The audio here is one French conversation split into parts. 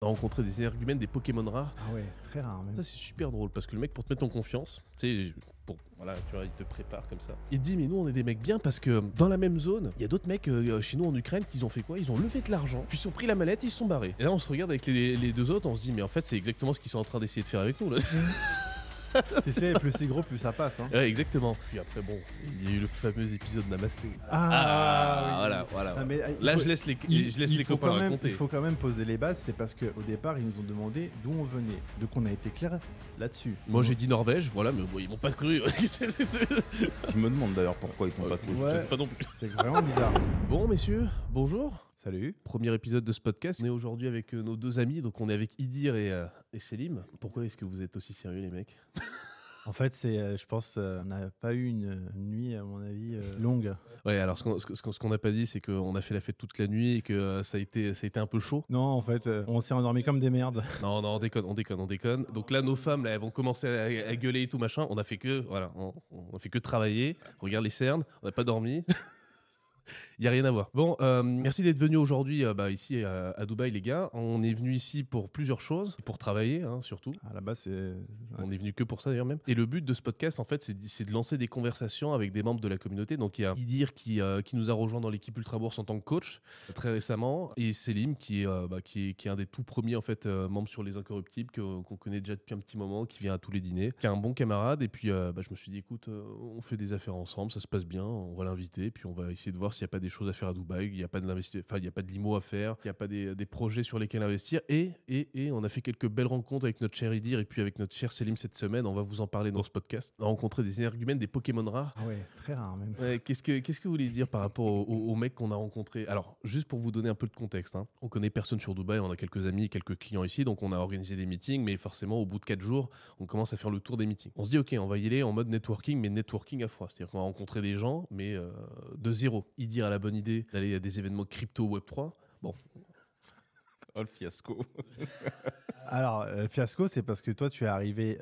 On a rencontré des énergumènes, des Pokémon rares. Ah ouais, très rare même. Ça c'est super drôle parce que le mec pour te mettre en confiance, tu sais, bon voilà, tu vois, il te prépare comme ça. Il te dit mais nous on est des mecs bien parce que dans la même zone, il y a d'autres mecs chez nous en Ukraine qui ont fait quoi? Ils ont levé de l'argent, puis ils ont pris la mallette et ils se sont barrés. Et là on se regarde avec les deux autres, on se dit mais en fait c'est exactement ce qu'ils sont en train d'essayer de faire avec nous là. Tu sais, plus c'est gros, plus ça passe. Hein. Ouais, exactement. Puis après bon, il y a eu le fameux épisode Namasté. Oui. Voilà. Ah, mais, Là je laisse les copains raconter. Il faut quand même poser les bases, c'est parce qu'au départ, ils nous ont demandé d'où on venait. Donc on a été clair là-dessus. Moi j'ai dit Norvège, voilà, mais bon, ils m'ont pas cru. Je me demande d'ailleurs pourquoi ils t'ont pas cru. Je sais pas non plus. C'est vraiment bizarre. Bon messieurs, bonjour. Salut. Premier épisode de ce podcast. On est aujourd'hui avec nos deux amis, donc on est avec Idir et Selim. Pourquoi est-ce que vous êtes aussi sérieux les mecs? En fait, c'est, je pense, on n'a pas eu une nuit, à mon avis, longue. Ouais, alors ce qu'on n'a pas dit, c'est qu'on a fait la fête toute la nuit et que ça a été un peu chaud. Non, en fait, on s'est endormi comme des merdes. Non, on déconne. Donc là, nos femmes, là, elles vont commencer à gueuler et tout machin. On a fait que travailler. Regarde les cernes, on n'a pas dormi. Il n'y a rien à voir. Bon, merci d'être venus aujourd'hui ici à Dubaï, les gars. On est venus ici pour plusieurs choses. Pour travailler, hein, surtout. À la base, c'est... On est venu que pour ça d'ailleurs même. Et le but de ce podcast, en fait, c'est de lancer des conversations avec des membres de la communauté. Donc il y a Idir qui nous a rejoint dans l'équipe Ultra Bourse en tant que coach très récemment. Et Selim qui est un des tout premiers en fait membres sur les Incorruptibles qu'on connaît déjà depuis un petit moment, qui vient à tous les dîners, qui est un bon camarade. Et puis je me suis dit, écoute, on fait des affaires ensemble, ça se passe bien, on va l'inviter. Puis on va essayer de voir s'il n'y a pas des choses à faire à Dubaï, il n'y a pas de limo à faire, il n'y a pas des projets sur lesquels investir. Et on a fait quelques belles rencontres avec notre cher Idir et puis avec notre cher Selim cette semaine. On va vous en parler dans ce podcast. On a rencontré des énergumènes, des Pokémon rares. Ah ouais, très rare même. Ouais, qu'est-ce que vous voulez dire par rapport aux mecs qu'on a rencontrés? Alors, juste pour vous donner un peu de contexte, hein. On connaît personne sur Dubaï, on a quelques amis, quelques clients ici, donc on a organisé des meetings, mais forcément, au bout de 4 jours, on commence à faire le tour des meetings. On se dit, ok, on va y aller en mode networking, mais networking à froid. C'est-à-dire qu'on va rencontrer des gens, mais de zéro. Idir a la bonne idée d'aller à des événements crypto Web3. Bon. Oh le fiasco. Alors, fiasco, c'est parce que toi, tu es arrivé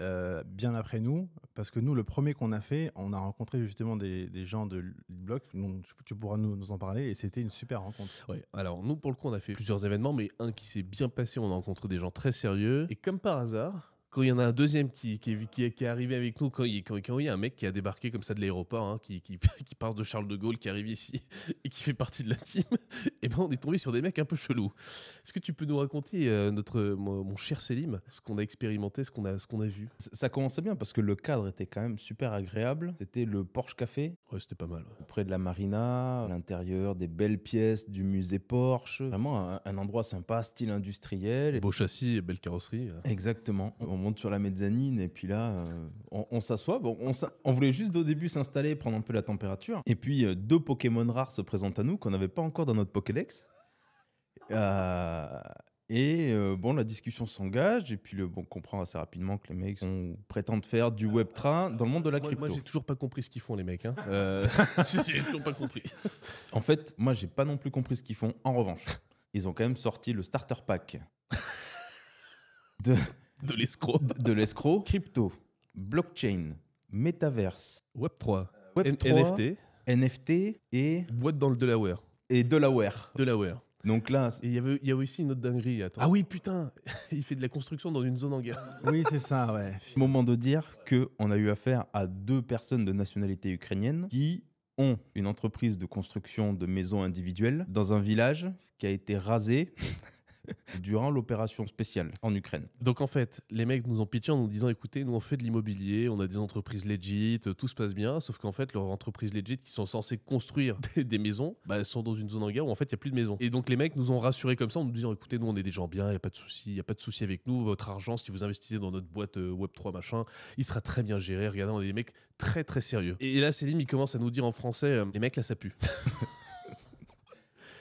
bien après nous. Parce que nous, le premier qu'on a fait, on a rencontré justement des gens de Leadblock. Donc, tu pourras nous en parler. Et c'était une super rencontre. Ouais, alors nous, pour le coup, on a fait plusieurs événements, mais un qui s'est bien passé, on a rencontré des gens très sérieux. Et comme par hasard, quand il y en a un deuxième qui est arrivé avec nous, quand il y a un mec qui a débarqué comme ça de l'aéroport, hein, qui part de Charles de Gaulle, qui arrive ici et qui fait partie de la team, et ben on est tombé sur des mecs un peu chelous. Est-ce que tu peux nous raconter, mon cher Selim, ce qu'on a expérimenté, ce qu'on a vu? Ça commençait bien parce que le cadre était quand même super agréable. C'était le Porsche Café, Ouais, c'était pas mal. Ouais. près de la marina, à l'intérieur, des belles pièces du musée Porsche. Vraiment un endroit sympa, style industriel. Beau châssis, belle carrosserie. Exactement. On monte sur la mezzanine et puis là, on s'assoit. Bon, on voulait juste au début s'installer, prendre un peu la température. Et puis, 2 Pokémon rares se présentent à nous qu'on n'avait pas encore dans notre Pokédex. Bon, la discussion s'engage et puis on comprend assez rapidement que les mecs prétendent faire du Web3 dans le monde de la crypto. Moi, j'ai toujours pas compris ce qu'ils font, les mecs. Hein. J'ai toujours pas compris. En fait, moi, j'ai pas non plus compris ce qu'ils font. En revanche, ils ont quand même sorti le starter pack De l'escroc. de l'escroc, crypto, blockchain, métaverse, Web3. Web3, NFT. NFT et Boîte dans le Delaware. Delaware. Delaware. Donc là, Et il y a aussi une autre dinguerie. Attends. Ah oui, putain. Il fait de la construction dans une zone en guerre. Oui, c'est ça, ouais. c'est le moment de dire qu'on a eu affaire à 2 personnes de nationalité ukrainienne qui ont une entreprise de construction de maisons individuelles dans un village qui a été rasé durant l'opération spéciale en Ukraine. Donc en fait, les mecs nous ont pitché en nous disant, écoutez, nous on fait de l'immobilier, on a des entreprises legit, tout se passe bien, sauf qu'en fait, leurs entreprises legit qui sont censées construire des maisons, elles sont dans une zone en guerre où en fait, il n'y a plus de maisons. Et donc les mecs nous ont rassurés comme ça en nous disant, écoutez, nous on est des gens bien, il n'y a pas de souci avec nous, votre argent, si vous investissez dans notre boîte Web3 machin, il sera très bien géré, regardez, on est des mecs très très sérieux. Et là, Céline, il commence à nous dire en français, les mecs là, ça pue.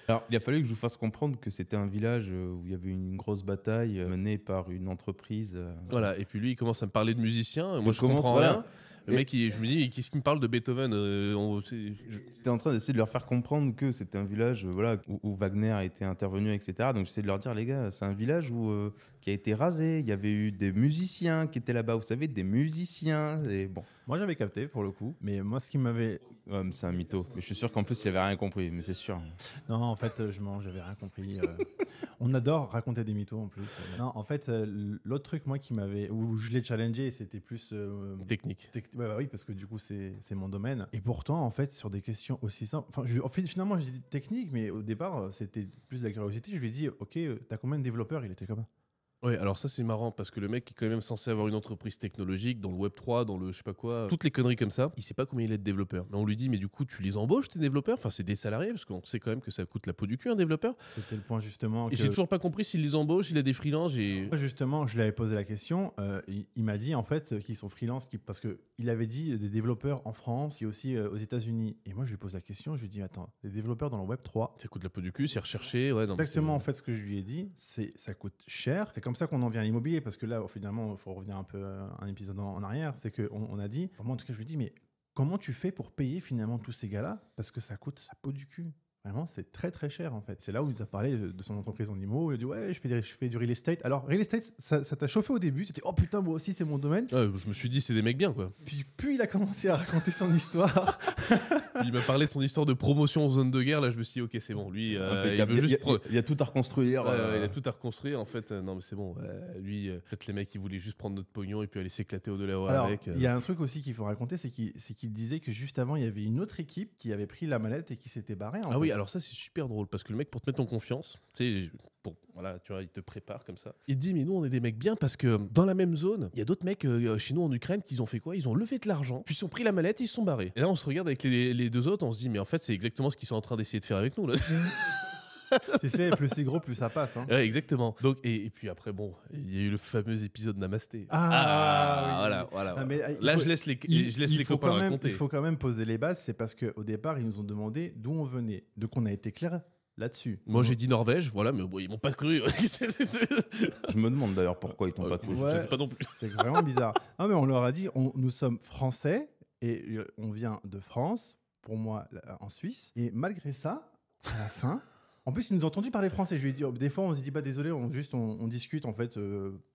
Alors, il a fallu que je vous fasse comprendre que c'était un village où il y avait une grosse bataille menée par une entreprise. Voilà, et puis lui, il commence à me parler de musicien. Moi, je commence, comprends voilà. rien. Le mec, je me dis, qu'est-ce qu'il me parle de Beethoven? J'étais en train d'essayer de leur faire comprendre que c'était un village où Wagner a été intervenu, etc. Donc, j'essaie de leur dire, les gars, c'est un village qui a été rasé. Il y avait eu des musiciens qui étaient là-bas. Vous savez, des musiciens. Et bon. Moi, j'avais capté pour le coup. Mais moi, ce qui m'avait Ouais, mais c'est un mytho. Mais je suis sûr qu'en plus, il avait rien compris, mais c'est sûr. Non, en fait, j'avais rien compris. On adore raconter des mythos en plus. Non, en fait, l'autre truc, moi, où je l'ai challengé, c'était plus. Technique. Ouais, bah oui, parce que du coup, c'est mon domaine. Et pourtant, en fait, sur des questions aussi simples. Enfin, en fait, finalement, j'ai dit technique, mais au départ, c'était plus de la curiosité. Je lui ai dit, OK, t'as combien de développeurs? Il était comme ça. Ouais, alors ça c'est marrant parce que le mec est quand même censé avoir une entreprise technologique dans le Web3, dans le je sais pas quoi, toutes les conneries comme ça. Il sait pas combien il est de développeurs. Mais on lui dit, mais du coup, tu les embauches tes développeurs? Enfin, c'est des salariés parce qu'on sait quand même que ça coûte la peau du cul un développeur. C'était le point justement. Et j'ai toujours pas compris s'il les embauche, s'il a des freelances. Justement, je lui avais posé la question. Il m'a dit en fait qu'ils sont freelance parce qu'il avait dit des développeurs en France et aussi aux États-Unis. Et moi, je lui pose la question. Je lui dis, attends, des développeurs dans le Web 3. Ça coûte la peau du cul, c'est recherché. Ouais, non, Exactement, en fait, ce que je lui ai dit, ça coûte cher. C'est comme ça qu'on en vient à l'immobilier parce que là, finalement, il faut revenir un peu un épisode en arrière. C'est qu'on a dit, moi en tout cas, je lui ai dit, mais comment tu fais pour payer finalement tous ces gars-là? Parce que ça coûte la peau du cul. Vraiment, c'est très très cher en fait. C'est là où il nous a parlé de son entreprise en IMO. Il a dit ouais, je fais du real estate. Alors, real estate, ça t'a chauffé au début. Tu t'es dit, oh putain, moi aussi, c'est mon domaine. Ouais, je me suis dit, c'est des mecs bien quoi. Puis il a commencé à raconter son histoire. Il m'a parlé de son histoire de promotion en zone de guerre. Là, je me suis dit, ok, c'est bon. Lui, il veut juste. Il y a tout à reconstruire. Il a tout à reconstruire. En fait, non, mais c'est bon. Lui, en fait, les mecs, ils voulaient juste prendre notre pognon et puis aller s'éclater au dollar avec. Il y a un truc aussi qu'il faut raconter, c'est qu'il disait que juste avant, il y avait une autre équipe qui avait pris la mallette et qui s'était barrée. Oui, alors ça, c'est super drôle parce que le mec, pour te mettre en confiance, tu sais, voilà, tu vois, il te prépare comme ça. Il te dit, mais nous, on est des mecs bien parce que dans la même zone, il y a d'autres mecs chez nous en Ukraine qui ont fait quoi? Ils ont levé de l'argent, puis ils ont pris la mallette et ils se sont barrés. Et là, on se regarde avec les deux autres, on se dit, mais en fait, c'est exactement ce qu'ils sont en train d'essayer de faire avec nous, là. Tu sais, plus c'est gros, plus ça passe. Hein. Ouais, exactement. Donc, et puis après, bon, il y a eu le fameux épisode Namasté. Oui. Voilà. Ah, mais, là, je laisse les copains raconter. Il faut quand même poser les bases. C'est parce qu'au départ, ils nous ont demandé d'où on venait. Donc, on a été clair là-dessus. Moi, j'ai dit Norvège, voilà, mais bon, ils m'ont pas cru. Je me demande d'ailleurs pourquoi ils t'ont pas cru. Ouais, je sais pas non plus. C'est vraiment bizarre. Ah, mais on leur a dit, nous sommes français et on vient de France, pour moi, en Suisse. Et malgré ça, à la fin... En plus, il nous a entendu parler français. Je lui ai dit, des fois, on se dit pas désolé, on discute en fait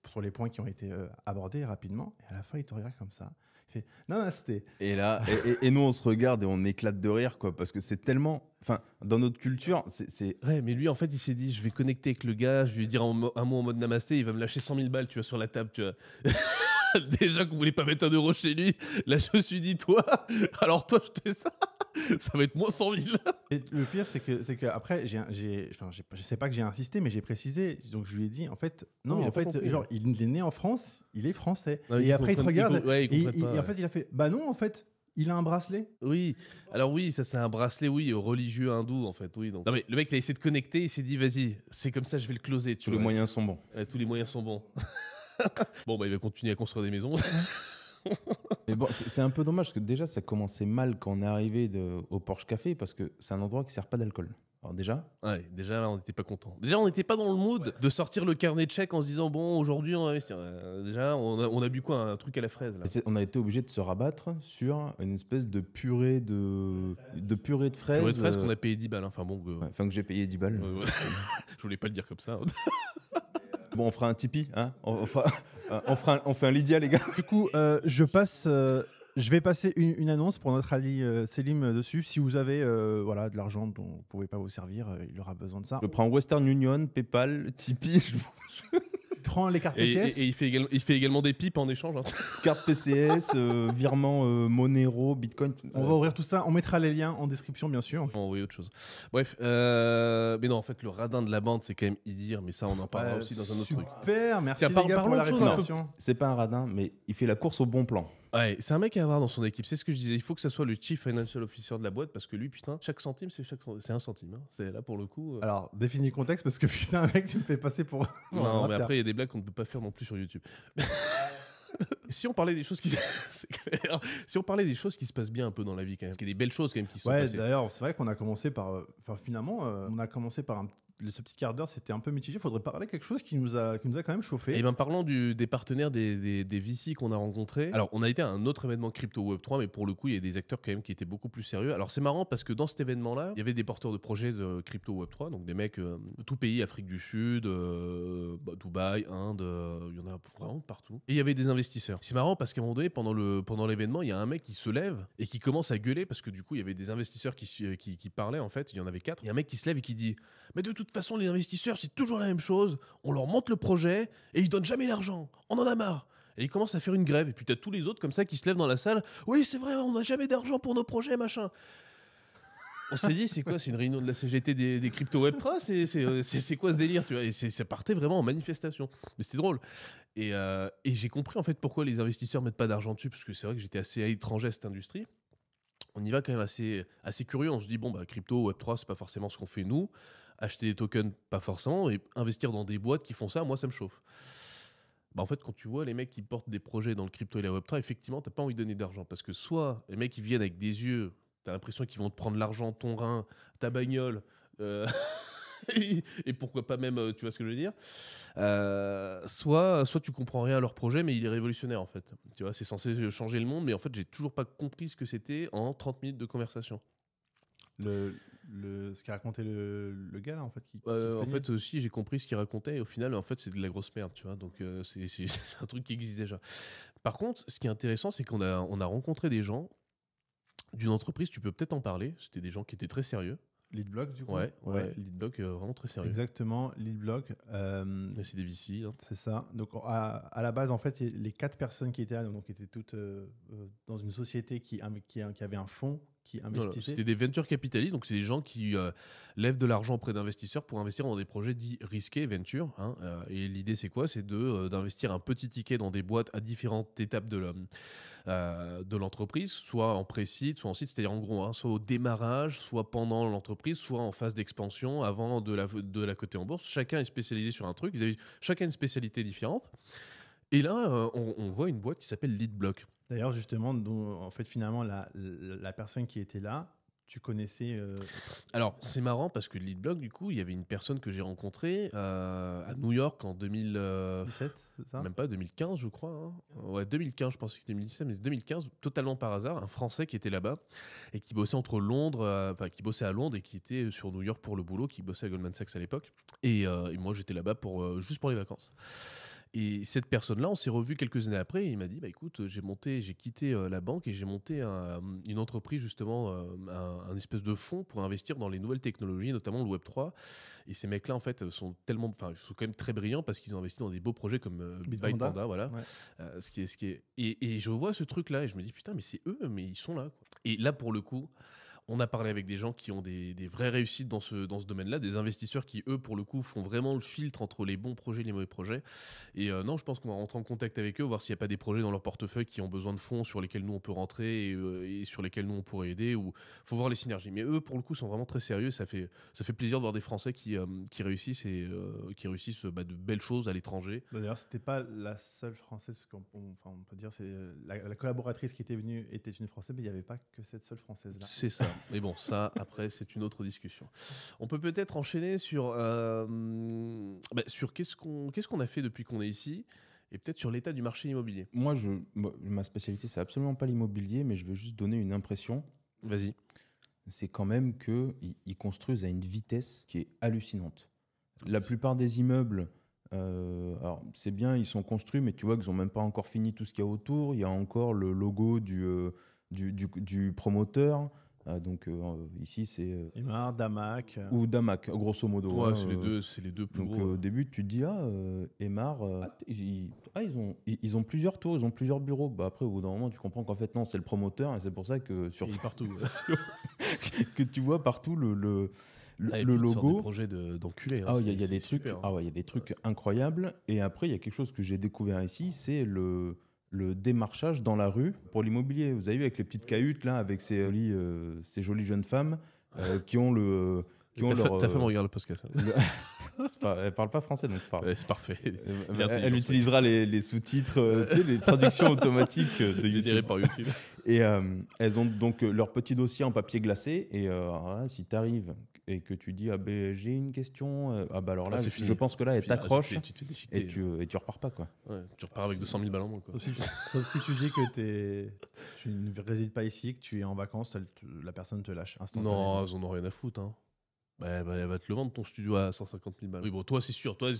sur les points qui ont été abordés rapidement. Et à la fin, il te regarde comme ça. Il fait, non, c'était. Et là, et nous, on se regarde et on éclate de rire, quoi, parce que c'est tellement. Enfin, dans notre culture, c'est. Ouais, mais lui, en fait, il s'est dit, je vais connecter avec le gars, je vais lui dire un mot en mode namasté, il va me lâcher 100 000 balles, tu vois, sur la table, tu vois. Déjà qu'on voulait pas mettre 1 euro chez lui, là, je me suis dit, toi, alors toi, je te fais ça. Ça va être moins 100 000. Et le pire, c'est que après, je sais pas que j'ai insisté, mais j'ai précisé. Donc je lui ai dit, en fait, non, Oui, en fait, compris, genre, il est né en France, il est français. Non, et après, il te regarde. et En fait, il a fait, bah non, en fait, il a un bracelet. Oui, alors oui, ça c'est un bracelet, oui, religieux hindou en fait, oui. Donc. Non mais le mec il a essayé de connecter, il s'est dit vas-y, c'est comme ça, je vais le closer. Tous les moyens sont bons. Tous les moyens sont bons. Bon bah il va continuer à construire des maisons. Mais bon, c'est un peu dommage parce que déjà ça commençait mal quand on est arrivé au Porsche Café parce que c'est un endroit qui sert pas d'alcool. Alors déjà déjà là on n'était pas content. Déjà on n'était pas dans le mood de sortir le carnet de chèques en se disant bon aujourd'hui on va investir. Déjà on a bu quoi, un truc à la fraise là. On a été obligé de se rabattre sur une espèce de purée de fraises. Purée de fraises qu'on a payé 10 balles. Enfin bon. Enfin que j'ai payé 10 balles. Je voulais pas le dire comme ça. Bon, on fera un Tipeee, hein, on fait un Lydia, les gars. Du coup, je vais passer une annonce pour notre Ali Selim dessus. Si vous avez de l'argent dont vous ne pouvez pas vous servir, il aura besoin de ça. Je prends Western Union, PayPal, Tipeee. Prends les cartes PCS. Et il fait également des pipes en échange. Hein. Carte PCS, virement Monero, Bitcoin. On va ouvrir tout ça. On mettra les liens en description, bien sûr. On va envoyer autre chose. Bref, mais non, en fait, le radin de la bande, c'est quand même Idir, mais ça, on en parlera aussi dans un autre truc. Super, merci les gars pour la réparation. C'est pas un radin, mais il fait la course au bon plan. Ouais, c'est un mec à avoir dans son équipe. C'est ce que je disais. Il faut que ça soit le chief financial officer de la boîte parce que lui, putain, chaque centime, c'est un centime. Hein. C'est là pour le coup. Alors, définis le contexte parce que putain, mec, tu me fais passer pour. Non, mais après, il y a des blagues qu'on ne peut pas faire non plus sur YouTube. Si on parlait des choses qui si on parlait des choses qui se passent bien un peu dans la vie quand même, parce qu'il y a des belles choses quand même qui se sont passées. D'ailleurs, c'est vrai qu'on a commencé par finalement on a commencé par ce petit quart d'heure, c'était un peu mitigé. Faudrait parler de quelque chose qui nous a quand même chauffé. Et ben parlons des partenaires des VC qu'on a rencontrés. Alors, on a été à un autre événement crypto Web3, mais pour le coup, il y a des acteurs quand même qui étaient beaucoup plus sérieux. Alors, c'est marrant parce que dans cet événement-là, il y avait des porteurs de projets de crypto Web3, donc des mecs de tout pays, Afrique du Sud, Dubaï, Inde, il y en a vraiment partout. Et il y avait des investisseurs. C'est marrant parce qu'à un moment donné, pendant l'événement, il y a un mec qui se lève et qui commence à gueuler parce que du coup, il y avait des investisseurs qui parlaient en fait. Il y en avait 4. Il y a un mec qui se lève et qui dit « Mais de toute façon, les investisseurs, c'est toujours la même chose. On leur montre le projet et ils donnent jamais l'argent. On en a marre. » Et il commence à faire une grève. Et puis t'as tous les autres comme ça qui se lèvent dans la salle. « Oui, c'est vrai, on n'a jamais d'argent pour nos projets, machin. » On s'est dit, c'est quoi? C'est une réunion de la CGT des crypto Web3? C'est quoi ce délire, tu vois? Et ça partait vraiment en manifestation. Mais c'était drôle. Et j'ai compris en fait pourquoi les investisseurs mettent pas d'argent dessus, parce que c'est vrai que j'étais assez étranger à cette industrie. On y va quand même assez curieux. On se dit, bon, bah, crypto, Web3, c'est pas forcément ce qu'on fait nous. Acheter des tokens, pas forcément. Et investir dans des boîtes qui font ça, moi, ça me chauffe. Bah, en fait, quand tu vois les mecs qui portent des projets dans le crypto et la Web3, effectivement, t'as pas envie de donner d'argent. Parce que soit les mecs, ils viennent avec des yeux, t'as l'impression qu'ils vont te prendre l'argent, ton rein, ta bagnole. Et pourquoi pas même, tu vois ce que je veux dire, soit tu comprends rien à leur projet, mais il est révolutionnaire en fait. Tu vois, c'est censé changer le monde, mais en fait, j'ai toujours pas compris ce que c'était en 30 minutes de conversation. Ce qu'a raconté le gars là en fait En fait aussi j'ai compris ce qu'il racontait et au final en fait c'est de la grosse merde, tu vois, donc c'est un truc qui existe déjà. Par contre, ce qui est intéressant, c'est qu'on a rencontré des gens d'une entreprise, tu peux peut-être en parler, c'était des gens qui étaient très sérieux. Leadblock, du coup. Ouais. Leadblock, vraiment très sérieux. Exactement, Leadblock. C'est des VC. Hein. C'est ça. Donc, à la base, en fait, les 4 personnes qui étaient là, donc, étaient toutes dans une société qui avait un fonds qui investissait. C'était des venture capitalistes, donc c'est des gens qui lèvent de l'argent auprès d'investisseurs pour investir dans des projets dits risqués, venture. Hein, et l'idée, c'est quoi? C'est d'investir un petit ticket dans des boîtes à différentes étapes de l'entreprise, soit en pré-seed, soit en seed, c'est-à-dire en gros, hein, soit au démarrage, soit pendant l'entreprise, soit en phase d'expansion, avant de la coter en bourse. Chacun est spécialisé sur un truc, chacun a une spécialité différente. Et là, on voit une boîte qui s'appelle Leadblock. D'ailleurs, justement, en fait, finalement, la personne qui était là, tu connaissais... Alors, c'est marrant parce que Leadblock, du coup, il y avait une personne que j'ai rencontrée à New York en 2017, c'est ça? Même pas, 2015, je crois. Hein. Ouais, 2015, je pensais que c'était 2017, mais 2015, totalement par hasard, un Français qui était là-bas et qui bossait qui bossait à Londres et qui était sur New York pour le boulot, qui bossait à Goldman Sachs à l'époque. Et moi, j'étais là-bas juste pour les vacances. Et cette personne-là, on s'est revu quelques années après. Et il m'a dit, bah écoute, j'ai quitté la banque et j'ai monté une entreprise justement, un espèce de fonds pour investir dans les nouvelles technologies, notamment le Web 3. Et ces mecs-là, en fait, sont quand même très brillants parce qu'ils ont investi dans des beaux projets comme Bitpanda, voilà. Ouais. Et je vois ce truc-là et je me dis, putain, mais c'est eux, mais ils sont là, quoi. Et là, pour le coup, on a parlé avec des gens qui ont des vraies réussites dans ce domaine-là, des investisseurs qui, eux, pour le coup, font vraiment le filtre entre les bons projets et les mauvais projets. Et non, je pense qu'on va rentrer en contact avec eux, voir s'il n'y a pas des projets dans leur portefeuille qui ont besoin de fonds sur lesquels nous, on peut rentrer et sur lesquels nous, on pourrait aider. Il faut voir les synergies. Mais eux, pour le coup, sont vraiment très sérieux. Ça fait plaisir de voir des Français qui réussissent et qui réussissent de belles choses à l'étranger. D'ailleurs, ce n'était pas la seule Française, parce qu'on peut dire c'est la collaboratrice qui était venue était une Française, mais il n'y avait pas que cette seule Française-là. C'est ça. Mais bon, ça, après, c'est une autre discussion. On peut peut-être enchaîner sur qu'est-ce qu'on a fait depuis qu'on est ici et peut-être sur l'état du marché immobilier. Moi, ma spécialité, c'est absolument pas l'immobilier, mais je veux juste donner une impression. Vas-y. C'est quand même qu'ils construisent à une vitesse qui est hallucinante. La plupart des immeubles, alors c'est bien, ils sont construits, mais tu vois qu'ils n'ont même pas encore fini tout ce qu'il y a autour. Il y a encore le logo du promoteur. Donc ici c'est Emar, Damac ou Damac grosso modo. Ouais, c'est les deux plus donc, gros. Au début tu te dis Emar ils ont plusieurs tours, ils ont plusieurs bureaux. Bah après au bout d'un moment tu comprends qu'en fait non, c'est le promoteur et c'est pour ça que il est partout que tu vois partout le Des logo. projets d'enculés. Hein, il y a des trucs. Hein. Ah ouais, il y a des trucs incroyables. Et après il y a quelque chose que j'ai découvert ici, c'est le démarchage dans la rue pour l'immobilier. Vous avez vu avec les petites cahutes là, avec ces jolies jeunes femmes qui ont le... Ta femme regarde le podcast. Elle parle pas français, donc c'est pas grave. C'est parfait. Elle utilisera les sous-titres, les traductions automatiques de YouTube. Par YouTube. Et elles ont donc leur petit dossier en papier glacé. Et là, si tu arrives et que tu dis j'ai une question, alors là, je pense que là, elle t'accroche et tu repars pas, quoi. Ouais, tu repars avec 200 000 balles en moins, quoi. Sauf si tu dis que tu ne résides pas ici, que tu es en vacances, la personne te lâche instantanément. Non, ils en ont rien à foutre. Hein. Elle va te le vendre ton studio à 150 000 balles. Oui, bon, toi, c'est sûr. Toi,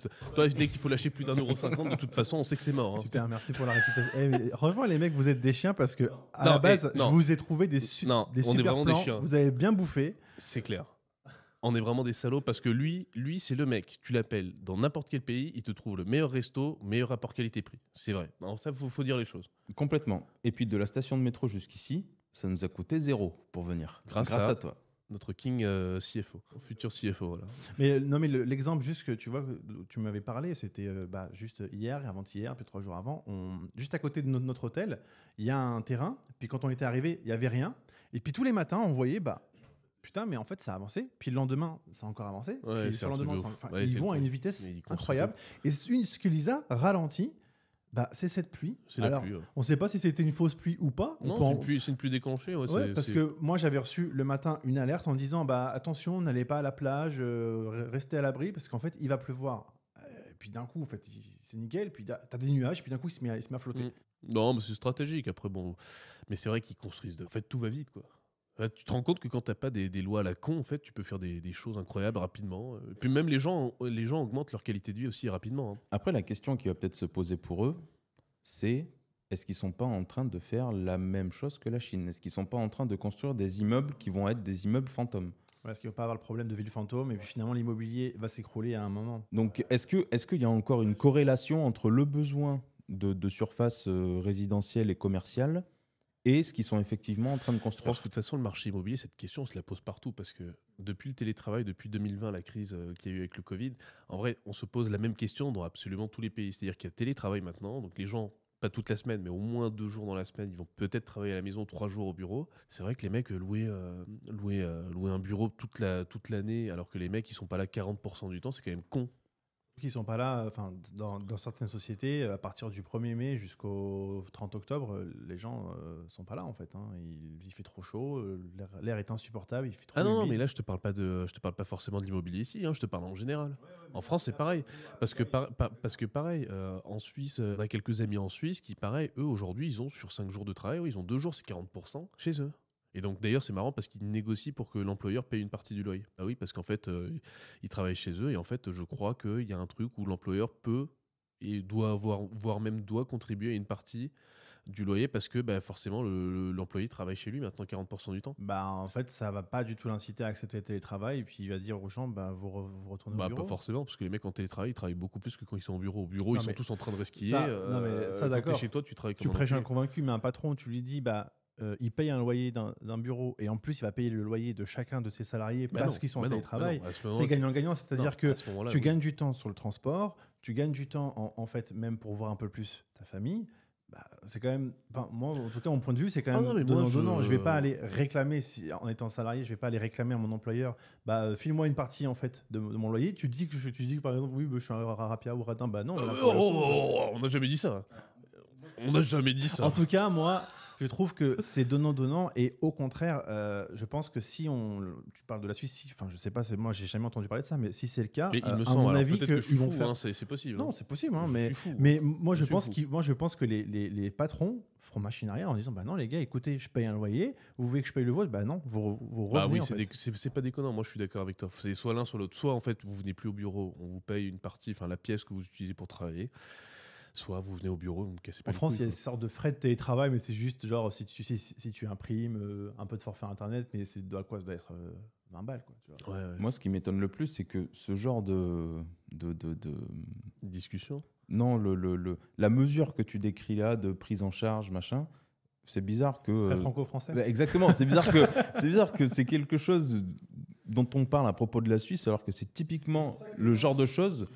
dès qu'il faut lâcher plus d'1,50 €, de toute façon, on sait que c'est mort. Hein. Super, merci pour la réputation. Franchement, les mecs, vous êtes des chiens parce que à la base, je vous ai trouvé des on est super vraiment plans. des chiens. Vous avez bien bouffé. C'est clair. On est vraiment des salauds parce que lui, c'est le mec. Tu l'appelles dans n'importe quel pays, il te trouve le meilleur resto, meilleur rapport qualité-prix. C'est vrai. Non, ça, faut dire les choses. Complètement. Et puis de la station de métro jusqu'ici, ça nous a coûté 0 pour venir. Grâce à toi. Notre king CFO, futur CFO. Voilà. Mais l'exemple juste que tu vois, tu m'avais parlé, c'était juste hier, avant-hier, puis 3 jours avant, juste à côté de notre hôtel, il y a un terrain. Puis quand on était arrivé, il y avait rien. Et puis tous les matins, on voyait putain, mais en fait, ça a avancé. Puis le lendemain, ça a encore avancé. Ouais, puis c'est le un truc lendemain, de ouf. ils vont à une vitesse incroyable. Et ce qui les a ralentis, c'est cette pluie. C'est la pluie. Ouais. On ne sait pas si c'était une fausse pluie ou pas. Non, c'est une pluie déclenchée. Ouais, parce que moi, j'avais reçu le matin une alerte en disant attention, n'allez pas à la plage, restez à l'abri, parce qu'en fait, il va pleuvoir. Et puis d'un coup, en fait, c'est nickel. Puis tu as des nuages, puis d'un coup, il se met à flotter. Non, mais c'est stratégique. Après, bon. Mais c'est vrai qu'ils construisent. En fait, tout va vite, quoi. Tu te rends compte que quand t'as pas des lois à la con, en fait, tu peux faire des choses incroyables rapidement. Et puis même les gens augmentent leur qualité de vie aussi rapidement. Hein. Après, la question qui va peut-être se poser pour eux, c'est est-ce qu'ils sont pas en train de faire la même chose que la Chine? Est-ce qu'ils sont pas en train de construire des immeubles qui vont être des immeubles fantômes? Parce qu'il ne va pas avoir le problème de ville fantôme et puis finalement l'immobilier va s'écrouler à un moment. Donc est-ce qu'il y a encore une corrélation entre le besoin de surface résidentielle et commerciale et ce qu'ils sont effectivement en train de construire? Je pense que de toute façon, le marché immobilier, cette question, on se la pose partout parce que depuis le télétravail, depuis 2020, la crise qu'il y a eu avec le Covid, en vrai, on se pose la même question dans absolument tous les pays. C'est-à-dire qu'il y a télétravail maintenant, donc les gens, pas toute la semaine, mais au moins 2 jours dans la semaine, ils vont peut-être travailler à la maison, 3 jours au bureau. C'est vrai que les mecs louer un bureau toute l'année, alors que les mecs, ils sont pas là 40% du temps, c'est quand même con. Qui sont pas là, dans certaines sociétés, à partir du 1er mai jusqu'au 30 octobre, les gens sont pas là en fait. Hein. Il fait trop chaud, l'air est insupportable, il fait trop humide. Non, mais là je te parle pas forcément de l'immobilier ici, hein, je te parle en général. En France c'est pareil, parce que pareil, en Suisse, on a quelques amis en Suisse qui pareil, eux aujourd'hui ils ont sur 5 jours de travail, ils ont 2 jours c'est 40% chez eux. Et donc d'ailleurs c'est marrant parce qu'ils négocient pour que l'employeur paye une partie du loyer. Ah oui, parce qu'en fait ils travaillent chez eux et en fait je crois qu'il y a un truc où l'employeur peut et doit voire même doit contribuer à une partie du loyer parce que forcément l'employé travaille chez lui maintenant 40% du temps. En fait ça va pas du tout l'inciter à accepter le télétravail et puis il va dire aux gens vous retournez au bureau. Pas forcément parce que les mecs en télétravail ils travaillent beaucoup plus que quand ils sont au bureau. Au bureau ils sont tous en train de resquiller. Ça d'accord. Quand t'es chez toi tu travailles comme tu prêches un convaincu, mais un patron tu lui dis il paye un loyer d'un bureau et en plus il va payer le loyer de chacun de ses salariés parce qu'ils sont en télétravail. C'est gagnant-gagnant, c'est-à-dire que tu gagnes du temps sur le transport, tu gagnes du temps en fait même pour voir un peu plus ta famille. C'est quand même, moi en tout cas mon point de vue c'est quand même donnant. Je vais pas aller réclamer en étant salarié, je vais pas aller réclamer à mon employeur file-moi une partie en fait de mon loyer. Tu dis que par exemple oui je suis un rapia ou radin, non. On n'a jamais dit ça. En tout cas moi je trouve que c'est donnant et au contraire, je pense que si tu parles de la Suisse, je sais pas, moi j'ai jamais entendu parler de ça, mais si c'est le cas, mais il me à semble, mon avis que ils vont faire. C'est possible. Non, c'est possible, mais moi je pense que les patrons feront machine arrière en disant non les gars, écoutez, je paye un loyer, vous voulez que je paye le vôtre, non, vous revenez. Oui, c'est pas déconnant. Moi je suis d'accord avec toi. C'est soit l'un soit l'autre. Soit en fait vous venez plus au bureau, on vous paye une partie, la pièce que vous utilisez pour travailler. Soit vous venez au bureau, vous me cassez pas. En France, il y a une sorte de frais de télétravail, mais c'est juste genre si tu imprimes un peu de forfait internet, mais ça doit être 20 balles. Quoi, tu vois. Ouais. Moi, ce qui m'étonne le plus, c'est que ce genre de discussion. Non, la mesure que tu décris là de prise en charge, machin, c'est bizarre que. C'est très franco-français. Exactement. C'est bizarre que c'est quelque chose dont on parle à propos de la Suisse, alors que c'est typiquement le genre de choses.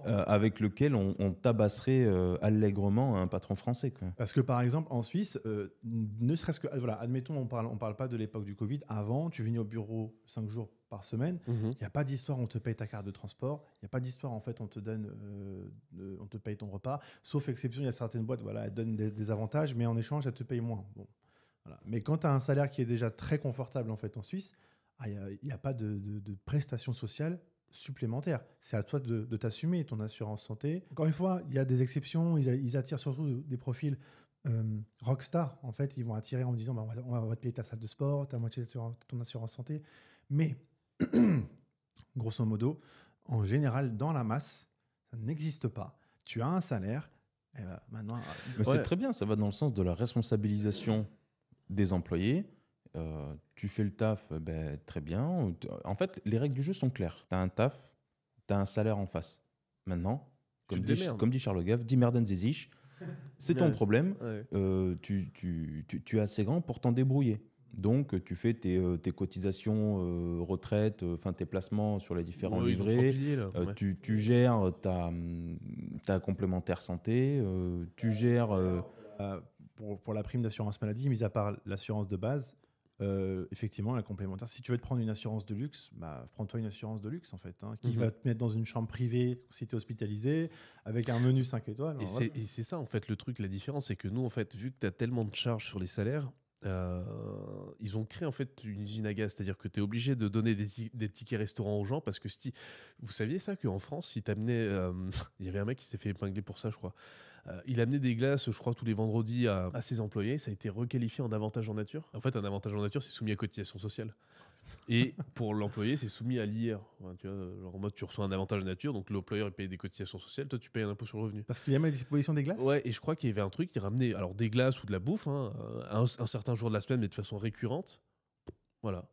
Avec lequel on tabasserait allègrement un patron français. Quoi. Parce que par exemple, en Suisse, ne serait-ce que... Voilà, admettons, on parle pas de l'époque du Covid. Avant, tu venais au bureau 5 jours par semaine. Il n'y a pas d'histoire, on te paye ta carte de transport. Il n'y a pas d'histoire, en fait, on te paye ton repas. Sauf exception, il y a certaines boîtes, elles donnent des avantages, mais en échange, elles te payent moins. Bon, voilà. Mais quand tu as un salaire qui est déjà très confortable, en fait, en Suisse, il n'y a pas de prestations sociales supplémentaire. C'est à toi de t'assumer ton assurance santé. Encore une fois, il y a des exceptions. Ils attirent surtout des profils rockstar. En fait, ils vont attirer en disant on va te payer ta salle de sport, ta moitié de ton assurance santé. Mais Grosso modo, en général, dans la masse, ça n'existe pas. Tu as un salaire, et ben, maintenant... Mais c'est très bien, ça va dans le sens de la responsabilisation des employés. Tu fais le taf, ben, très bien. En fait, les règles du jeu sont claires. Tu as un taf, tu as un salaire en face. Maintenant, comme dit Charles Gave, dis merden zizich, c'est ton problème. Ouais. Tu es assez grand pour t'en débrouiller. Donc, tu fais tes cotisations retraite, tes placements sur les différents livrets. Tu gères ta complémentaire santé. Tu gères... Pour la prime d'assurance maladie, mis à part l'assurance de base, effectivement, la complémentaire, si tu veux te prendre une assurance de luxe, bah, prends-toi une assurance de luxe, en fait, qui va te mettre dans une chambre privée si tu es hospitalisé, avec un menu 5 étoiles. Et c'est ça, en fait, le truc, la différence, c'est que nous, en fait, vu que tu as tellement de charges sur les salaires, ils ont créé en fait une usine à gaz, c'est-à-dire que tu es obligé de donner des tickets restaurants aux gens parce que vous saviez ça qu'en France, si t'amenais, il y avait un mec qui s'est fait épingler pour ça, je crois. Il amenait des glaces, je crois, tous les vendredis à ses employés. Ça a été requalifié en avantage en nature. En fait, un avantage en nature, c'est soumis à cotisation sociale. Et pour l'employé, c'est soumis à l'IR. Enfin, tu vois, genre en mode, tu reçois un avantage en nature, donc l'employeur paye des cotisations sociales, toi tu payes un impôt sur le revenu. Parce qu'il y a à disposition des glaces. Ouais, et je crois qu'il y avait un truc qui ramenait alors des glaces ou de la bouffe un certain jour de la semaine, mais de façon récurrente. Voilà.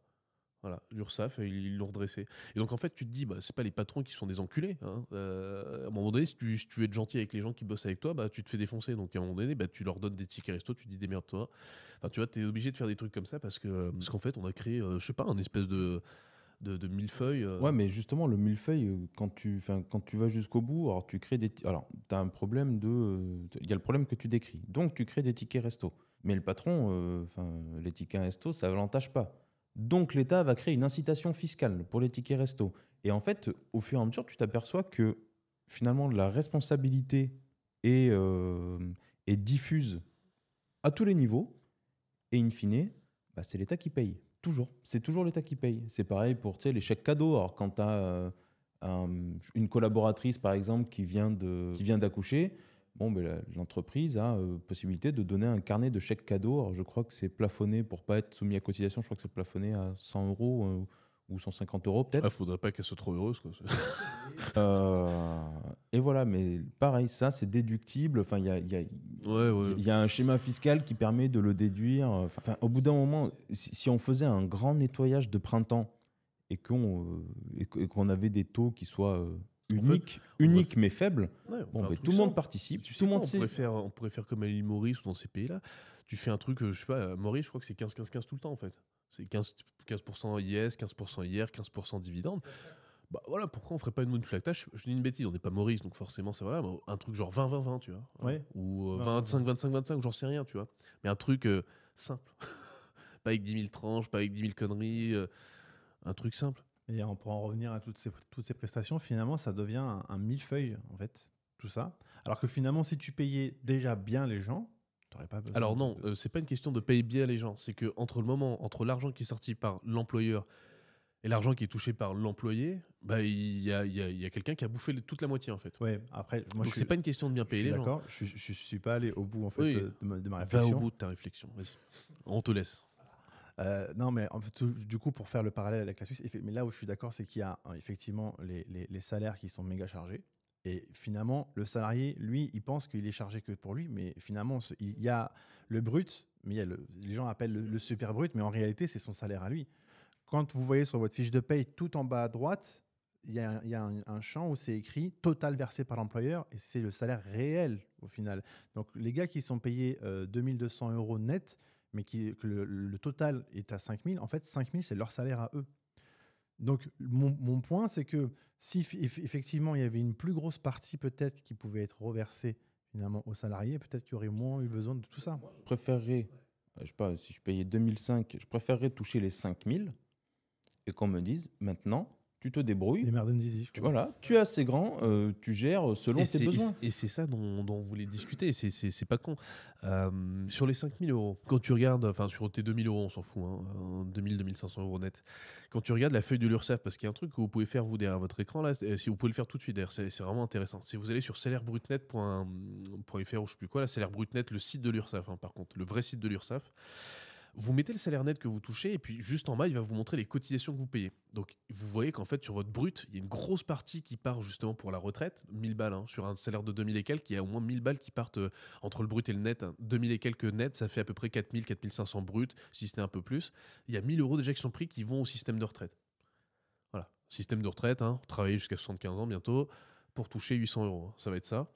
L'URSSAF, ils l'ont redressé. Et donc en fait, tu te dis, bah, c'est pas les patrons qui sont des enculés. À un moment donné, si tu veux être gentil avec les gens qui bossent avec toi, bah, tu te fais défoncer. Donc à un moment donné, bah, tu leur donnes des tickets resto, tu te dis démerde-toi. Enfin, tu vois, t'es obligé de faire des trucs comme ça parce qu'en fait, on a créé, je sais pas, un espèce de millefeuille. Ouais, mais justement, le millefeuille, quand tu vas jusqu'au bout, alors tu crées alors, tu as un problème il y a le problème que tu décris. Donc, tu crées des tickets resto. Mais le patron, les tickets resto, ça ne l'avantage pas. Donc, l'État va créer une incitation fiscale pour les tickets resto. Et en fait, au fur et à mesure, tu t'aperçois que finalement, la responsabilité est diffuse à tous les niveaux. Et in fine, bah, c'est l'État qui paye. Toujours. C'est toujours l'État qui paye. C'est pareil pour les chèques cadeaux. Alors, quand tu as une collaboratrice, par exemple, qui vient d'accoucher, l'entreprise a possibilité de donner un carnet de chèques cadeaux. Alors, je crois que c'est plafonné pour ne pas être soumis à cotisation. Je crois que c'est plafonné à 100 € ou 150 € peut-être. Il ne faudrait pas qu'elle soit trop heureuse, quoi. Et voilà, mais pareil, ça c'est déductible. Enfin, il y a un schéma fiscal qui permet de le déduire. Enfin, au bout d'un moment, si on faisait un grand nettoyage de printemps et qu'on avait des taux qui soient uniques mais faibles, tout le monde participe. Tout le monde on pourrait faire comme à l'île Maurice ou dans ces pays-là. Tu fais un truc, je sais pas, à Maurice, je crois que c'est 15-15-15 tout le temps en fait. C'est 15% IS, 15% IR, 15% dividende. Bah voilà, pourquoi on ferait pas une flat tax? Je dis une bêtise, on n'est pas Maurice, donc forcément c'est voilà, un truc genre 20-20-20, tu vois. Ouais. Ou 25-25-25, j'en sais rien, tu vois. Mais un truc simple. Pas avec 10 000 tranches, pas avec 10 000 conneries. Un truc simple. Et on pourra en revenir à toutes ces prestations. Finalement, ça devient un millefeuille, en fait, tout ça. Alors que finalement, si tu payais déjà bien les gens, tu n'aurais pas besoin. Alors non, c'est pas une question de payer bien les gens. C'est entre l'argent qui est sorti par l'employeur et l'argent qui est touché par l'employé, bah, il y a quelqu'un qui a bouffé toute la moitié, en fait. Ouais, après, moi, donc c'est pas une question de bien payer les gens. D'accord, je suis pas allé au bout, en fait, de ma réflexion. Va au bout de ta réflexion, vas-y. On te laisse. Non, mais en fait, du coup, pour faire le parallèle avec la Suisse, mais là où je suis d'accord, c'est qu'il y a effectivement les salaires qui sont méga chargés. Et finalement, le salarié, lui, il pense qu'il est chargé que pour lui, mais finalement, il y a le brut, mais les gens appellent le super brut, mais en réalité, c'est son salaire à lui. Quand vous voyez sur votre fiche de paye, tout en bas à droite, il y a un champ où c'est écrit « total versé par l'employeur » et c'est le salaire réel au final. Donc, les gars qui sont payés 2200 € net, mais que le total est à 5 000, en fait, 5 000, c'est leur salaire à eux. Donc, mon point, c'est que si effectivement, il y avait une plus grosse partie peut-être qui pouvait être reversée finalement aux salariés, peut-être qu'il y aurait moins eu besoin de tout ça. Je préférerais, je sais pas, si je payais 2005, je préférerais toucher les 5 000 et qu'on me dise, maintenant, tu te débrouilles. Des merdes zizi. Voilà, tu es assez grand, tu gères selon tes besoins. Et c'est ça dont on voulait discuter, c'est pas con. Sur les 5 000 €, quand tu regardes, enfin sur tes 2 000 €, on s'en fout, 2 000, 2 500 € net, quand tu regardes la feuille de l'URSSAF, parce qu'il y a un truc que vous pouvez faire vous derrière votre écran, là, si vous pouvez le faire tout de suite, d'ailleurs, c'est vraiment intéressant. Si vous allez sur salairebrutnet.fr ou je sais plus quoi, là, salairebrutnet, le site de l'URSSAF, par contre, le vrai site de l'URSSAF, Vous mettez le salaire net que vous touchez et puis juste en bas, il va vous montrer les cotisations que vous payez. Donc vous voyez qu'en fait, sur votre brut, il y a une grosse partie qui part justement pour la retraite, 1000 balles, hein, sur un salaire de 2000 et quelques, il y a au moins 1000 balles qui partent entre le brut et le net. Hein. 2000 et quelques net, ça fait à peu près 4000, 4500 brut, si ce n'est un peu plus. Il y a 1000 euros déjà qui sont pris qui vont au système de retraite. Voilà, système de retraite, hein, travailler jusqu'à 75 ans bientôt, pour toucher 800 euros, hein, ça va être ça.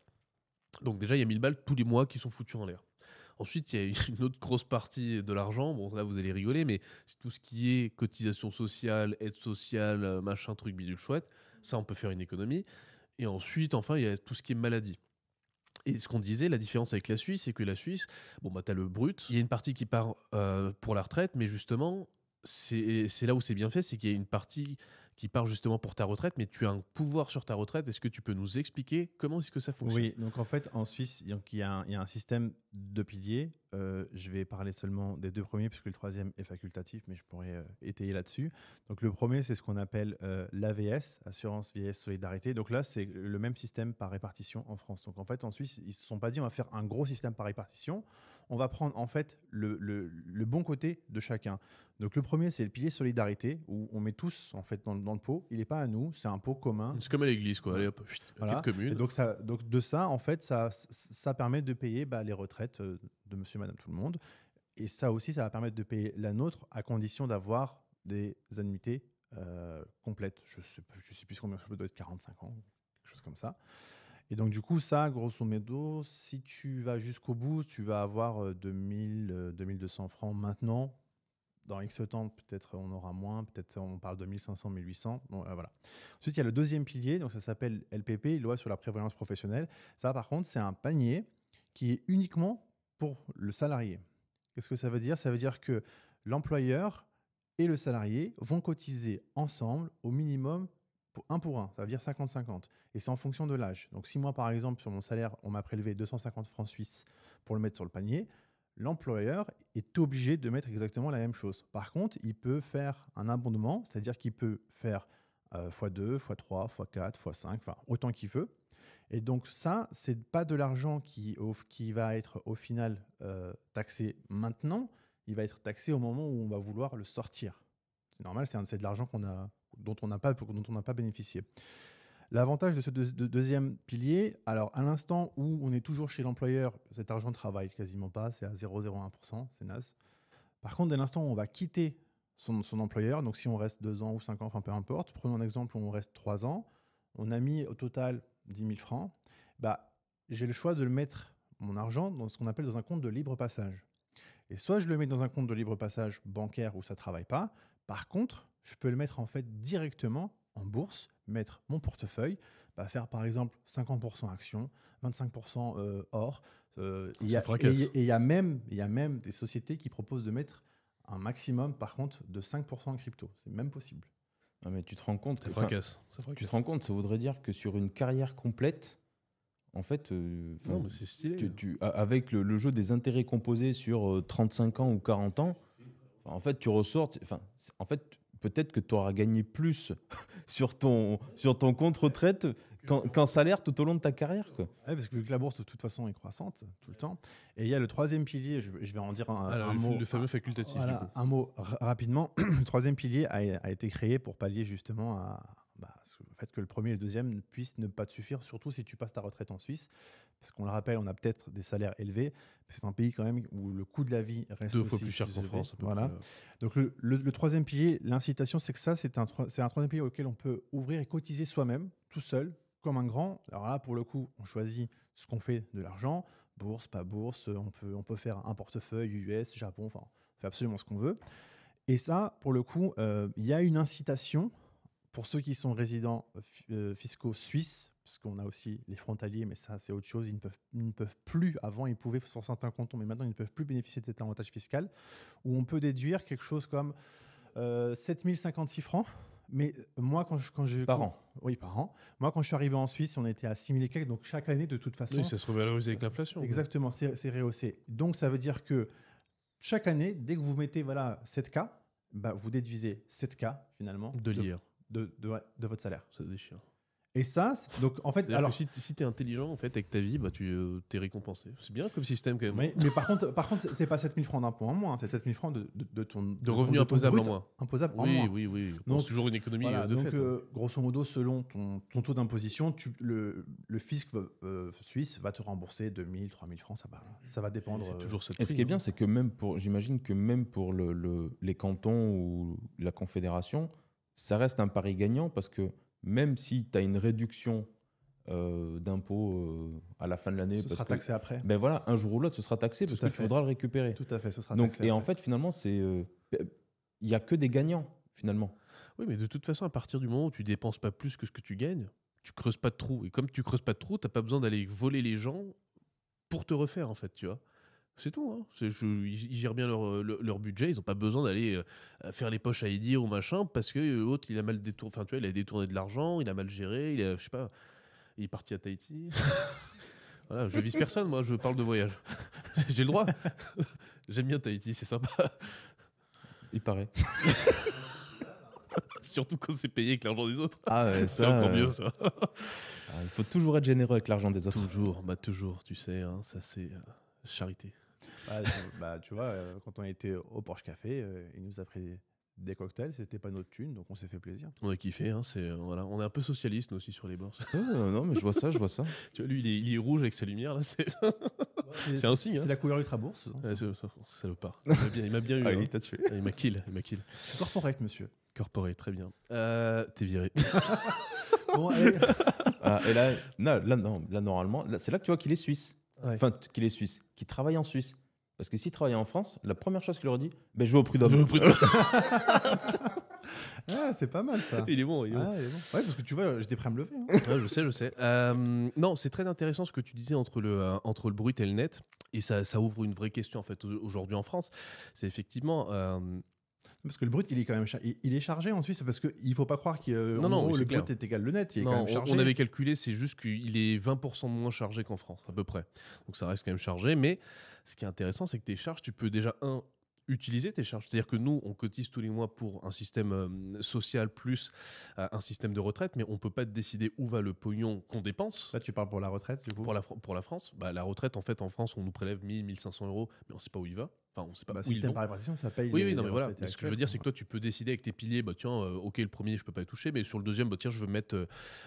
Donc déjà, il y a 1000 balles tous les mois qui sont foutus en l'air. Ensuite, il y a une autre grosse partie de l'argent. Bon, là, vous allez rigoler, mais c'est tout ce qui est cotisation sociale, aide sociale, machin, truc, bidule, chouette. Ça, on peut faire une économie. Et ensuite, enfin, il y a tout ce qui est maladie. Et ce qu'on disait, la différence avec la Suisse, c'est que la Suisse, bon, bah, tu as le brut. Il y a une partie qui part pour la retraite, mais justement, c'est là où c'est bien fait, c'est qu'il y a une partie qui part justement pour ta retraite, mais tu as un pouvoir sur ta retraite. Est-ce que tu peux nous expliquer comment est-ce que ça fonctionne? Oui, donc en fait, en Suisse, donc, il y a un système de piliers. Je vais parler seulement des 2 premiers, puisque le 3e est facultatif, mais je pourrais étayer là-dessus. Donc le premier, c'est ce qu'on appelle l'AVS, Assurance Vieillesse Solidarité. Donc là, c'est le même système par répartition en France. Donc en fait, en Suisse, ils ne se sont pas dit on va faire un gros système par répartition. On va prendre en fait le bon côté de chacun. Donc le premier, c'est le pilier solidarité, où on met tous en fait dans le pot. Il n'est pas à nous, c'est un pot commun. C'est comme à l'église, quoi. Allez hop, Voilà. commune. Et donc de ça, en fait, ça permet de payer les retraites de monsieur, madame, tout le monde. Et ça aussi, ça va permettre de payer la nôtre à condition d'avoir des annuités complètes. Je sais plus combien, ça doit être 45 ans, quelque chose comme ça. Et donc du coup, ça, grosso modo, si tu vas jusqu'au bout, tu vas avoir 2000, 2200 francs maintenant. Dans X temps, peut-être on aura moins, peut-être on parle de 1500, 1800. Bon, voilà. Ensuite, il y a le deuxième pilier, donc ça s'appelle LPP, Loi sur la prévoyance professionnelle. Ça, par contre, c'est un panier qui est uniquement pour le salarié. Qu'est-ce que ça veut dire? Ça veut dire que l'employeur et le salarié vont cotiser ensemble au minimum pour 1. Ça veut dire 50-50. Et c'est en fonction de l'âge. Donc, si moi, par exemple, sur mon salaire, on m'a prélevé 250 francs suisses pour le mettre sur le panier, l'employeur est obligé de mettre exactement la même chose. Par contre, il peut faire un abondement, c'est-à-dire qu'il peut faire x2, x3, x4, x5, enfin autant qu'il veut. Et donc ça, c'est pas de l'argent qui va être au final taxé maintenant, il va être taxé au moment où on va vouloir le sortir. C'est normal, c'est de l'argent dont on n'a pas bénéficié. L'avantage de ce deuxième pilier, alors à l'instant où on est toujours chez l'employeur, cet argent ne travaille quasiment pas, c'est à 0,01%, c'est naze. Par contre, dès l'instant où on va quitter son employeur, donc si on reste 2 ans ou 5 ans, enfin peu importe, prenons un exemple où on reste 3 ans, on a mis au total 10 000 francs, j'ai le choix de le mettre, mon argent, dans ce qu'on appelle dans un compte de libre passage. Et soit je le mets dans un compte de libre passage bancaire où ça ne travaille pas, par contre, je peux le mettre en fait directement en bourse, mettre mon portefeuille, faire par exemple 50% actions, 25% or. Et il y a même des sociétés qui proposent de mettre un maximum, par contre, de 5% en crypto. C'est même possible. Non, mais tu te rends compte, ça fracasse. Tu te rends compte, ça voudrait dire que sur une carrière complète, en fait, non, mais c'est stylé. Avec le jeu des intérêts composés sur 35 ans ou 40 ans, en fait, tu ressors. En fait, peut-être que tu auras gagné plus sur ton compte retraite qu'en salaire tout au long de ta carrière, quoi. Ouais, parce que vu que la bourse, de toute façon, est croissante tout le temps. Et il y a le troisième pilier, je vais en dire un mot. Le fameux facultatif, voilà, du coup. Un mot rapidement. Le troisième pilier a été créé pour pallier justement au fait que le premier et le deuxième ne puissent ne pas te suffire, surtout si tu passes ta retraite en Suisse. Parce qu'on le rappelle, on a peut-être des salaires élevés. C'est un pays quand même où le coût de la vie reste 2 aussi fois plus cher qu'en France. Voilà. Donc le troisième pilier, l'incitation, c'est que ça, c'est un troisième pilier auquel on peut ouvrir et cotiser soi-même, tout seul, comme un grand. Alors là, pour le coup, on choisit ce qu'on fait de l'argent, bourse, pas bourse, on peut faire un portefeuille US, Japon, enfin, on fait absolument ce qu'on veut. Et ça, pour le coup, il y a une incitation pour ceux qui sont résidents fiscaux suisses, parce qu'on a aussi les frontaliers, mais ça, c'est autre chose. Ils ne peuvent plus, avant, ils pouvaient sur certains cantons, mais maintenant, ils ne peuvent plus bénéficier de cet avantage fiscal, où on peut déduire quelque chose comme 7 056 francs. Mais moi, Par an. Oui, par an. Moi, quand je suis arrivé en Suisse, on était à 6 000 et quelques. Donc, chaque année, de toute façon. Oui, ça se revalorise avec l'inflation. Exactement, c'est rehaussé. Donc, ça veut dire que chaque année, dès que vous mettez 7K, vous déduisez 7K, finalement, de l'IR. De votre salaire. Ça déchire. Et ça, donc en fait, alors si tu es intelligent en fait avec ta vie, bah tu es récompensé. C'est bien comme système quand même. Mais par contre, c'est pas 7 000 francs d'impôt en moins, c'est 7 000 francs de ton revenu imposable en moins. Imposable en moins. Oui, oui, oui. Donc, c'est toujours une économie de donc, fait. Grosso modo, selon ton taux d'imposition, le fisc suisse va te rembourser 2 000, 3 000 francs, ça va dépendre. C'est toujours cette Et ce qui est bien, c'est que j'imagine que même pour les cantons ou la confédération, ça reste un pari gagnant parce que même si tu as une réduction d'impôts à la fin de l'année. Ce sera taxé après. Ben voilà, un jour ou l'autre, ce sera taxé parce que tu voudras le récupérer. Tout à fait, ce sera donc, taxé. Et en fait, finalement, il n'y a que des gagnants, finalement. Oui, mais de toute façon, à partir du moment où tu dépenses pas plus que ce que tu gagnes, tu creuses pas de trous. Et comme tu creuses pas de trous, tu n'as pas besoin d'aller voler les gens pour te refaire, en fait, tu vois. C'est tout. Hein. Ils gèrent bien leur budget. Ils n'ont pas besoin d'aller faire les poches à Edir ou machin parce que l'autre, il a mal détourné. Enfin, tu vois, il a détourné de l'argent, il a mal géré, je sais pas, il est parti à Tahiti. Voilà, je vise personne, moi, je parle de voyage. J'ai le droit. J'aime bien Tahiti, c'est sympa. Il paraît. Surtout quand c'est payé avec l'argent des autres. Ah ouais, c'est encore mieux, ça. Il faut toujours être généreux avec l'argent des autres. Toujours, tu sais, hein, ça c'est charité. Tu vois, quand on était au Porsche Café, il nous a pris des cocktails, c'était pas notre thune, donc on s'est fait plaisir. On a kiffé, hein, voilà. On est un peu socialiste nous aussi sur les bords. Non, mais je vois ça. Tu vois, lui, il est rouge avec sa lumière, là, c'est un signe. C'est la couleur ultra bourse. Ça le part. Il m'a bien eu. Il t'a tué. Il m'a kill. Corporate, monsieur. Corporate, très bien. T'es viré. Bon, allez. Et là, normalement, c'est là que tu vois qu'il est suisse. Ouais. Enfin, qu'il est suisse, qu'il travaille en Suisse. Parce que s'il travaillait en France, la première chose qu'il aurait dit, je vais au prud'homme. C'est pas mal ça. Il est bon. Ouais, parce que tu vois, j'étais prêt à me lever. Hein. Je sais. Non, c'est très intéressant ce que tu disais entre le brut et le net. Et ça ouvre une vraie question en fait aujourd'hui en France. C'est effectivement. Parce que le brut, il est quand même il est chargé en Suisse, parce qu'il ne faut pas croire que le brut est égal le net. Il est quand même chargé. On avait calculé, c'est juste qu'il est 20% moins chargé qu'en France, à peu près. Donc ça reste quand même chargé. Mais ce qui est intéressant, c'est que tes charges, tu peux déjà, utiliser tes charges. C'est-à-dire que nous, on cotise tous les mois pour un système social plus un système de retraite, mais on ne peut pas décider où va le pognon qu'on dépense. Là, tu parles pour la retraite, du coup. Pour la France, la retraite, en fait, en France, on nous prélève 1 000, 1 500 euros, mais on ne sait pas où il va. Enfin, on sait pas où système par répartition, ça paye. Oui, non, mais voilà. Ce que je veux dire, c'est que toi, tu peux décider avec tes piliers, ok, le premier, je peux pas y toucher, mais sur le deuxième, tiens, je veux mettre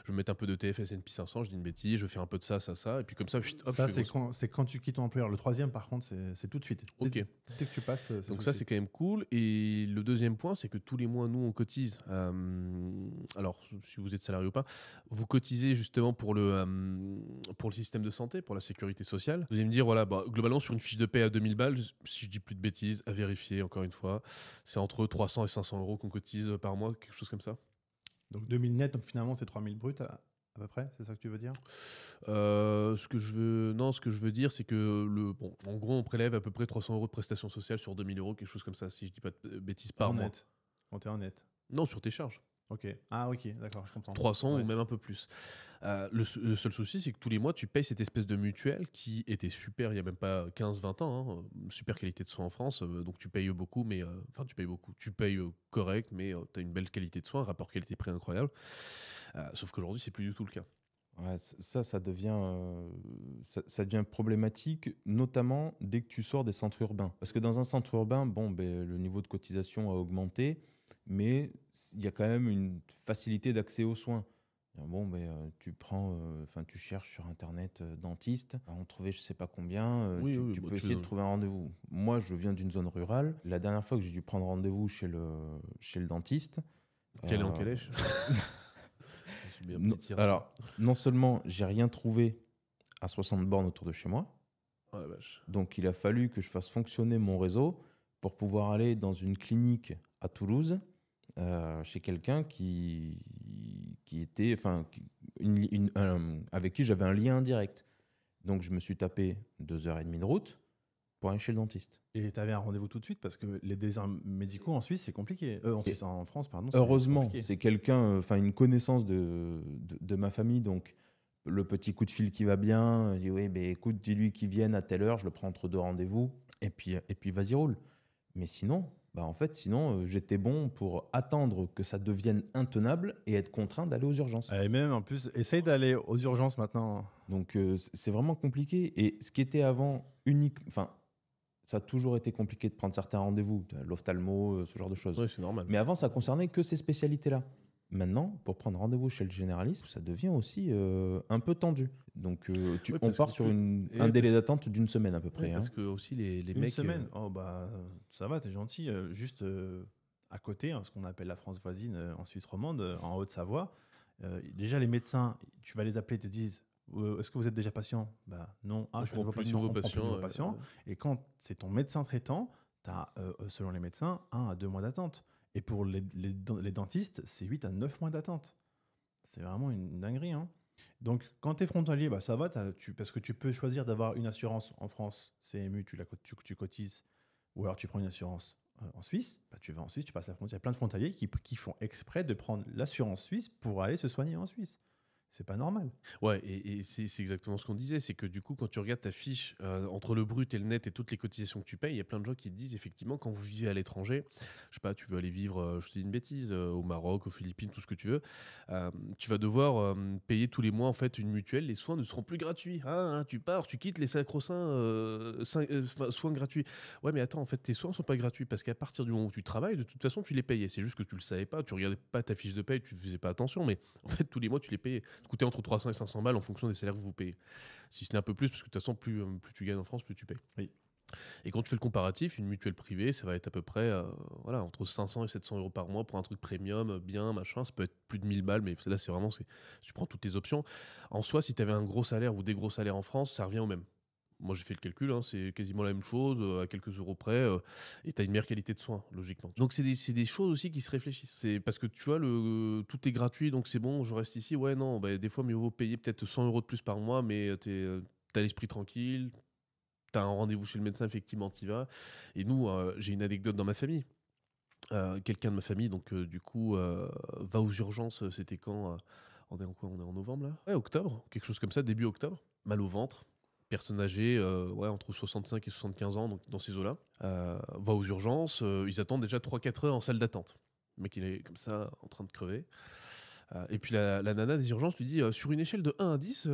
un peu de TF, S&P 500, je dis une bêtise, je fais un peu de ça, et puis comme ça, ça, c'est quand tu quittes ton employeur. Le troisième, par contre, c'est tout de suite. Ok. Dès que tu passes. Donc ça, c'est quand même cool. Et le deuxième point, c'est que tous les mois, nous, on cotise. Alors, si vous êtes salarié ou pas, vous cotisez justement pour le système de santé, pour la sécurité sociale. Vous allez me dire, voilà, globalement, sur une fiche de paie à 2000 balles, si je dis plus de bêtises, à vérifier, encore une fois, c'est entre 300 et 500 euros qu'on cotise par mois, quelque chose comme ça. Donc 2000 net, donc finalement, c'est 3000 bruts à peu près, c'est ça que tu veux dire? Ce que je veux dire, c'est que en gros, on prélève à peu près 300 euros de prestations sociales sur 2000 euros, quelque chose comme ça, si je dis pas de bêtises par mois. Net. Quand t'es en net. Non, sur tes charges. Ok. Ah, ok, d'accord, je comprends. 300 ou même un peu plus. Le seul souci, c'est que tous les mois, tu payes cette espèce de mutuelle qui était super il n'y a même pas 15-20 ans. Hein, super qualité de soins en France. Donc tu payes beaucoup, mais. Enfin, tu payes beaucoup. Tu payes correct, mais tu as une belle qualité de soins, rapport qualité-prix incroyable. Sauf qu'aujourd'hui, c'est plus du tout le cas. Ouais, ça devient problématique, notamment dès que tu sors des centres urbains. Parce que dans un centre urbain, le niveau de cotisation a augmenté, mais il y a quand même une facilité d'accès aux soins. Tu cherches sur Internet dentiste, en trouver je sais pas combien, tu peux essayer de trouver un rendez-vous. Moi, je viens d'une zone rurale. La dernière fois que j'ai dû prendre rendez-vous chez le dentiste... Quel est en calèche? Alors, non seulement j'ai rien trouvé à 60 bornes autour de chez moi, oh la vache. Donc il a fallu que je fasse fonctionner mon réseau pour pouvoir aller dans une clinique à Toulouse chez quelqu'un qui était, avec qui j'avais un lien indirect. Donc je me suis tapé 2h30 de route pour aller chez le dentiste. Et tu avais un rendez-vous tout de suite, parce que les déserts médicaux en Suisse, c'est compliqué. En France, pardon. Heureusement, c'est quelqu'un, une connaissance de ma famille, donc le petit coup de fil qui va bien. Je dis oui, écoute, dis-lui qu'il vienne à telle heure, je le prends entre deux rendez-vous, et puis vas-y, roule. Mais sinon, Bah en fait, sinon, j'étais bon pour attendre que ça devienne intenable et être contraint d'aller aux urgences. Et même en plus, essaye d'aller aux urgences maintenant. Donc, c'est vraiment compliqué. Et ce qui était avant unique, enfin, ça a toujours été compliqué de prendre certains rendez-vous, l'ophtalmo, ce genre de choses. Ouais, c'est normal. Mais avant, ça concernait que ces spécialités-là. Maintenant, pour prendre rendez-vous chez le généraliste, ça devient aussi un peu tendu. Donc, Ouais, on parce part que sur tu- un parce délai que- d'attente d'une semaine à peu Ouais, près. parce que aussi les Une mecs. semaine. Oh bah ça va, t'es gentil. Juste à côté, ce qu'on appelle la France voisine en Suisse romande, en Haute-Savoie. Déjà les médecins, tu vas les appeler, ils te disent est-ce que vous êtes déjà patient? Bah non. On Je suis prend nouveau plus de patient. nouveaux On prend plus de nouveaux patients, patients. Et quand c'est ton médecin traitant, tu as, selon les médecins, 1 à 2 mois d'attente. Et pour les dentistes, c'est 8 à 9 mois d'attente. C'est vraiment une dinguerie. Hein. Donc, quand tu es frontalier, bah, ça va, parce que tu peux choisir d'avoir une assurance en France, CMU, tu cotises, ou alors tu prends une assurance en Suisse, bah, tu vas en Suisse, tu passes la frontière. Il y a plein de frontaliers qui font exprès de prendre l'assurance suisse pour aller se soigner en Suisse. C'est pas normal. Ouais, et c'est exactement ce qu'on disait, c'est que du coup, quand tu regardes ta fiche entre le brut et le net et toutes les cotisations que tu payes, il y a plein de gens qui te disent effectivement, quand vous vivez à l'étranger, je sais pas, tu veux aller vivre, je te dis une bêtise, au Maroc, aux Philippines, tout ce que tu veux, tu vas devoir payer tous les mois en fait une mutuelle, les soins ne seront plus gratuits. Tu pars, tu quittes les sacro-saints soins gratuits. Ouais, mais attends, en fait, tes soins sont pas gratuits parce qu'à partir du moment où tu travailles, de toute façon, tu les payais. C'est juste que tu le savais pas, tu regardais pas ta fiche de paye, tu faisais pas attention, mais en fait, tous les mois, tu les payais. Ça coûtait entre 300 et 500 balles en fonction des salaires que vous payez. Si ce n'est un peu plus, parce que de toute façon, plus tu gagnes en France, plus tu payes. Oui. Et quand tu fais le comparatif, une mutuelle privée, ça va être à peu près voilà, entre 500 et 700 euros par mois pour un truc premium, bien, machin. Ça peut être plus de 1000 balles, mais là, c'est vraiment, tu prends toutes tes options. En soi, si tu avais un gros salaire ou des gros salaires en France, ça revient au même. Moi, j'ai fait le calcul, c'est quasiment la même chose, à quelques euros près, et tu as une meilleure qualité de soins, logiquement. Donc, c'est des choses aussi qui se réfléchissent. C'est parce que tu vois, tout est gratuit, donc c'est bon, je reste ici. Ouais, non, bah, des fois, mieux vaut payer peut-être 100 euros de plus par mois, mais t'as l'esprit tranquille, t'as un rendez-vous chez le médecin, effectivement, t'y vas. Et nous, j'ai une anecdote dans ma famille. Quelqu'un de ma famille, donc du coup, va aux urgences, c'était quand on est en quoi? On est en novembre, là? Ouais, octobre, quelque chose comme ça, début octobre. Mal au ventre. Personne âgée, ouais, entre 65 et 75 ans, donc dans ces eaux-là, va aux urgences. Ils attendent déjà 3-4 heures en salle d'attente. Le mec, il est comme ça, en train de crever. Et puis la nana des urgences lui dit sur une échelle de 1 à 10,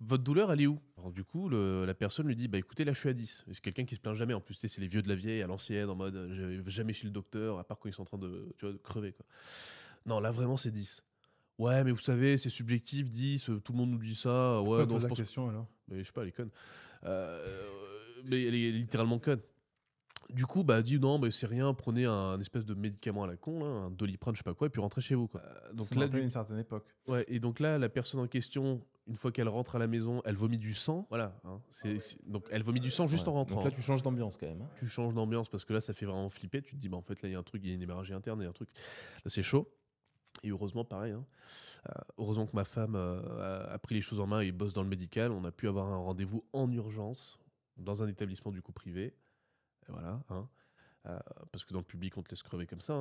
votre douleur, elle est où? Alors, du coup, la personne lui dit bah écoutez, là, je suis à 10. Et c'est quelqu'un qui se plaint jamais. En plus, tu sais, c'est les vieux de la vieille, à l'ancienne, en mode je vais jamais chez le docteur, à part quand ils sont en train de crever. Quoi. Non, là, vraiment, c'est 10. Ouais, mais vous savez, c'est subjectif, 10, tout le monde nous dit ça. Pourquoi Ouais, elle non, pose je la pense. question alors? Mais je sais pas, elle est conne. Mais elle est littéralement conne. Du coup, bah, dit non, mais c'est rien, prenez un espèce de médicament à la con, là, un Doliprane, je sais pas quoi, et puis rentrez chez vous. Quoi. Donc Ça là, me rappelle une certaine époque. ouais, et donc là, la personne en question, une fois qu'elle rentre à la maison, elle vomit du sang. Voilà. Donc elle vomit du sang juste en Ouais. rentrant. Donc là, tu changes d'ambiance quand même. Hein. Tu changes d'ambiance parce que là, ça fait vraiment flipper. Tu te dis, bah, en fait, là, il y a un truc, il y a une hémorragie interne, il y a un truc. Là, c'est chaud. Et heureusement, pareil. Heureusement que ma femme a pris les choses en main et bosse dans le médical. On a pu avoir un rendez-vous en urgence dans un établissement du coup privé. Et voilà. Parce que dans le public, on te laisse crever comme ça,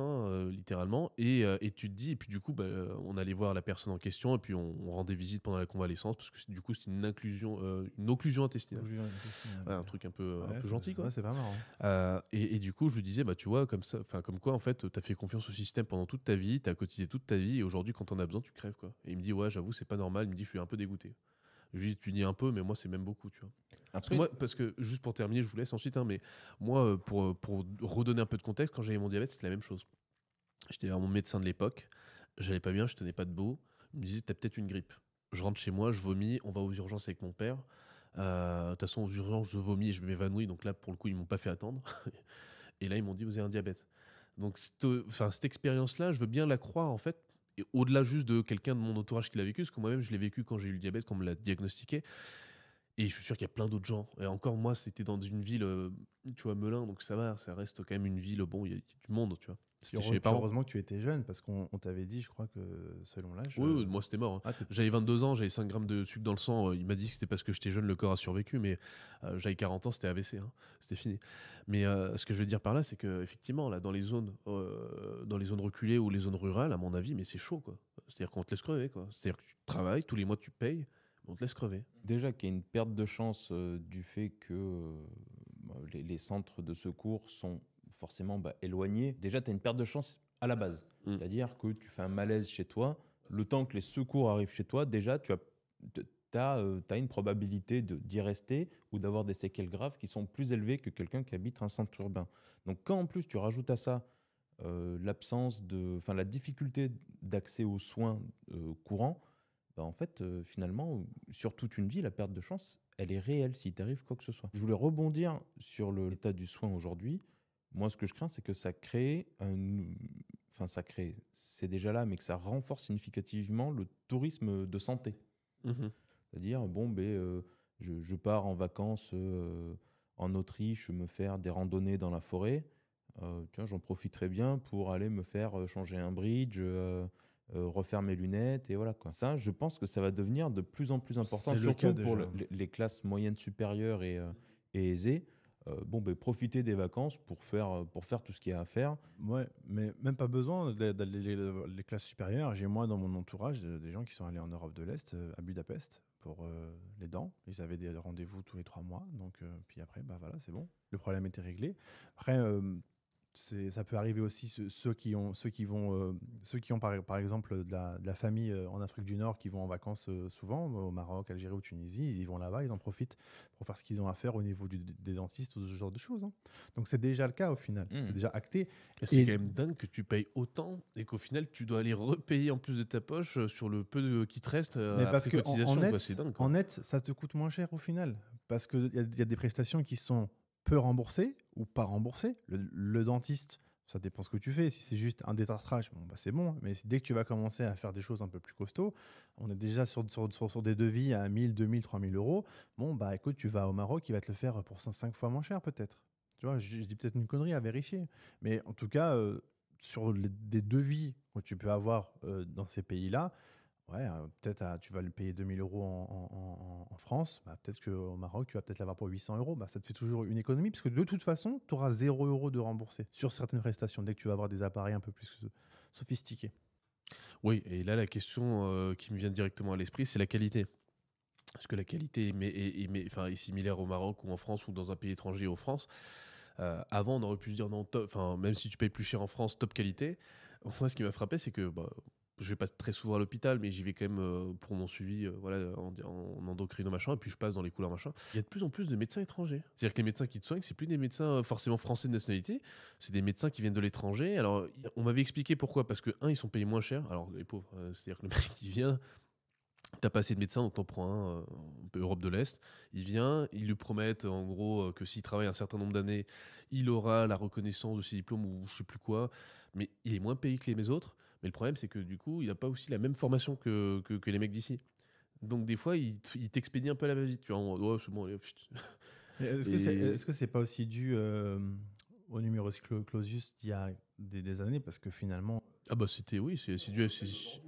littéralement. Et tu te dis, et puis du coup, on allait voir la personne en question, et puis on rendait visite pendant la convalescence, parce que du coup, c'est une occlusion intestinale. Ouais, un truc un peu gentil, quoi. Ouais, c'est pas marrant. Et du coup, je lui disais, bah, tu vois, comme quoi, en fait, t'as fait confiance au système pendant toute ta vie, t'as cotisé toute ta vie, et aujourd'hui, quand t'en as besoin, tu crèves, quoi. Et il me dit, ouais, j'avoue, c'est pas normal. Il me dit, je suis un peu dégoûté. Je lui dis, tu dis un peu, mais moi, c'est même beaucoup, tu vois. Après, Parce que, juste pour terminer, je vous laisse ensuite, mais moi, pour redonner un peu de contexte, quand j'avais mon diabète, c'était la même chose. J'étais vers mon médecin de l'époque, j'allais pas bien, je tenais pas debout. Il me disait, t'as peut-être une grippe. Je rentre chez moi, je vomis, on va aux urgences avec mon père. De toute façon, aux urgences, je vomis et je m'évanouis, donc là, pour le coup, ils m'ont pas fait attendre. Et là, ils m'ont dit, vous avez un diabète. Donc, cette expérience-là, je veux bien la croire, en fait, et au-delà juste de quelqu'un de mon entourage qui l'a vécu, parce que moi-même, je l'ai vécu quand j'ai eu le diabète, quand on me l'a diagnostiqué. Et je suis sûr qu'il y a plein d'autres gens. Et encore, moi, c'était dans une ville, tu vois, Melun, donc ça va, ça reste quand même une ville, bon, il y a du monde, tu vois. C'était chez mes parents. Heureusement que tu étais jeune, parce qu'on t'avait dit, je crois que selon l'âge. Oui, moi, c'était mort. J'avais 22 ans, j'avais 5 grammes de sucre dans le sang. Il m'a dit que c'était parce que j'étais jeune, le corps a survécu, mais j'avais 40 ans, c'était AVC, c'était fini. Mais ce que je veux dire par là, c'est qu'effectivement, là, dans les zones reculées ou les zones rurales, à mon avis, mais c'est chaud, quoi. C'est-à-dire qu'on te laisse crever, quoi. C'est-à-dire que tu travailles, tous les mois, tu payes. On te laisse crever. Déjà qu'il y a une perte de chance du fait que les centres de secours sont forcément éloigné, déjà, tu as une perte de chance à la base. C'est-à-dire que tu fais un malaise chez toi, le temps que les secours arrivent chez toi, déjà, tu as une probabilité d'y rester ou d'avoir des séquelles graves qui sont plus élevées que quelqu'un qui habite un centre urbain. Donc, quand en plus tu rajoutes à ça la difficulté d'accès aux soins courants, en fait, finalement, sur toute une vie, la perte de chance, elle est réelle s'il t'arrive quoi que ce soit. Je voulais rebondir sur l'état du soin aujourd'hui. Moi, ce que je crains, c'est que ça crée c'est déjà là, mais que ça renforce significativement le tourisme de santé. C'est-à-dire, je pars en vacances en Autriche, me faire des randonnées dans la forêt. J'en profiterai bien pour aller me faire changer un bridge, refaire mes lunettes, et voilà, quoi. Ça, je pense que ça va devenir de plus en plus important, surtout pour les classes moyennes supérieures et aisées. Profiter des vacances pour faire tout ce qu'il y a à faire. Ouais, mais même pas besoin d'aller les classes supérieures. J'ai moi dans mon entourage des gens qui sont allés en Europe de l'Est, à Budapest, pour les dents. Ils avaient des rendez-vous tous les 3 mois. Donc, puis après, voilà, c'est bon. Le problème était réglé. Après, ça peut arriver aussi ceux qui ont par exemple de la famille en Afrique du Nord qui vont en vacances souvent au Maroc, Algérie ou Tunisie, ils vont là-bas, ils en profitent pour faire ce qu'ils ont à faire au niveau des dentistes ou ce genre de choses. Donc c'est déjà le cas au final, c'est déjà acté. Et c'est quand même dingue que tu payes autant et qu'au final tu dois aller repayer en plus de ta poche sur le peu qui te reste parce que cotisation. C'est dingue, quoi. En net, ça te coûte moins cher au final parce qu'il y a des prestations qui sont peu remboursé ou pas remboursé. Le dentiste, ça dépend ce que tu fais. Si c'est juste un détartrage, c'est bon. Mais dès que tu vas commencer à faire des choses un peu plus costauds, on est déjà sur des devis à 1000, 2000, 3000 euros. Écoute, tu vas au Maroc, il va te le faire pour 5 fois moins cher peut-être. Tu vois, je dis peut-être une connerie à vérifier. Mais en tout cas, sur des devis que tu peux avoir dans ces pays-là, peut-être tu vas le payer 2000 euros en France, peut-être qu'au Maroc, tu vas peut-être l'avoir pour 800 euros. Ça te fait toujours une économie, parce que de toute façon, tu auras 0 euros de remboursé sur certaines prestations, dès que tu vas avoir des appareils un peu plus sophistiqués. Oui, et là, la question qui me vient directement à l'esprit, c'est la qualité. Parce que la qualité est similaire au Maroc ou en France ou dans un pays étranger en France. Avant, on aurait pu se dire non, même si tu payes plus cher en France, top qualité. Moi, ce qui m'a frappé, c'est que je vais pas très souvent à l'hôpital, mais j'y vais quand même pour mon suivi en endocrino machin, et puis je passe dans les couloirs machin. Il y a de plus en plus de médecins étrangers. C'est-à-dire que les médecins qui te soignent, c'est plus des médecins forcément français de nationalité, c'est des médecins qui viennent de l'étranger. Alors, on m'avait expliqué pourquoi, parce que ils sont payés moins cher. Alors, les pauvres, c'est-à-dire que le mec qui vient, t'as pas assez de médecins, donc t'en prends un peu Europe de l'Est. Il vient, ils lui promettent en gros que s'il travaille un certain nombre d'années, il aura la reconnaissance de ses diplômes ou je sais plus quoi, mais il est moins payé que les autres. Mais le problème, c'est que du coup, il n'a pas aussi la même formation que les mecs d'ici. Donc des fois, il t'expédie un peu à la va-vite. Tu vois, en mode, c'est bon, allez, Est-ce que c'est pas aussi dû au numerus clausus d'il y a des années, parce que finalement... c'était, oui, c'est dû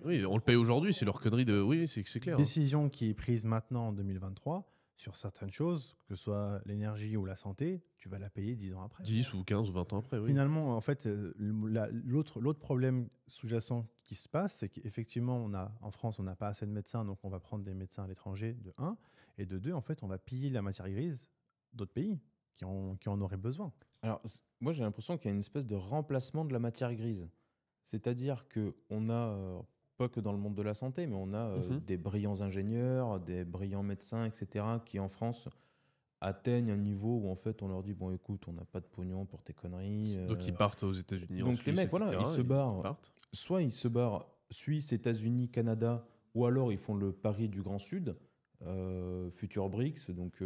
oui, on le paye aujourd'hui, c'est leur connerie de... Oui, c'est clair. Décision qui est prise maintenant en 2023, sur certaines choses, que ce soit l'énergie ou la santé, tu vas la payer 10 ans après. 10 ou 15 ou 20 ans après, oui. Finalement, en fait, l'autre problème sous-jacent qui se passe, c'est qu'effectivement, en France, on n'a pas assez de médecins, donc on va prendre des médecins à l'étranger, de 1. Et de 2, en fait, on va piller la matière grise d'autres pays qui en auraient besoin. Alors, moi, j'ai l'impression qu'il y a une espèce de remplacement de la matière grise. C'est-à-dire qu'on a, pas que dans le monde de la santé, mais on a des brillants ingénieurs, des brillants médecins, etc., qui en France atteignent un niveau où en fait on leur dit bon écoute, on n'a pas de pognon pour tes conneries. Donc ils partent aux États-Unis. Donc Suisse, les mecs, etc., ils se barrent. Soit ils se barrent Suisse, États-Unis, Canada, ou alors ils font le pari du Grand Sud, futur BRICS, donc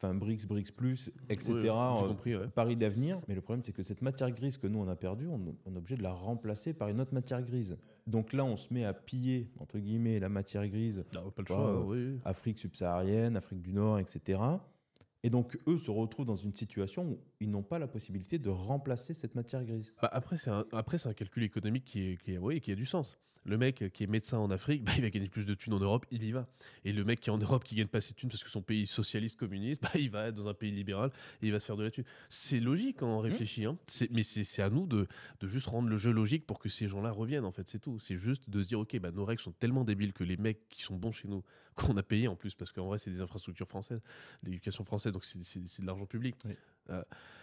BRICS plus, etc. J'ai compris, ouais. Pari d'avenir. Mais le problème, c'est que cette matière grise que nous on a perdue, on est obligé de la remplacer par une autre matière grise. Donc là, on se met à piller entre guillemets la matière grise. Non, pas le choix. Oui. Afrique subsaharienne, Afrique du Nord, etc. Et donc, eux se retrouvent dans une situation où ils n'ont pas la possibilité de remplacer cette matière grise. Après, c'est un calcul économique qui a du sens. Le mec qui est médecin en Afrique, il va gagner plus de thunes en Europe, il y va. Et le mec qui est en Europe qui gagne pas assez de thunes parce que son pays est socialiste, communiste, il va être dans un pays libéral et il va se faire de la thune. C'est logique quand on réfléchit. Mais c'est à nous de juste rendre le jeu logique pour que ces gens-là reviennent, en fait, c'est tout. C'est juste de se dire, ok, nos règles sont tellement débiles que les mecs qui sont bons chez nous, qu'on a payé en plus, parce qu'en vrai, c'est des infrastructures françaises, d'éducation française, donc c'est de l'argent public. Oui.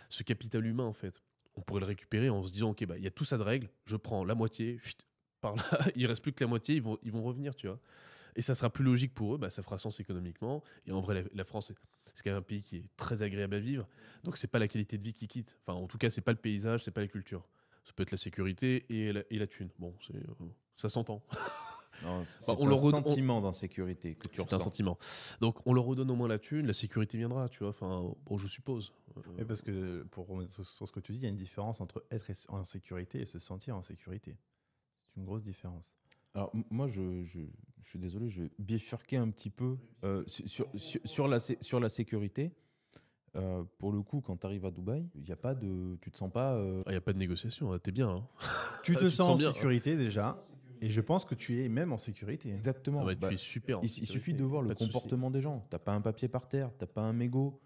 Ce capital humain, en fait, on pourrait le récupérer en se disant, ok, bah, il y a tout ça de règles, je prends la moitié, chut, par là, il reste plus que la moitié, ils vont revenir, tu vois. Et ça sera plus logique pour eux, bah, ça fera sens économiquement. Et en vrai, la France, c'est quand même un pays qui est très agréable à vivre. Donc, c'est pas la qualité de vie qui quitte. Enfin, en tout cas, c'est pas le paysage, c'est pas la culture. Ça peut être la sécurité et la thune. Bon, ça s'entend. Non, c'est on un leur sentiment d'insécurité que tu ressens. C'est un sentiment. Donc, on leur redonne au moins la thune, la sécurité viendra, tu vois. Enfin, bon, je suppose. Mais parce que, pour revenir sur ce que tu dis, il y a une différence entre être en sécurité et se sentir en sécurité. C'est une grosse différence. Alors, moi, je suis désolé, je vais bifurquer un petit peu sur la sécurité. Pour le coup, quand tu arrives à Dubaï, il y a pas de, tu te sens pas. Il n'y a pas de négociation, hein, t'es bien. Hein. Tu te sens en bien, sécurité déjà, et je pense que tu es même en sécurité. Exactement. Ah ouais, tu es super. Il suffit de voir le comportement des gens. T'as pas un papier par terre, t'as pas un mégot.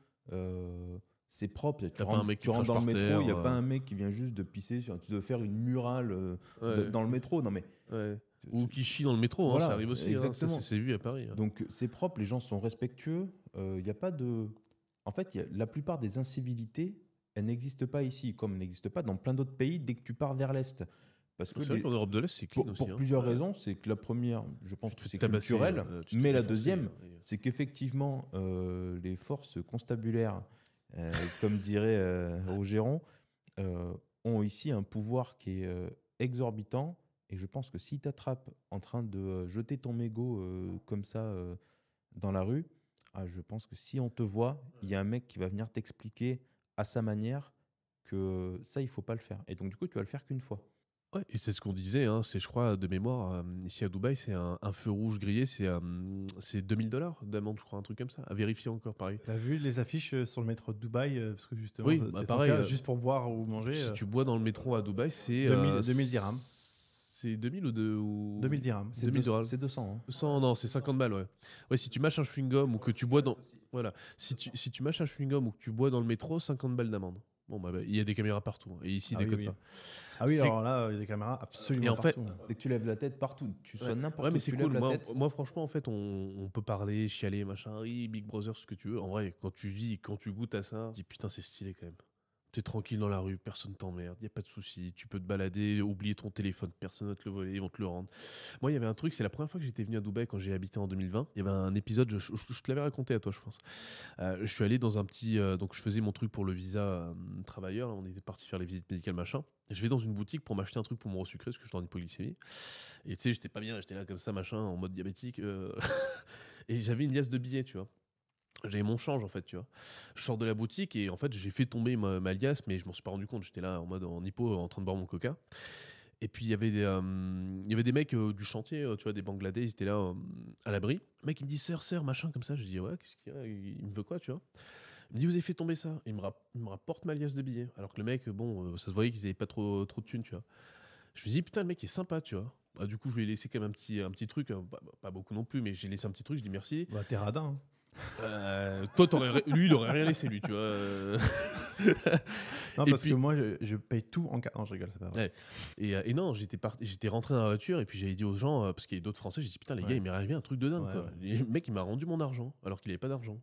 C'est propre. T'as pas un mec tu rentres dans le métro, terre, il n'y a pas un mec qui vient juste de pisser. Tu dois faire une murale ouais. dans le métro. Non mais. Ouais. Ou qui chie dans le métro, Voilà, hein, ça arrive aussi. exactement. Hein, c'est vu à Paris. Hein. Donc c'est propre, les gens sont respectueux. Il n'y a pas de. En fait, la plupart des incivilités, elles n'existent pas ici, comme elles n'existent pas dans plein d'autres pays dès que tu pars vers l'Est. Parce que c'est vrai qu'en Europe de l'Est, c'est clean aussi. pour plusieurs raisons, c'est que la première, je pense que c'est tabasser, culturel, mais la deuxième, ouais. c'est qu'effectivement, les forces constabulaires, comme dirait Rougeron, ont ici un pouvoir qui est exorbitant. Et je pense que si tu attrapes en train de jeter ton mégot comme ça dans la rue, je pense que si on te voit, il y a un mec qui va venir t'expliquer à sa manière que ça, il faut pas le faire. Et donc, du coup, tu vas le faire qu'une fois. Ouais, et c'est ce qu'on disait, hein, c'est, je crois, de mémoire, ici à Dubaï, c'est un feu rouge grillé, c'est $2000 d'amende, je crois, un truc comme ça, à vérifier encore, pareil. T'as vu les affiches sur le métro de Dubaï parce que justement, Oui, c'était pareil, ton cas, juste pour boire ou manger. Si tu bois dans le métro à Dubaï, c'est 2000 dirhams. C'est 2000 ou 2000 dirhams. C'est 2000 dirhams. C'est 200. Hein. 200, non, c'est 50 balles, ouais. Ouais, si tu mâches un chewing-gum ou que tu bois dans... Voilà. Si tu mâches un chewing-gum ou que tu bois dans le métro, 50 balles d'amende. Bon, bah, il y a des caméras partout. Et ici, Ah décode oui, pas. Ah oui, C'est- alors là, il y a des caméras absolument Et en fait- partout. Dès que tu lèves la tête partout, tu sois Ouais. n'importe Ouais, où, mais c'est tu cool. lèves la tête. Moi, franchement, en fait, on peut parler, chialer, machin. Oui, Big Brother, ce que tu veux. En vrai, quand tu vis, quand tu goûtes à ça, tu dis putain, c'est stylé quand même. T'es tranquille dans la rue, personne t'emmerde, y a pas de souci. Tu peux te balader, oublier ton téléphone, personne va te le voler, ils vont te le rendre. Moi, il y avait un truc, c'est la première fois que j'étais venu à Dubaï quand j'ai habité en 2020. Il y avait un épisode, je te l'avais raconté à toi, je pense. Je suis allé dans un petit. Donc, je faisais mon truc pour le visa travailleur. Là, on était parti faire les visites médicales, machin. Je vais dans une boutique pour m'acheter un truc pour me resucrer parce que j'étais en hypoglycémie. Et tu sais, j'étais pas bien, j'étais là comme ça, machin, en mode diabétique. Et j'avais une liasse de billets, tu vois. J'avais mon change en fait, tu vois. Je sors de la boutique et en fait j'ai fait tomber ma liasse, mais je m'en suis pas rendu compte. J'étais là en mode en hypo, en train de boire mon coca. Et puis il y avait des mecs du chantier, tu vois, des Bangladais, ils étaient là à l'abri. Le mec il me dit sœur, machin comme ça. Je dis ouais, qu'est-ce qu'il y a, il me veut quoi, tu vois. Il me dit vous avez fait tomber ça. Il me rapporte ma liasse de billets. Alors que le mec, bon, ça se voyait qu'ils avaient pas trop de thunes, tu vois. Je me dis putain, le mec est sympa, tu vois. Bah, du coup je lui ai laissé quand même un petit truc, pas beaucoup non plus, mais j'ai laissé un petit truc. Je dis merci. Bah, t'es radin. Hein. Toi, lui, il aurait rien laissé, lui, tu vois. Non, Et parce puis- que moi, je paye tout en carte. Non, je rigole, c'est pas vrai. Ouais. Et non, j'étais rentré dans la voiture et puis j'avais dit aux gens, parce qu'il y avait d'autres Français, j'ai dit putain, les gars, Ouais. il m'est arrivé un truc de dingue, Ouais, quoi. ouais. Le mec, il m'a rendu mon argent alors qu'il avait pas d'argent.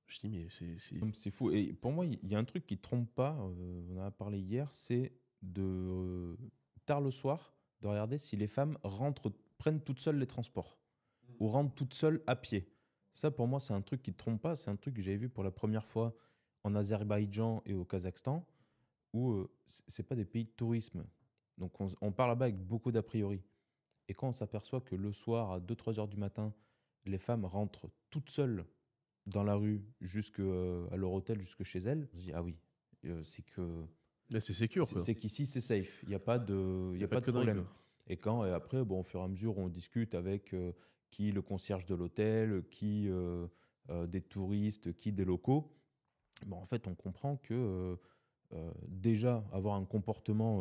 Je dis, mais c'est. C'est fou. Et pour moi, il y a un truc qui ne trompe pas, on en a parlé hier, c'est de tard le soir, de regarder si les femmes prennent toutes seules les transports ou rentrent toutes seules à pied. Ça, pour moi, c'est un truc qui ne trompe pas. C'est un truc que j'avais vu pour la première fois en Azerbaïdjan et au Kazakhstan, où c'est pas des pays de tourisme. Donc on part là-bas avec beaucoup d'a priori. Et quand on s'aperçoit que le soir, à 2-3 heures du matin, les femmes rentrent toutes seules dans la rue jusqu'à leur hôtel, jusque chez elles, on se dit ah oui, c'est que Là, c'est sécure, quoi. c'est qu'ici c'est safe, il y a pas de Y a pas de conneries, problème. quoi. Et après, bon, au fur et à mesure, on discute avec qui le concierge de l'hôtel, qui des touristes, qui des locaux. Bon, en fait, on comprend que déjà avoir un comportement,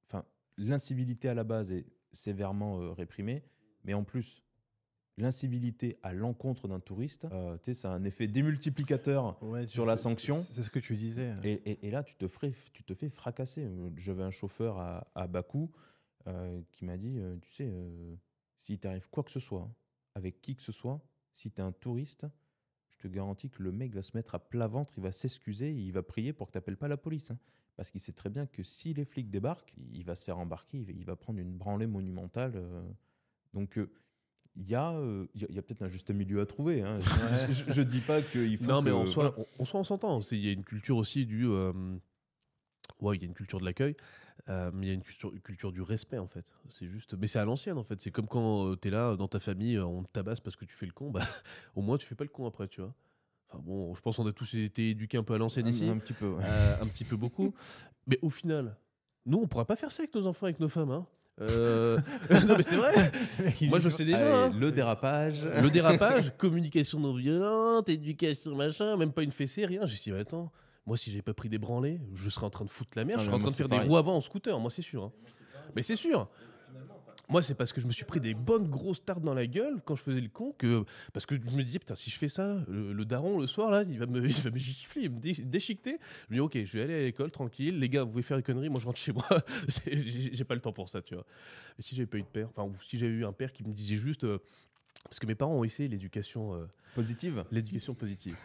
enfin, l'incivilité à la base est sévèrement réprimée, mais en plus l'incivilité à l'encontre d'un touriste, tu sais, ça a un effet démultiplicateur Ouais, sur la sanction. C'est ce que tu disais. Et là, tu te fais fracasser. J'avais un chauffeur à Bakou qui m'a dit, tu sais, s'il t'arrive quoi que ce soit, avec qui que ce soit, si tu es un touriste, je te garantis que le mec va se mettre à plat ventre, il va s'excuser, et il va prier pour que tu n'appelles pas la police. Hein. Parce qu'il sait très bien que si les flics débarquent, il va se faire embarquer, il va prendre une branlée monumentale. Donc, il y a peut-être un juste milieu à trouver. Hein. Je dis pas qu'il faut. Non, mais en soi, on s'entend. Il y a une culture aussi du. Ouais, il y a une culture de l'accueil, mais il y a une culture du respect en fait. C'est juste. Mais c'est à l'ancienne en fait. C'est comme quand t'es là dans ta famille, on te tabasse parce que tu fais le con. Bah, au moins, tu fais pas le con après, tu vois. Enfin, bon, je pense qu'on a tous été éduqués un peu à l'ancienne ici. Un petit peu. Ouais. Un petit peu beaucoup. Mais au final, nous, on pourra pas faire ça avec nos enfants, avec nos femmes. Hein. Non mais c'est vrai. Moi je sais déjà. Allez, le dérapage. Le dérapage, communication non violente, éducation machin, même pas une fessée, rien. J'ai dit attends, moi si j'avais pas pris des branlés, je serais en train de foutre la merde, je serais en train de faire des roues avant en scooter, moi c'est sûr. Hein. Mais c'est sûr. Moi, c'est parce que je me suis pris des bonnes grosses tartes dans la gueule quand je faisais le con parce que je me disais putain si je fais ça, le daron le soir là, il va me gifler, il va me déchiqueter. Je me dis ok, je vais aller à l'école tranquille, les gars vous pouvez faire des conneries, moi je rentre chez moi. J'ai pas le temps pour ça, tu vois. Mais si j'avais pas eu de père, enfin ou si j'avais eu un père qui me disait juste parce que mes parents ont essayé l'éducation positive. L'éducation positive.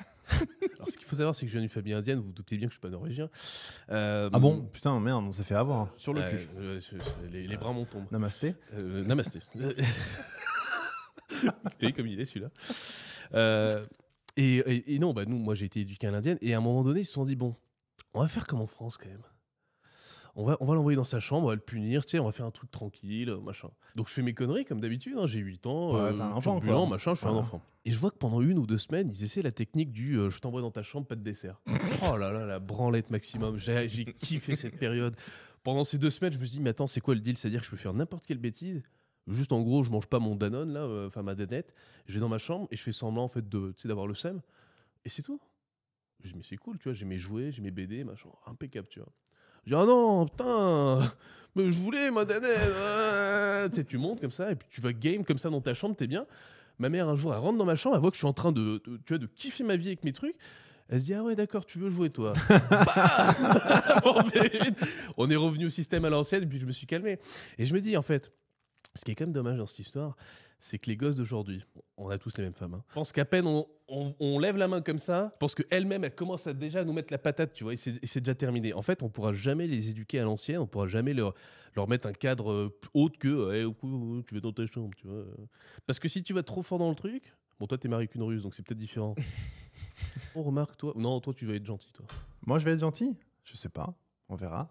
Alors, ce qu'il faut savoir, c'est que je viens d'une famille indienne. Vous vous doutez bien que je suis pas norvégien. Ah bon, putain, merde, on s'est fait avoir. Hein. Sur le cul. Les bras m'en tombent. Namasté. Namasté. T'as vu comme il est celui-là. Et non, bah nous, moi j'ai été éduqué à l'indienne. Et à un moment donné, ils se sont dit bon, on va faire comme en France quand même. On va l'envoyer dans sa chambre, on va le punir, tu sais, on va faire un truc tranquille, machin. Donc je fais mes conneries comme d'habitude, hein, j'ai 8 ans, t'es un enfant, turbulent, quoi. machin, je suis un enfant. Et je vois que pendant 1 ou 2 semaines, ils essaient la technique du je t'envoie dans ta chambre, pas de dessert. Oh là là, la branlette maximum, j'ai kiffé cette période. Pendant ces 2 semaines, je me suis dit, mais attends, c'est quoi le deal? C'est-à-dire que je peux faire n'importe quelle bêtise. Juste en gros, je mange pas mon Danone, là, enfin ma danette, je vais dans ma chambre et je fais semblant en fait d'avoir le seum. Et c'est tout. Je dis, mais c'est cool, tu vois, j'ai mes jouets, j'ai mes BD, machin, impeccable, tu vois. Je dis, ah non, putain, mais je voulais ma danette. Tu sais, tu montes comme ça, et puis tu vas game comme ça dans ta chambre, t'es bien. Ma mère, un jour, elle rentre dans ma chambre, elle voit que je suis en train tu vois, de kiffer ma vie avec mes trucs. Elle se dit, ah ouais, d'accord, tu veux jouer, toi. On est revenu au système à l'ancienne, et puis je me suis calmé. Et je me dis, en fait, ce qui est quand même dommage dans cette histoire, c'est que les gosses d'aujourd'hui, on a tous les mêmes femmes. Hein. Je pense qu'à peine on lève la main comme ça, je pense qu'elles-mêmes, elles commencent déjà à nous mettre la patate, tu vois, et c'est déjà terminé. En fait, on ne pourra jamais les éduquer à l'ancienne, on ne pourra jamais leur mettre un cadre autre que hey, tu vas dans ta chambre, tu vois. Parce que si tu vas trop fort dans le truc, bon, toi, t'es marié qu'une Russe, donc c'est peut-être différent. On remarque, toi. Non, toi, tu vas être gentil, toi. Moi, je vais être gentil? Je sais pas, on verra.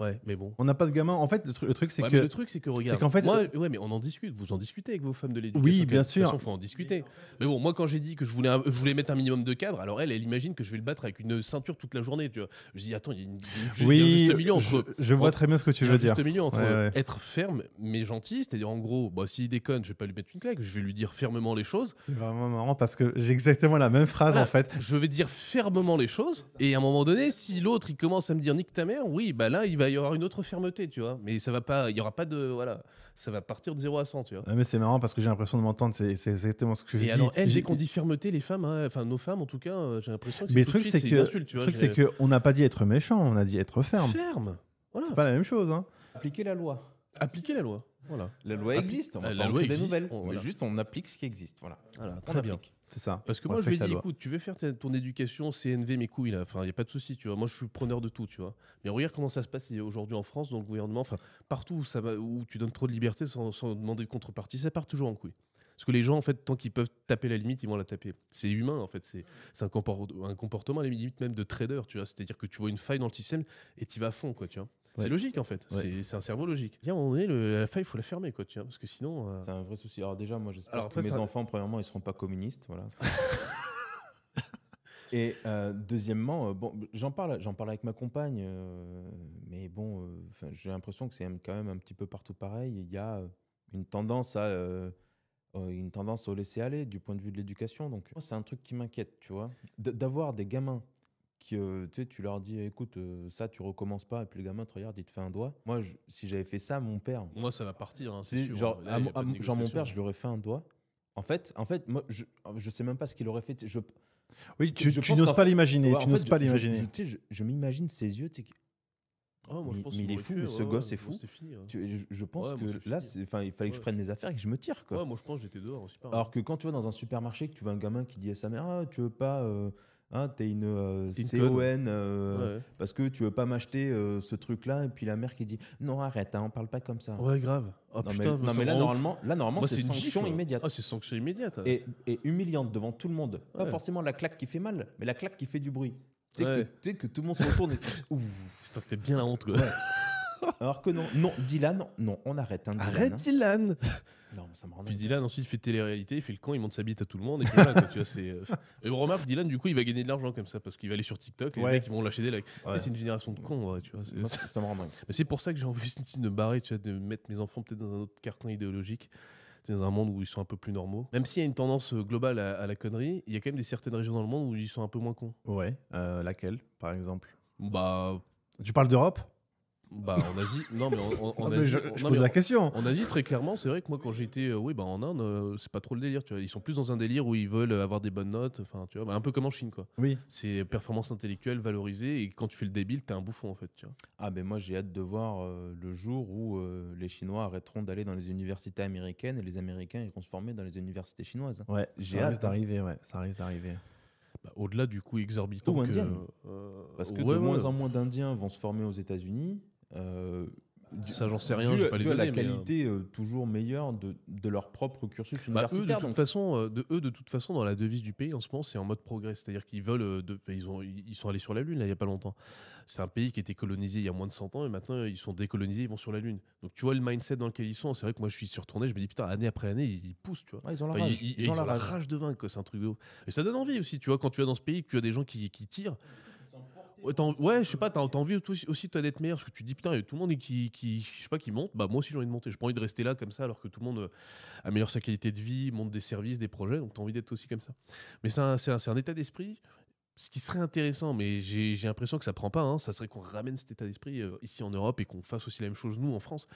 Ouais, mais bon. On n'a pas de gamin. En fait, le truc, c'est ouais, que. Le truc, c'est que regarde. C'est qu'en fait, moi, ouais, mais on en discute. Vous en discutez avec vos femmes de l'éducation. Oui, bien sûr. De toute façon, faut en discuter. Mais bon, moi, quand j'ai dit que je voulais mettre un minimum de cadre, alors elle imagine que je vais le battre avec une ceinture toute la journée. Tu vois. Je dis, attends, il y a un juste milieu entre. Je vois très bien ce que tu veux dire. Il y a un juste milieu entre être ferme mais gentil, c'est-à-dire en gros, bah, s'il déconne, je vais pas lui mettre une claque, je vais lui dire fermement les choses. C'est vraiment marrant parce que j'ai exactement la même phrase en fait. Je vais dire fermement les choses et à un moment donné, si l'autre il commence à me dire nique ta mère, oui, bah là il va y avoir une autre fermeté. Tu vois, mais ça va pas, il y aura pas de voilà, ça va partir de 0 à 100, tu vois. Ouais, mais c'est marrant parce que j'ai l'impression de m'entendre, c'est exactement ce que je dis. Et alors dès qu'on dit fermeté, les femmes, enfin nos femmes en tout cas, j'ai l'impression que mais le truc c'est que on n'a pas dit être méchant, on a dit être ferme. Ferme. Voilà. C'est pas la même chose, hein. Appliquer la loi. Appliquer la loi. Voilà. La loi existe, on va pas en créer des nouvelles. Mais juste on applique ce qui existe, voilà. Très bien. C'est ça. Parce que moi, je lui ai dit, écoute, tu veux faire ton éducation CNV, mes couilles, là. Enfin, il n'y a pas de souci, tu vois. Moi, je suis preneur de tout, tu vois. Mais regarde comment ça se passe aujourd'hui en France, dans le gouvernement. Enfin, partout où tu donnes trop de liberté sans demander de contrepartie, ça part toujours en couille. Parce que les gens, en fait, tant qu'ils peuvent taper la limite, ils vont la taper. C'est humain, en fait. C'est un comportement, à la limite, même de trader, tu vois. C'est-à-dire que tu vois une faille dans le système et tu vas à fond, quoi, tu vois. Ouais. C'est logique en fait, c'est un cerveau logique. À un moment donné, la faille, il faut la fermer, quoi, tu vois, parce que sinon. C'est un vrai souci. Alors, déjà, moi, j'espère que mes enfants, premièrement, ils ne seront pas communistes. Voilà. Et deuxièmement, bon, j'en parle avec ma compagne, mais bon, j'ai l'impression que c'est quand même un petit peu partout pareil. Il y a une tendance au laisser aller du point de vue de l'éducation. Donc, c'est un truc qui m'inquiète, tu vois, d'avoir des gamins. Tu leur dis écoute ça tu recommences pas et puis le gamin te regarde il te fait un doigt. Moi si j'avais fait ça mon père, moi ça va partir hein, c'est sûr, genre, là, genre mon père je lui aurais fait un doigt en fait moi je sais même pas ce qu'il aurait fait. Oui tu n'oses pas l'imaginer, tu n'oses pas l'imaginer. Je m'imagine ses yeux Oh, moi, je pense mais il qu'il est m'aurait fou, tué, mais ce ouais, gosse ouais, est fou. moi, c'est fini. Ouais. Je pense Ouais, moi, que c'est là, fini. il fallait que je prenne mes affaires et que je me tire, quoi. Ouais, moi, je pense que j'étais dehors aussi. Pareil. Alors que quand tu vas dans un supermarché, que tu vois un gamin qui dit à sa mère, ah, tu veux pas, t'es une T'es une CON Ouais. parce que tu veux pas m'acheter ce truc-là, et puis la mère qui dit, non, arrête, hein, on parle pas comme ça. Ouais, grave. Oh Non, putain, non, ça mais me là, rend ouf. normalement, Moi, c'est une sanction gifle. immédiate. Ah, c'est sanction immédiate. Et humiliante devant tout le monde. Pas Ouais. forcément la claque qui fait mal, mais la claque qui fait du bruit. Tu Ouais. sais que tout le monde se retourne et que ouh. C'est toi que t'as bien la honte, quoi. Ouais. Alors que non, Dylan, non, on arrête. Hein, Dylan, Arrête, hein. Dylan. Non, ça me rend Puis dingue. Dylan, ensuite, il fait télé-réalité, il fait le con, il monte sa bite à tout le monde. Et puis voilà, quoi, tu vois, c'est. Et on remarque, Dylan, du coup, il va gagner de l'argent comme ça, parce qu'il va aller sur TikTok, les Ouais. mecs, ils vont lâcher des likes. Ouais. Et c'est une génération de cons, ouais, tu vois. Moi, ça me rend dingue. Mais c'est pour ça que j'ai envie de me barrer, tu vois, de mettre mes enfants peut-être dans un autre carcan idéologique, dans un monde où ils sont un peu plus normaux. Même s'il y a une tendance globale à la connerie, il y a quand même des certaines régions dans le monde où ils sont un peu moins cons. Ouais, laquelle, par exemple? Bah, Tu parles d'Europe? en Asie, non mais en Non, mais Asie, je non, pose mais la question. en Asie, très clairement, c'est vrai que moi, quand j'étais en Inde, c'est pas trop le délire. Tu vois. Ils sont plus dans un délire où ils veulent avoir des bonnes notes, enfin, tu vois, un peu comme en Chine, quoi. Oui. C'est performance intellectuelle valorisée, et quand tu fais le débile, t'es un bouffon, en fait. Tu vois. Ah ben moi j'ai hâte de voir le jour où les Chinois arrêteront d'aller dans les universités américaines et les Américains iront se former dans les universités chinoises. Ouais, J'ai ça hâte, risque hein. d'arriver, ouais, ça risque d'arriver. Bah, au-delà du coût exorbitant Ou que, indienne. Parce que ouais, de moins ouais. en moins d'Indiens vont se former aux États-Unis. Ça, j'en sais rien, dû j'ai pas les à la données, mais, qualité toujours meilleure de leur propre cursus eux, de universitaire. toute façon, de toute façon, dans la devise du pays en ce moment, c'est en mode progrès. C'est-à-dire qu'ils veulent, ils sont allés sur la Lune là, il y a pas longtemps. C'est un pays qui était colonisé il y a moins de 100 ans et maintenant ils sont décolonisés, ils vont sur la Lune. Donc tu vois le mindset dans lequel ils sont. C'est vrai que moi je suis retourné, je me dis putain, année après année, ils poussent, tu vois. Ouais, ils ont la Enfin, rage. ils ont la rage de vaincre, quoi. C'est un truc de ouf. Et ça donne envie aussi, tu vois, quand tu vas dans ce pays, que tu as des gens qui tirent. Ouais, je sais pas, t'as envie aussi toi d'être meilleur parce que tu te dis putain, il y a tout le monde je sais pas, qui monte. Bah moi aussi j'ai envie de monter. J'ai pas envie de rester là comme ça alors que tout le monde améliore sa qualité de vie, monte des services, des projets. Donc t'as envie d'être aussi comme ça. Mais c'est un état d'esprit. Ce qui serait intéressant, mais j'ai l'impression que ça prend pas, hein, ça serait qu'on ramène cet état d'esprit ici en Europe et qu'on fasse aussi la même chose nous en France.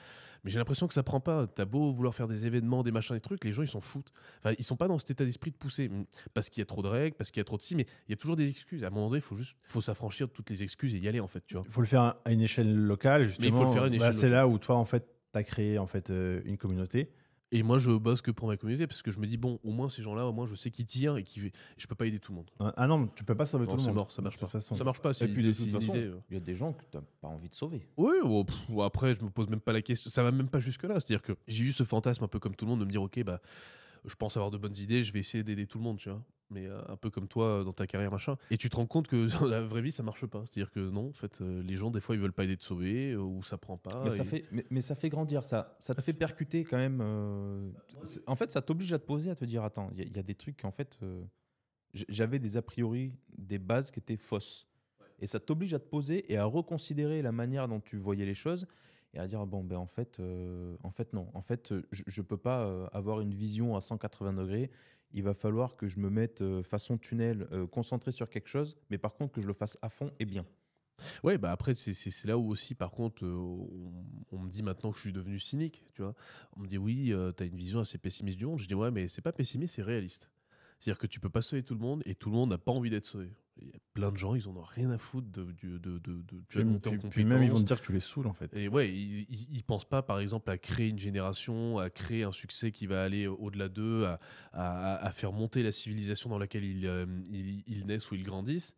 Mais j'ai l'impression que ça prend pas. T'as beau vouloir faire des événements, des machins, des trucs, les gens ils s'en foutent. Enfin, ils sont pas dans cet état d'esprit de pousser parce qu'il y a trop de règles, parce qu'il y a trop de si, mais il y a toujours des excuses. À un moment donné, faut s'affranchir de toutes les excuses et y aller en fait, tu vois. Il faut le faire à une échelle locale, justement. Mais il faut le faire à une échelle C'est locale. là où toi, en fait, tu as créé en fait, une communauté. Et moi, je bosse que pour ma communauté parce que je me dis, bon, au moins ces gens-là, au moins je sais qu'ils tirent et je peux pas aider tout le monde. Ah non, tu peux pas sauver Non, tout le c'est monde. mort, ça marche de toute pas. façon. Ça marche pas. Et puis de toute c'est une façon, idée, il y a des gens que tu n'as pas envie de sauver. Oui, après, je me pose même pas la question. Ça va même pas jusque-là. C'est-à-dire que j'ai eu ce fantasme un peu comme tout le monde de me dire, ok, bah, je pense avoir de bonnes idées, je vais essayer d'aider tout le monde, tu vois. Mais un peu comme toi dans ta carrière, machin. Et tu te rends compte que dans la vraie vie, ça marche pas. C'est-à-dire que non, en fait, les gens, des fois, ils veulent pas aider de sauver ou ça prend pas. Mais ça fait grandir, ça te fait percuter quand même. En fait, ça t'oblige à te poser, à te dire, attends, il y a des trucs en fait, j'avais des a priori, des bases qui étaient fausses. Et ça t'oblige à te poser et à reconsidérer la manière dont tu voyais les choses et à dire, bon, ben en fait non. En fait, je peux pas avoir une vision à 180 degrés. Il va falloir que je me mette façon tunnel, concentré sur quelque chose, mais par contre que je le fasse à fond et bien. Ouais, bah après, c'est là où aussi, par contre, on me dit maintenant que je suis devenu cynique, tu vois. On me dit, oui, t'as une vision assez pessimiste du monde. Je dis, ouais, mais c'est pas pessimiste, c'est réaliste. C'est-à-dire que tu peux pas sauver tout le monde et tout le monde n'a pas envie d'être sauvé. Il y a plein de gens, ils en ont rien à foutre tu vois, de monter en compétence. Puis même, ils vont te dire que tu les saoules, en fait. Et ouais, ils pensent pas, par exemple, à créer une génération, à créer un succès qui va aller au-delà d'eux, à faire monter la civilisation dans laquelle ils naissent ou ils grandissent.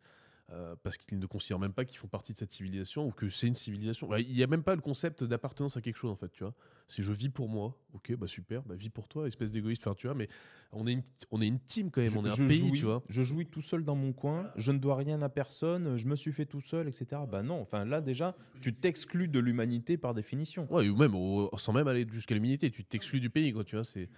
Parce qu'ils ne considèrent même pas qu'ils font partie de cette civilisation ou que c'est une civilisation. Il n'y a même pas le concept d'appartenance à quelque chose, en fait, tu vois. C'est je vis pour moi, ok, bah super, bah vis pour toi, espèce d'égoïste, enfin tu vois, mais on est une team quand même, on est un pays, tu vois. Je jouis tout seul dans mon coin, je ne dois rien à personne, je me suis fait tout seul, etc. Bah non, enfin là déjà, tu t'exclus de l'humanité par définition. Ouais, ou même, sans même aller jusqu'à l'humanité, tu t'exclus du pays, quoi, tu vois, c'est...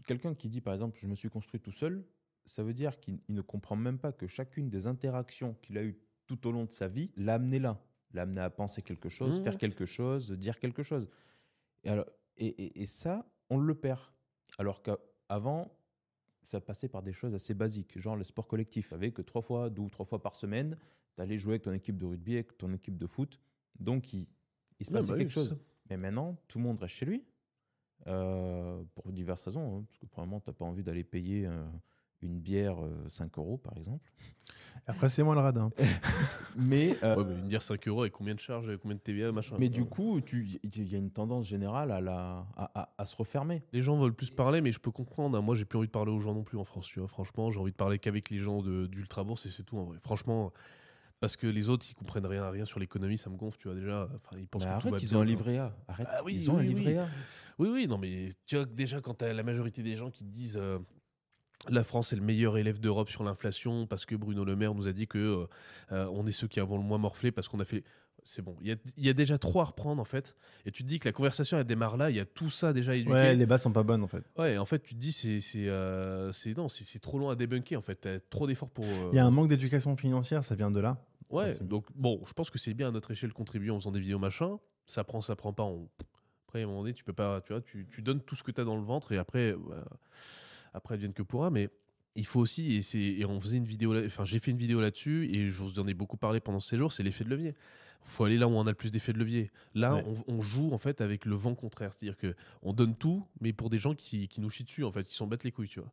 Quelqu'un qui dit par exemple, je me suis construit tout seul, ça veut dire qu'il ne comprend même pas que chacune des interactions qu'il a eues tout au long de sa vie l'a amené là. L'a amené à penser quelque chose, faire quelque chose, dire quelque chose. Et ça, on le perd. Alors qu'avant, ça passait par des choses assez basiques, genre le sport collectif. Tu savais que 2 ou 3 fois par semaine, tu allais jouer avec ton équipe de rugby, avec ton équipe de foot. Donc, il se passait quelque chose. Mais maintenant, tout le monde reste chez lui. Pour diverses raisons, hein, parce que probablement tu n'as pas envie d'aller payer une bière 5 euros, par exemple. Après, c'est moi le radin. Mais, Ouais, mais une dire 5 euros avec combien de charges, combien de TVA, machin. mais du coup, il y a une tendance générale à se refermer. Les gens veulent plus parler, mais je peux comprendre. Hein. Moi, j'ai plus envie de parler aux gens non plus en France. Tu vois. Franchement, j'ai envie de parler qu'avec les gens d'Ultra Bourse et c'est tout en vrai. Franchement, parce que les autres, ils comprennent rien à rien sur l'économie, ça me gonfle, tu vois déjà. Enfin, ils pensent Mais que tout arrête, va ils bien, ont un genre. livret A. Arrête, Ah oui, ils ont un oui, livret oui. A. Oui, oui, non, mais tu vois, déjà, quand t'as la majorité des gens qui te disent la France est le meilleur élève d'Europe sur l'inflation parce que Bruno Le Maire nous a dit que on est ceux qui avons le moins morflé parce qu'on a fait. C'est bon, il y a déjà trop à reprendre en fait. Et tu te dis que la conversation elle démarre là, il y a tout ça déjà éduqué. Ouais, les bases sont pas bonnes en fait. Ouais, en fait, tu te dis non, c'est trop long à débunker en fait. T'as trop d'efforts pour. Il y a un manque d'éducation financière, ça vient de là. Ouais, Parce que- donc bon, je pense que c'est bien à notre échelle de contribuer en faisant des vidéos machin. Ça prend pas. Après, à un moment donné, tu peux pas, tu vois, tu donnes tout ce que tu as dans le ventre et après, après, advienne que pourra. Mais il faut aussi, et on faisait une vidéo, enfin, j'ai fait une vidéo là-dessus et je vous en ai beaucoup parlé pendant ces jours, c'est l'effet de levier. Il faut aller là où on a le plus d'effet de levier. Là, Ouais. on joue en fait avec le vent contraire, c'est-à-dire que on donne tout, mais pour des gens qui nous chient dessus, en fait, qui s'en battent les couilles, tu vois.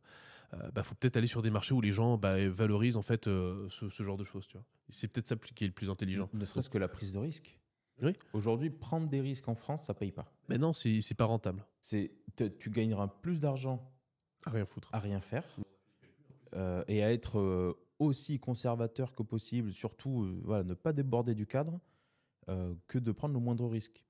Faut peut-être aller sur des marchés où les gens valorisent en fait ce genre de choses, tu vois. C'est peut-être ça qui est le plus intelligent. Ne serait-ce que la prise de risque. Oui. Aujourd'hui, prendre des risques en France, ça paye pas. Mais non, c'est pas rentable. Tu gagneras plus d'argent À rien foutre. à rien faire et à être aussi conservateur que possible, surtout voilà, ne pas déborder du cadre, que de prendre le moindre risque.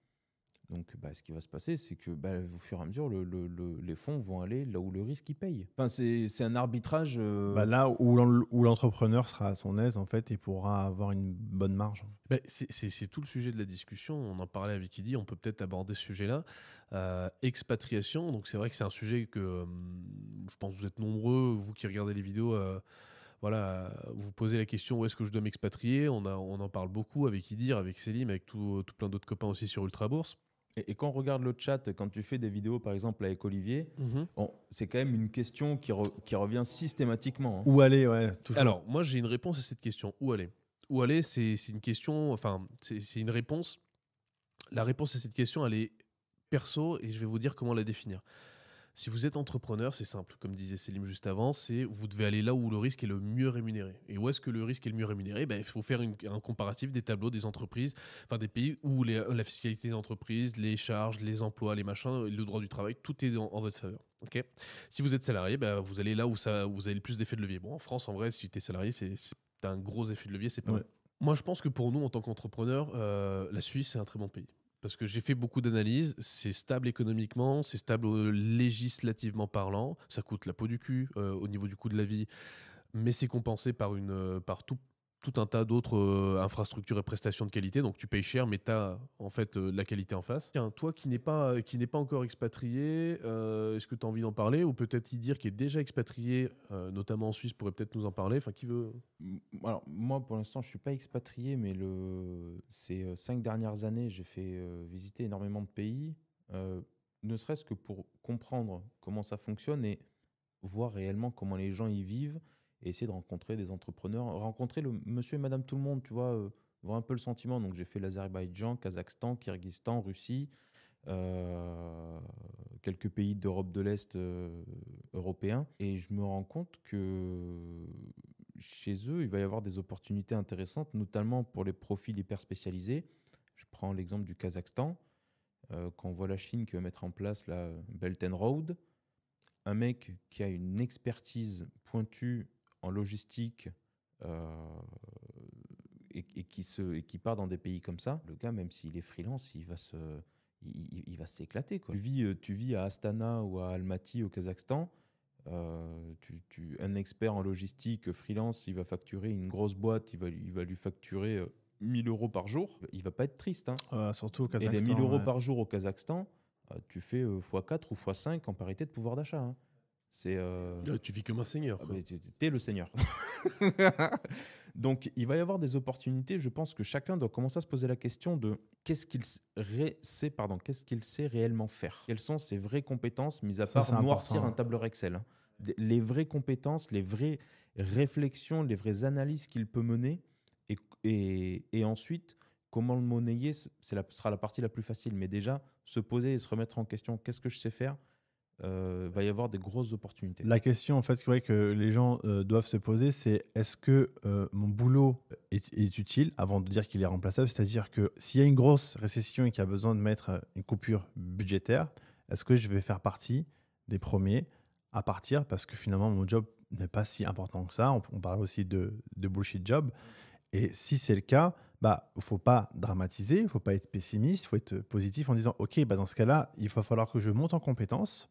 Donc, ce qui va se passer, c'est que au fur et à mesure, les fonds vont aller là où le risque il paye. Enfin, c'est un arbitrage. Là où l'entrepreneur sera à son aise en fait et pourra avoir une bonne marge. C'est tout le sujet de la discussion. On en parlait avec Idi, on peut peut-être aborder ce sujet-là. Expatriation, donc c'est vrai que c'est un sujet que je pense que vous êtes nombreux, vous qui regardez les vidéos, voilà, vous posez la question où est-ce que je dois m'expatrier. On en parle beaucoup avec Idir, avec Selim, avec tout plein d'autres copains aussi sur Ultra Bourse. Et quand on regarde le chat, quand tu fais des vidéos, par exemple, avec Olivier, c'est quand même une question qui revient systématiquement. Hein. Où aller, ouais, toujours. Alors, moi, j'ai une réponse à cette question. Où aller ? Où aller, c'est une question, enfin, c'est une réponse. La réponse à cette question, elle est perso et je vais vous dire comment la définir. Si vous êtes entrepreneur, c'est simple, comme disait Selim juste avant, c'est vous devez aller là où le risque est le mieux rémunéré. Et où est-ce que le risque est le mieux rémunéré ? Il faut faire un comparatif des tableaux des entreprises, enfin des pays où la fiscalité des entreprises, les charges, les emplois, les machins, le droit du travail, tout est en votre faveur. Okay, si vous êtes salarié, vous allez là où vous avez le plus d'effet de levier. Bon, en France, en vrai, si tu es salarié, c'est un gros effet de levier, c'est pas mal. Moi, je pense que pour nous, en tant qu'entrepreneurs, la Suisse, c'est un très bon pays. Parce que j'ai fait beaucoup d'analyses, c'est stable économiquement, c'est stable législativement parlant, ça coûte la peau du cul au niveau du coût de la vie, mais c'est compensé par tout un tas d'autres infrastructures et prestations de qualité, donc tu payes cher, mais tu as en fait la qualité en face. Tiens, toi qui n'es pas encore expatrié, est-ce que tu as envie d'en parler, ou peut-être y dire qui est déjà expatrié, notamment en Suisse, pourrait peut-être nous en parler, enfin qui veut... Alors, moi, pour l'instant, je ne suis pas expatrié, mais ces 5 dernières années, j'ai fait visiter énormément de pays, ne serait-ce que pour comprendre comment ça fonctionne et voir réellement comment les gens y vivent et essayer de rencontrer des entrepreneurs, rencontrer le monsieur et madame tout le monde, tu vois, voir un peu le sentiment. Donc, j'ai fait l'Azerbaïdjan, Kazakhstan, Kyrgyzstan, Russie, quelques pays d'Europe de l'Est européens. Et je me rends compte que chez eux, il va y avoir des opportunités intéressantes, notamment pour les profils hyper spécialisés. Je prends l'exemple du Kazakhstan. Quand on voit la Chine qui va mettre en place la Belt and Road, un mec qui a une expertise pointue en logistique et qui part dans des pays comme ça, le gars, même s'il est freelance, il va s'éclater. Quoi. Tu vis à Astana ou à Almaty au Kazakhstan, un expert en logistique freelance, il va facturer une grosse boîte, il va lui facturer 1000 euros par jour. Il va pas être triste. Hein. Surtout au Et Kazakhstan. les 1000 euros par jour au Kazakhstan, tu fais x4 ou x5 en parité de pouvoir d'achat. Hein. Tu vis comme un seigneur. Quoi. T'es le seigneur. Donc, il va y avoir des opportunités. Je pense que chacun doit commencer à se poser la question de qu'est-ce qu'il sait réellement faire. Quelles sont ses vraies compétences, mis à part noircir un tableur Excel. Hein. Les vraies compétences, les vraies réflexions, les vraies analyses qu'il peut mener. Et ensuite, comment le monnayer, sera la partie la plus facile. Mais déjà, se poser et se remettre en question, qu'est-ce que je sais faire ? va y avoir des grosses opportunités. La question en fait que les gens doivent se poser, c'est est-ce que mon boulot est utile avant de dire qu'il est remplaçable? C'est-à-dire que s'il y a une grosse récession et qu'il y a besoin de mettre une coupure budgétaire, est-ce que je vais faire partie des premiers à partir parce que finalement mon job n'est pas si important que ça? On parle aussi de bullshit job. Et si c'est le cas, il ne faut pas dramatiser, il ne faut pas être pessimiste, il faut être positif en disant ok, dans ce cas-là, il va falloir que je monte en compétences.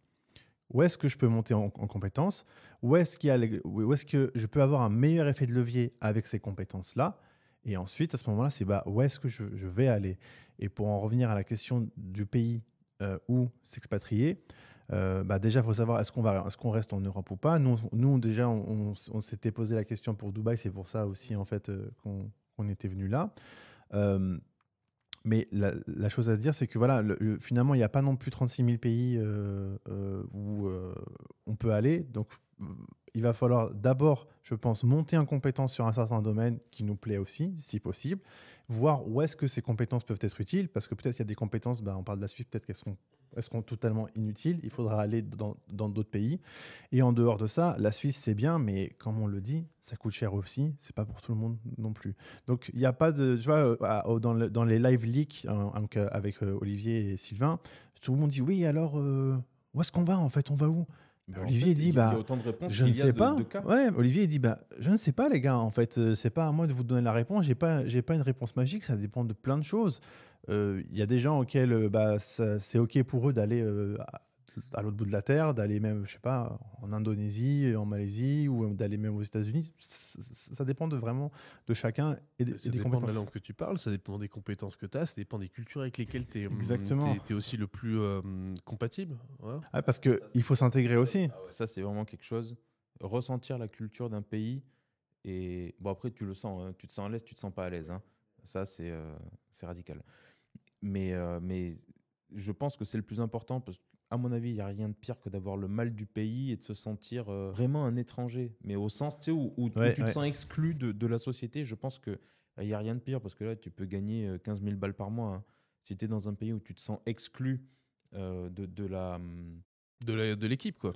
Où est-ce que je peux monter en compétences? Où est-ce que je peux avoir un meilleur effet de levier avec ces compétences-là? Et ensuite, à ce moment-là, c'est où est-ce que je vais aller? Et pour en revenir à la question du pays où s'expatrier, déjà, il faut savoir est-ce qu'on reste en Europe ou pas. Nous déjà, on s'était posé la question pour Dubaï. C'est pour ça aussi en fait qu'on était venu là. Mais la chose à se dire, c'est que voilà, finalement, il n'y a pas non plus 36 000 pays où on peut aller. Donc, il va falloir d'abord, je pense, monter en compétence sur un certain domaine qui nous plaît aussi, si possible, voir où est-ce que ces compétences peuvent être utiles, parce que peut-être qu'il y a des compétences, on parle de la Suisse, peut-être qu'elles seront totalement inutiles. Il faudra aller dans d'autres pays. Et en dehors de ça, la Suisse, c'est bien, mais comme on le dit, ça coûte cher aussi. C'est pas pour tout le monde non plus. Donc, il n'y a pas de... Tu vois, dans les live leaks avec Olivier et Sylvain, tout le monde dit, oui, alors, où est-ce qu'on va en fait? On va où? Olivier dit, il y a autant de réponses je ne sais pas. de cas. Ouais, Olivier dit, je ne sais pas, les gars. En fait, c'est pas à moi de vous donner la réponse. J'ai pas une réponse magique. Ça dépend de plein de choses. Il y a des gens auxquels c'est OK pour eux d'aller à l'autre bout de la Terre, d'aller même, je sais pas, en Indonésie, en Malaisie, ou d'aller même aux États-Unis. Ça dépend vraiment de chacun et des compétences. Ça dépend de la langue que tu parles, ça dépend des compétences que tu as, ça dépend des cultures avec lesquelles tu es aussi le plus compatible. Voilà. Ah, parce qu'il faut s'intégrer aussi. Ça, c'est vraiment quelque chose. Ressentir la culture d'un pays. Et bon, après, tu le sens. Hein. Tu te sens à l'aise, tu te sens pas à l'aise. Hein. Ça, c'est radical. Mais je pense que c'est le plus important parce qu'à mon avis, il n'y a rien de pire que d'avoir le mal du pays et de se sentir vraiment un étranger. Mais au sens où tu te sens exclu de la société, je pense qu'il n'y a rien de pire parce que là, tu peux gagner 15 000 balles par mois. Hein. Si tu es dans un pays où tu te sens exclu de l'équipe, quoi.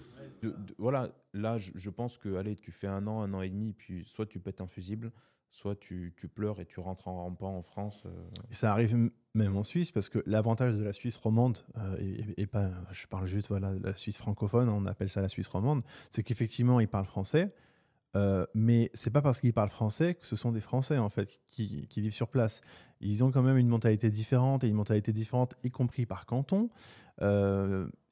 Voilà, là, je pense que allez, tu fais un an et demi, puis soit tu pètes un fusible, soit tu pleures et tu rentres en rampant en France. Et ça arrive même en Suisse, parce que l'avantage de la Suisse romande, et pas, je parle juste de la Suisse francophone, on appelle ça la Suisse romande, c'est qu'effectivement, ils parlent français, mais c'est pas parce qu'ils parlent français que ce sont des Français, en fait, qui vivent sur place. Ils ont quand même une mentalité différente, y compris par canton.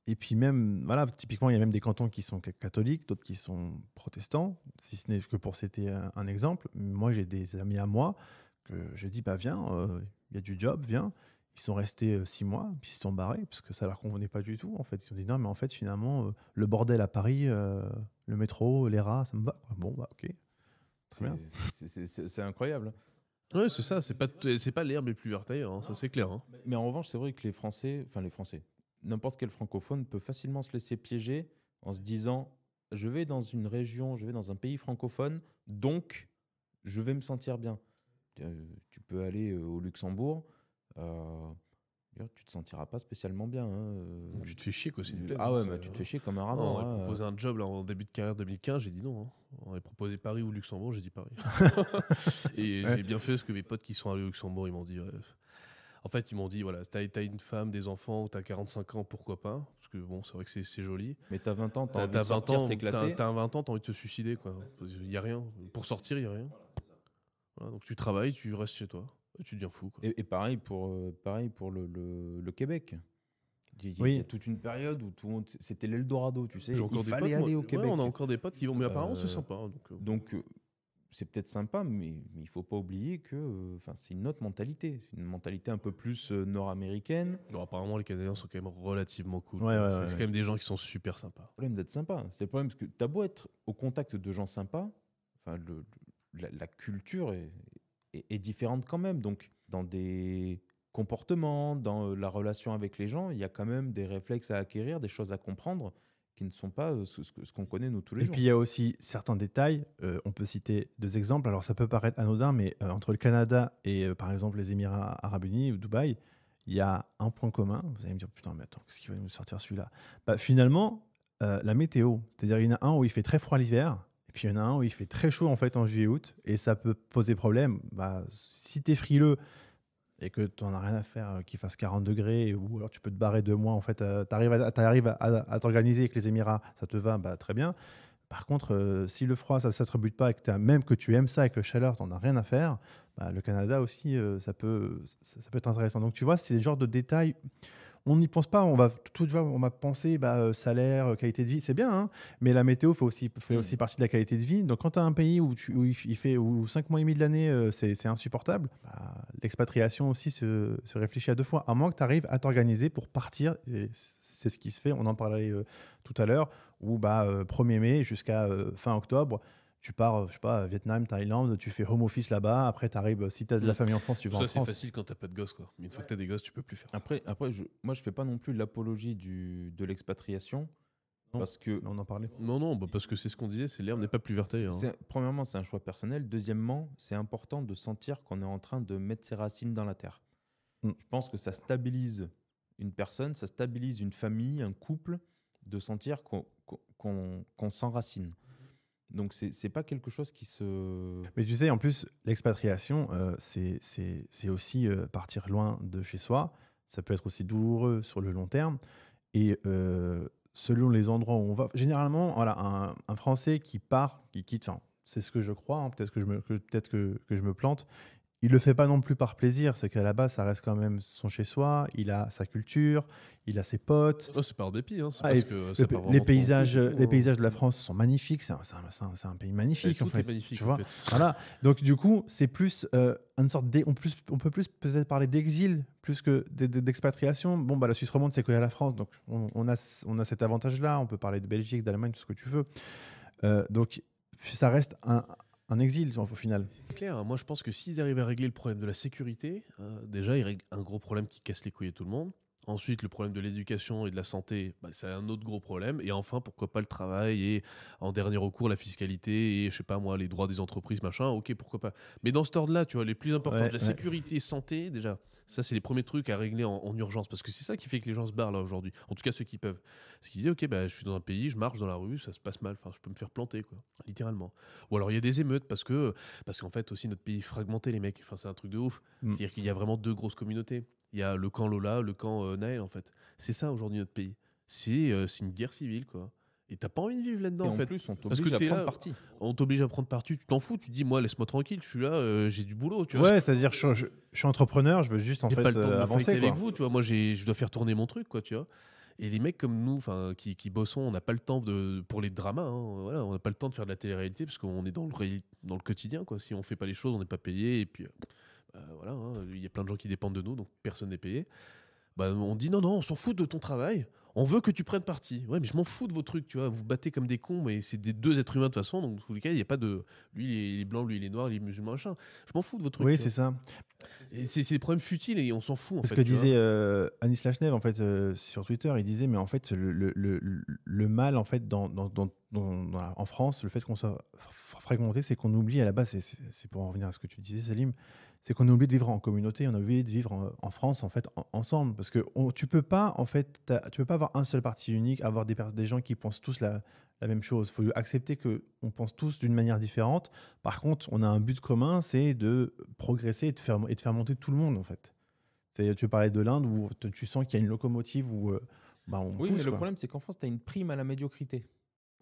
Et puis même, voilà, typiquement, il y a même des cantons qui sont catholiques, d'autres qui sont protestants, si ce n'est que pour citer un exemple. Moi, j'ai des amis à moi que j'ai dit, viens, il y a du job, viens. Ils sont restés 6 mois, puis ils se sont barrés, parce que ça leur convenait pas du tout. En fait, ils se sont dit, non, mais en fait, finalement, le bordel à Paris, le métro, les rats, ça me va. Bon, ok. C'est incroyable. Oui, c'est ça, c'est pas l'herbe les plus vertes ailleurs, hein, ça c'est clair. Hein. Mais en revanche, c'est vrai que les Français, n'importe quel francophone peut facilement se laisser piéger en se disant je vais dans une région, je vais dans un pays francophone, donc je vais me sentir bien. Tu peux aller au Luxembourg, tu te sentiras pas spécialement bien. Hein. Tu te fais chier, quoi. Tu te fais chier comme un rat. On m'a proposé un job là, en début de carrière 2015, j'ai dit non. Hein. On m'a proposé Paris ou Luxembourg, j'ai dit Paris. Et j'ai bien fait parce que mes potes qui sont allés au Luxembourg, ils m'ont dit... En fait, ils m'ont dit, voilà, t'as une femme, des enfants, ou t'as 45 ans, pourquoi pas? Parce que bon, c'est vrai que c'est joli. Mais t'as 20 ans, t'as envie de sortir, t'éclater. T'as 20 ans, t'as envie de te suicider, quoi. Il n'y a rien. Pour sortir, il n'y a rien. Voilà, donc tu travailles, tu restes chez toi. Et tu deviens fou, quoi. Et pareil pour le Québec. Il y a toute une période où tout le monde, c'était l'Eldorado, tu sais. Il fallait aller au Québec. On a encore des potes qui vont, mais apparemment, c'est sympa. Donc c'est peut-être sympa, mais il ne faut pas oublier que c'est une autre mentalité. C'est une mentalité un peu plus nord-américaine. Bon, apparemment, les Canadiens sont quand même relativement cool. C'est quand même des gens qui sont super sympas. Le problème d'être sympa, c'est le problème parce que tu as beau être au contact de gens sympas, la culture est différente quand même. Donc, dans des comportements, dans la relation avec les gens, il y a quand même des réflexes à acquérir, des choses à comprendre qui ne sont pas ce qu'on connaît nous tous les jours. Et puis il y a aussi certains détails, on peut citer 2 exemples, alors ça peut paraître anodin, mais entre le Canada et par exemple les Émirats Arabes Unis ou Dubaï, il y a un point commun, vous allez me dire putain mais attends, qu'est-ce qu'il va nous sortir celui-là? Finalement, la météo. C'est-à-dire, il y en a un où il fait très froid l'hiver, et puis il y en a un où il fait très chaud en fait en juillet-août, et ça peut poser problème. Bah, si tu es frileux et que tu n'en as rien à faire qu'il fasse 40 degrés, ou alors tu peux te barrer 2 mois, en fait, tu arrives à t'organiser avec les Émirats, ça te va, bah, très bien. Par contre, si le froid, ça ne te rebute pas, et que même que tu aimes ça avec le chaleur, tu n'en as rien à faire, bah, le Canada aussi, ça peut être intéressant. Donc tu vois, c'est le genre de détails. On n'y pense pas, on va penser salaire, qualité de vie, c'est bien, hein, mais la météo fait aussi partie de la qualité de vie. Donc quand tu as un pays où il fait où 5 mois et demi de l'année, c'est insupportable, bah, l'expatriation aussi se réfléchit à 2 fois, à moins que tu arrives à t'organiser pour partir. Et c'est ce qui se fait, on en parlait tout à l'heure, où 1er mai jusqu'à fin octobre, tu pars, je sais pas, Vietnam, Thaïlande, tu fais home office là-bas. Après, tu arrives, si tu as de la famille en France, tu vas en Ça, c'est France. facile quand t'as pas de gosses, quoi. Mais une fois que t'as des gosses, tu peux plus faire ça. Après, moi, je fais pas non plus l'apologie de l'expatriation. Non, Parce que, on en parlait. Non, bah, parce que c'est ce qu'on disait, c'est l'herbe n'est pas plus verte ailleurs, hein. premièrement, c'est un choix personnel. Deuxièmement, c'est important de sentir qu'on est en train de mettre ses racines dans la terre. Mm. Je pense que ça stabilise une personne, ça stabilise une famille, un couple, de sentir qu'on s'enracine. Donc, c'est pas quelque chose qui se... Mais tu sais, en plus, l'expatriation, c'est aussi partir loin de chez soi. Ça peut être aussi douloureux sur le long terme. Et selon les endroits où on va, généralement, voilà, un Français qui part, qui quitte, enfin, c'est ce que je crois, hein, peut-être que je me plante, il le fait pas non plus par plaisir. C'est qu'à la base, ça reste quand même son chez-soi. Il a sa culture, il a ses potes. Oh, c'est par dépit, hein. C'est Ah, parce et que ça part les vraiment paysages, trop en couille, les hein. paysages de la France sont magnifiques. C'est un pays magnifique, Tout en fait. est magnifique, Tu en vois. fait. Voilà. Donc du coup, c'est plus une sorte on peut plus peut-être parler d'exil plus que d'expatriation. Bon, bah la Suisse romande, c'est collé à la France, donc on a cet avantage-là. On peut parler de Belgique, d'Allemagne, tout ce que tu veux. Donc ça reste un exil au final. C'est clair, hein. Moi je pense que s'ils arrivent à régler le problème de la sécurité, déjà ils règlent un gros problème qui casse les couilles à tout le monde. Ensuite, le problème de l'éducation et de la santé, c'est un autre gros problème. Et enfin, pourquoi pas le travail et en dernier recours, la fiscalité et je sais pas moi, les droits des entreprises, machin, ok, pourquoi pas. Mais dans cet ordre-là, tu vois, les plus importants, Ouais, de la ouais. sécurité, santé, déjà, ça c'est les premiers trucs à régler en urgence. Parce que c'est ça qui fait que les gens se barrent là aujourd'hui. En tout cas, ceux qui peuvent. Parce qu'ils disent, ok, je suis dans un pays, je marche dans la rue, ça se passe mal, enfin, je peux me faire planter, quoi, littéralement. Ou alors il y a des émeutes parce qu'en fait aussi notre pays est fragmenté, les mecs. Enfin, c'est un truc de ouf. C'est-à-dire qu'il y a vraiment deux grosses communautés. Il y a le camp Lola, le camp Naël, en fait. C'est ça aujourd'hui notre pays. C'est une guerre civile, quoi. Et t'as pas envie de vivre là-dedans, Et en en fait. plus, on Parce t'oblige que à t'es prendre là, parti. on t'oblige à prendre parti, tu t'en fous, tu te dis, moi, laisse-moi tranquille, je suis là, j'ai du boulot, tu vois. Ouais, c'est-à-dire je suis entrepreneur, je veux juste en J'ai fait pas le temps de me avancer, fighter quoi. avec vous, tu vois. Moi, je dois faire tourner mon truc, quoi, tu vois. Et les mecs comme nous, qui bossons, on n'a pas le temps pour les dramas, hein, voilà, on n'a pas le temps de faire de la télé-réalité parce qu'on est dans le quotidien, quoi. Si on fait pas les choses, on n'est pas payé, et puis voilà, hein, il y a plein de gens qui dépendent de nous, donc personne n'est payé. On dit non, on s'en fout de ton travail. On veut que tu prennes parti. Ouais, mais je m'en fous de vos trucs, tu vois. Vous battez comme des cons, mais c'est des deux êtres humains de toute façon. Donc, dans tous les cas, il n'y a pas de. Lui, il est blanc, lui, il est noir, lui, il est musulman, machin. Je m'en fous de vos trucs. Oui, tu c'est ça. vois. Et c'est des problèmes futiles et on s'en fout, en C'est fait. ce que tu vois. disait Anis Lachnev en fait sur Twitter. Il disait mais en fait le mal en fait en France, le fait qu'on soit fragmenté, c'est qu'on oublie à la base. C'est pour en revenir à ce que tu disais, Salim, c'est qu'on oublie de vivre en communauté. On a oublié de vivre en France en fait ensemble, parce que tu peux pas en fait tu peux pas avoir un seul parti unique, avoir des gens qui pensent tous la même chose. Il faut accepter qu'on pense tous d'une manière différente. Par contre, on a un but commun, c'est de progresser et de faire monter tout le monde, en fait. Tu parlais de l'Inde où tu sens qu'il y a une locomotive où on Oui, pousse, mais le quoi. problème, c'est qu'en France, tu as une prime à la médiocrité.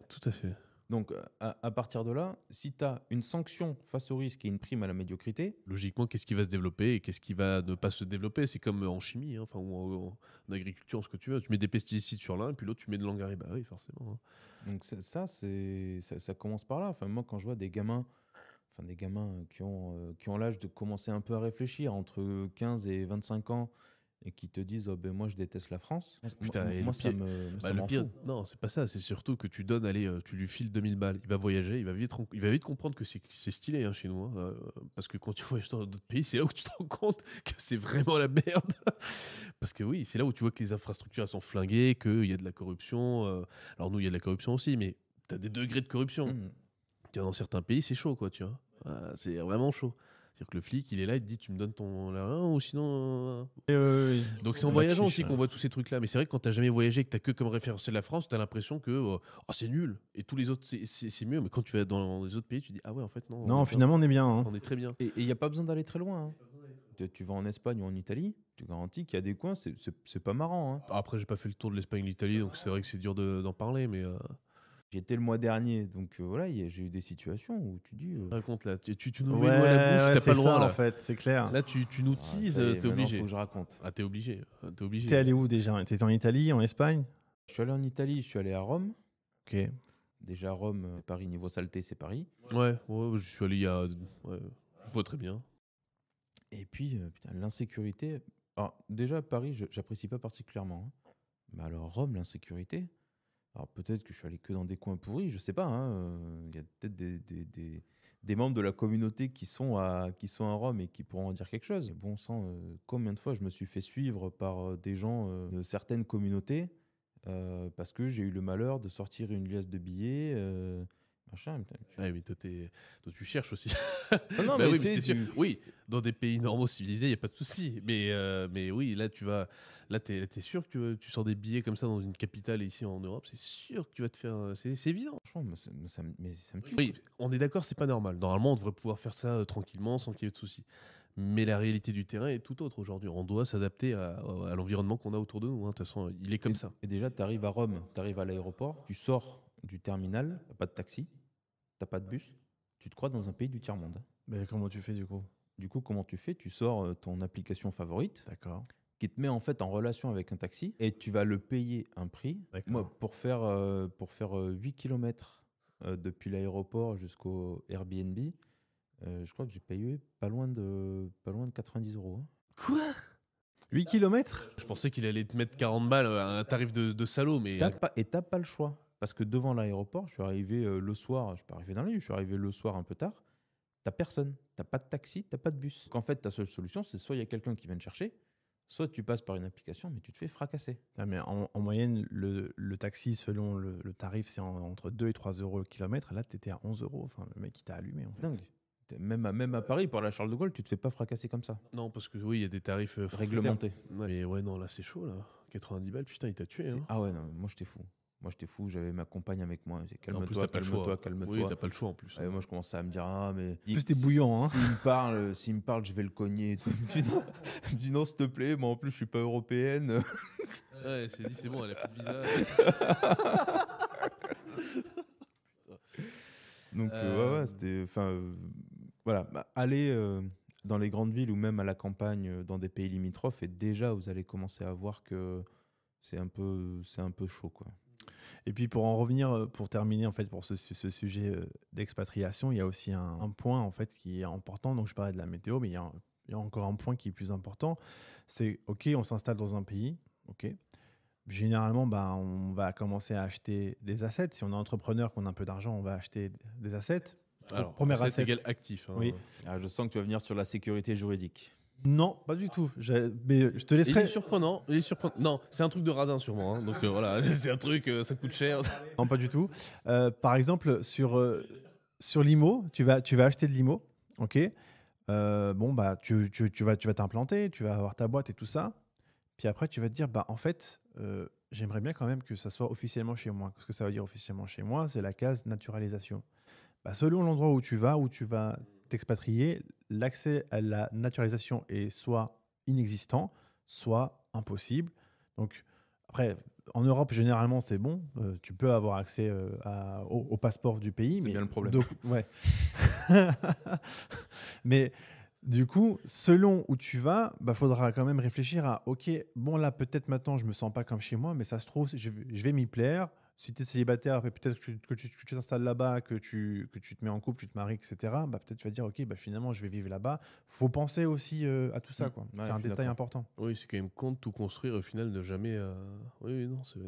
Tout à fait. Donc, à partir de là, si tu as une sanction face au risque et une prime à la médiocrité, Logiquement, qu'est-ce qui va se développer et qu'est-ce qui va ne pas se développer? C'est comme en chimie, hein, enfin, ou en agriculture, ce que tu veux. Tu mets des pesticides sur l'un et puis l'autre, tu mets de l'engrais. Bah oui, forcément, hein. donc ça commence par là. Enfin, moi, quand je vois des gamins qui ont l'âge de commencer un peu à réfléchir entre 15 et 25 ans et qui te disent oh, ben, moi, je déteste la France, Putain, et moi, le ça pire- ça le m'en pire, fout. non, c'est pas ça. C'est surtout que tu donnes, allez, tu lui files 2000 balles. Il va voyager, il va vite comprendre que c'est stylé, hein, chez nous, hein, parce que quand tu voyages dans d'autres pays, c'est là où tu te rends compte que c'est vraiment la merde. Parce que oui, c'est là où tu vois que les infrastructures elles sont flinguées, qu'il y a de la corruption. Alors nous, il y a de la corruption aussi, mais tu as des degrés de corruption. Mmh. Dans certains pays, c'est chaud, quoi, tu vois. C'est vraiment chaud. C'est-à-dire que le flic, il est là, il te dit tu me donnes ton là, ou sinon. Donc c'est en La voyageant quiche, aussi qu'on voit tous ces trucs-là. Mais c'est vrai que quand t'as jamais voyagé et que t'as que comme référentiel la France, t'as l'impression que c'est nul et tous les autres c'est mieux. Mais quand tu vas dans les autres pays, tu dis ah ouais en fait non. Non, finalement, on est bien. Hein. On est très bien. Et il n'y a pas besoin d'aller très loin. Hein. Tu vas en Espagne ou en Italie, tu garantis qu'il y a des coins, c'est pas marrant. Hein. Après, j'ai pas fait le tour de l'Espagne et l'Italie, donc c'est vrai que c'est dur d'en parler. Mais J'y étais le mois dernier, donc voilà, j'ai eu des situations où tu dis. raconte là, tu nous mets l'eau à la bouche, t'as pas le droit ça, là. en fait, c'est clair. Là, tu nous teases, t'es obligé. Il faut que je raconte. Ah, t'es obligé. T'es obligé. T'es allé où déjà? T'étais en Italie, en Espagne? Je suis allé en Italie, je suis allé à Rome. Ok. Déjà, Rome, Paris, niveau saleté, c'est Paris. Ouais, je suis allé il y a. Ouais, je vois très bien. Et puis, putain, l'insécurité. Alors, déjà, Paris, j'apprécie pas particulièrement. Hein. Mais alors, Rome, l'insécurité. Alors, peut-être que je suis allé que dans des coins pourris, je sais pas. Il y a peut-être des membres de la communauté qui sont à Rome et qui pourront en dire quelque chose. Bon sang, combien de fois je me suis fait suivre par des gens de certaines communautés parce que j'ai eu le malheur de sortir une liasse de billets. Machin. Ouais, mais toi, tu cherches aussi. Non, Bah mais oui, tu sais, mais c'est sûr. Oui, dans des pays normaux civilisés, il n'y a pas de souci. Mais oui, là, t'es sûr que tu sors des billets comme ça dans une capitale ici en Europe, c'est sûr que tu vas te faire. C'est évident. Franchement, ça me tue. Oui, on est d'accord, c'est pas normal. Normalement, on devrait pouvoir faire ça tranquillement, sans qu'il y ait de soucis. Mais la réalité du terrain est tout autre aujourd'hui. On doit s'adapter à l'environnement qu'on a autour de nous. Hein. De toute façon, il est comme ça. Et déjà, tu arrives à Rome, tu arrives à l'aéroport, tu sors du terminal, t'as pas de taxi, t'as pas de bus, tu te crois dans un pays du tiers-monde. Mais comment tu fais du coup? Du coup, comment tu fais? Tu sors ton application favorite, D'accord. qui te met en fait en relation avec un taxi, et tu vas le payer un prix. D'accord. Moi, pour faire 8 km depuis l'aéroport jusqu'au Airbnb, je crois que j'ai payé pas loin de 90 €. Hein. Quoi? 8 km? Je pensais qu'il allait te mettre 40 balles à un tarif de salaud, mais. T'as pas le choix. Parce que devant l'aéroport, je suis arrivé le soir, je suis pas arrivé dans la nuit, je suis arrivé le soir un peu tard. T'as personne, t'as pas de taxi, t'as pas de bus. Donc en fait, ta seule solution, c'est soit il y a quelqu'un qui vient te chercher, soit tu passes par une application, mais tu te fais fracasser. Ah, mais en moyenne, le taxi, selon le tarif, c'est entre 2 et 3 euros le kilomètre. Là, tu étais à 11 euros. Enfin, le mec, il t'a allumé. En fait. Dingue. Même à Paris, par la Charles de Gaulle, tu te fais pas fracasser comme ça. Non, parce que oui, il y a des tarifs Réglementés. Ouais, mais ouais, non, là, c'est chaud, là. 90 balles, putain, il t'a tué. Hein. Ah ouais, non, moi j'étais fou. J'avais ma compagne avec moi. Elle disait, En plus, calme-toi, t'as pas le choix. calme-toi, calme-toi. Oui, t'as pas le choix en plus. Et moi, je commençais à me dire, ah, mais. En plus, t'es bouillant. Hein. S'il me parle, je vais le cogner. Et tout. Je me dis, non, s'il te plaît, moi en plus, je suis pas européenne. Ouais, c'est dit, c'est bon, elle a plus de visa. Donc, ouais, c'était. Enfin, voilà. Bah, aller dans les grandes villes ou même à la campagne, dans des pays limitrophes, et déjà, vous allez commencer à voir que c'est un peu chaud, quoi. Et puis pour en revenir, pour terminer en fait pour ce sujet d'expatriation, il y a aussi un point en fait qui est important. Donc je parlais de la météo, mais il y a encore un point qui est plus important. C'est ok, on s'installe dans un pays, ok. Généralement, bah, on va commencer à acheter des assets. Si on est entrepreneur, qu'on a un peu d'argent, on va acheter des assets. Alors, Premier asset asset égale actif. Hein. Oui. Ah, je sens que tu vas venir sur la sécurité juridique. Non, pas du tout. Mais je te Il laisserai. est surprenant. Non, c'est un truc de radin sûrement. Hein. Donc voilà, c'est un truc, ça coûte cher. Non, pas du tout. Par exemple, sur l'IMO, tu vas acheter de l'IMO, ok. Bon, bah, tu vas t'implanter, tu vas avoir ta boîte et tout ça. Puis après, tu vas te dire, bah, en fait, j'aimerais bien quand même que ça soit officiellement chez moi. Ce que ça veut dire officiellement chez moi, c'est la case naturalisation. Bah, selon l'endroit où tu vas t'expatrier, l'accès à la naturalisation est soit inexistant, soit impossible. Donc, après, en Europe, généralement, c'est bon. Tu peux avoir accès au passeport du pays. C'est mais bien le problème. donc, ouais. Mais du coup, selon où tu vas, bah, faudra quand même réfléchir à, OK, bon, là, peut-être maintenant, je me sens pas comme chez moi, mais ça se trouve, je vais m'y plaire. Si tu es célibataire, peut-être que tu t'installes là-bas, que tu te mets en couple, tu te maries, etc. Bah, peut-être tu vas dire, OK, bah, finalement, je vais vivre là-bas. Faut penser aussi à tout ça. Quoi. Ouais, c'est un détail important. Oui, c'est quand même con de tout construire au final, ne jamais. Oui, non, c'est.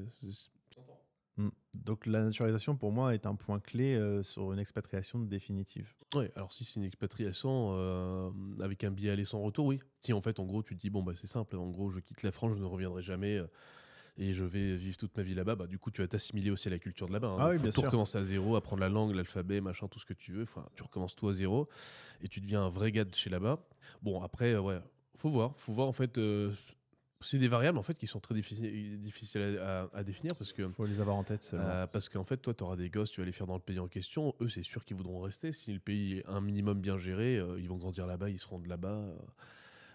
Donc la naturalisation, pour moi, est un point clé sur une expatriation définitive. Oui, alors si c'est une expatriation avec un billet aller sans retour, oui. Si en fait, en gros, tu te dis, bon, bah, c'est simple, en gros, je quitte la France, je ne reviendrai jamais. et je vais vivre toute ma vie là-bas, bah, du coup, tu vas t'assimiler aussi à la culture de là-bas. Hein. Ah oui, Faut bien tout sûr. recommencer à zéro, apprendre la langue, l'alphabet, machin, tout ce que tu veux. Enfin, tu recommences tout à zéro et tu deviens un vrai gars de chez là-bas. Bon, après, ouais, faut voir. Faut voir, en fait. C'est des variables en fait qui sont très difficiles à définir Faut les avoir en tête seulement. parce qu'en fait toi tu auras des gosses, tu vas les faire dans le pays en question, eux c'est sûr qu'ils voudront rester si le pays est un minimum bien géré, ils vont grandir là-bas, ils seront de là-bas,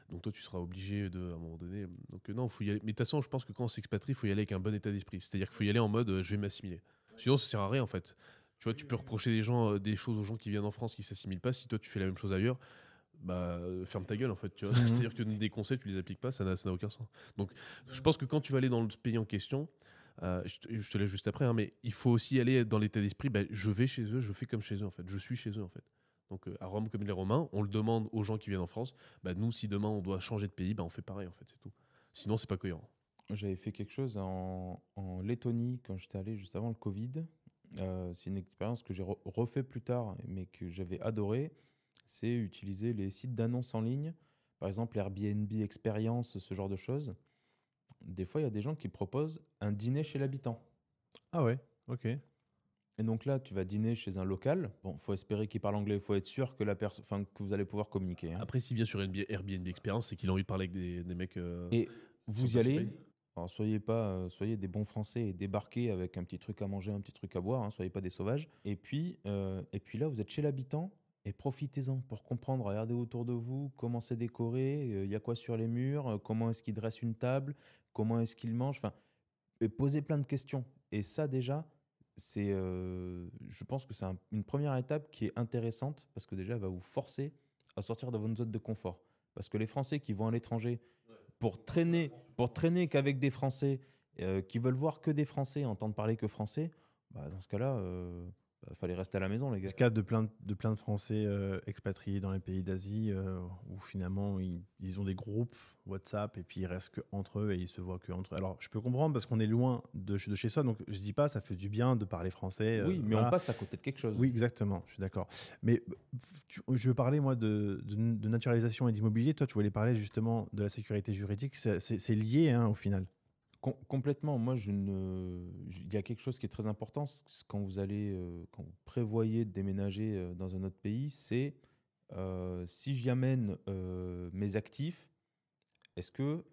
donc toi tu seras obligé de à un moment donné, donc non faut y aller, mais de toute façon je pense que quand on s'expatrie il faut y aller avec un bon état d'esprit, c'est-à-dire qu'il faut y aller en mode je vais m'assimiler, sinon ça sert à rien en fait. Tu vois, tu peux reprocher des choses aux gens qui viennent en France qui s'assimilent pas, si toi tu fais la même chose ailleurs, bah ferme ta gueule en fait, tu vois. C'est-à-dire que tu donnes des conseils, tu les appliques pas, ça n'a aucun sens. Donc je pense que quand tu vas aller dans le pays en question, je te laisse juste après, hein, mais il faut aussi aller dans l'état d'esprit, bah, je vais chez eux, je fais comme chez eux en fait, je suis chez eux en fait. Donc à Rome comme les Romains, on le demande aux gens qui viennent en France, bah, nous si demain on doit changer de pays, bah, on fait pareil en fait, c'est tout. Sinon c'est pas cohérent. J'avais fait quelque chose en Lettonie quand j'étais allé juste avant le Covid. C'est une expérience que j'ai refait plus tard, mais que j'avais adoré. C'est utiliser les sites d'annonces en ligne, par exemple Airbnb Experience, ce genre de choses. Des fois, il y a des gens qui proposent un dîner chez l'habitant. Ah ouais, ok. Et donc là, tu vas dîner chez un local. Bon, faut espérer qu'il parle anglais, il faut être sûr que, que vous allez pouvoir communiquer. Hein. Après s'il vient sur Airbnb Experience, c'est qu'il a envie de parler avec des mecs Et qui sont vous y pas allez. pays. Alors, soyez des bons Français et débarquez avec un petit truc à manger, un petit truc à boire. Hein, soyez pas des sauvages. Et puis là, vous êtes chez l'habitant et profitez-en pour comprendre. Regardez autour de vous comment c'est décoré, il y a quoi sur les murs, comment est-ce qu'il dresse une table, comment est-ce qu'il mange. Enfin, et posez plein de questions. Et ça, déjà, je pense que c'est une première étape qui est intéressante parce que déjà, elle va vous forcer à sortir de votre zone de confort. Parce que les Français qui vont à l'étranger pour traîner qu'avec des Français qui veulent voir que des Français, entendre parler que français, bah, dans ce cas-là, fallait rester à la maison, les C'est gars. le cas de plein de Français expatriés dans les pays d'Asie où finalement ils ont des groupes WhatsApp et puis ils restent que entre eux et ils se voient que entre eux. Alors je peux comprendre parce qu'on est loin de chez soi, donc je dis pas ça fait du bien de parler français. Oui, mais voilà. on passe à côté de quelque chose. Oui, exactement, je suis d'accord. Mais je veux parler, moi, de naturalisation et d'immobilier. Toi, tu voulais parler justement de la sécurité juridique. C'est lié, hein, au final. Complètement. Moi, il y a quelque chose qui est très important quand quand vous prévoyez de déménager dans un autre pays, c'est si j'y amène mes actifs, est-ce que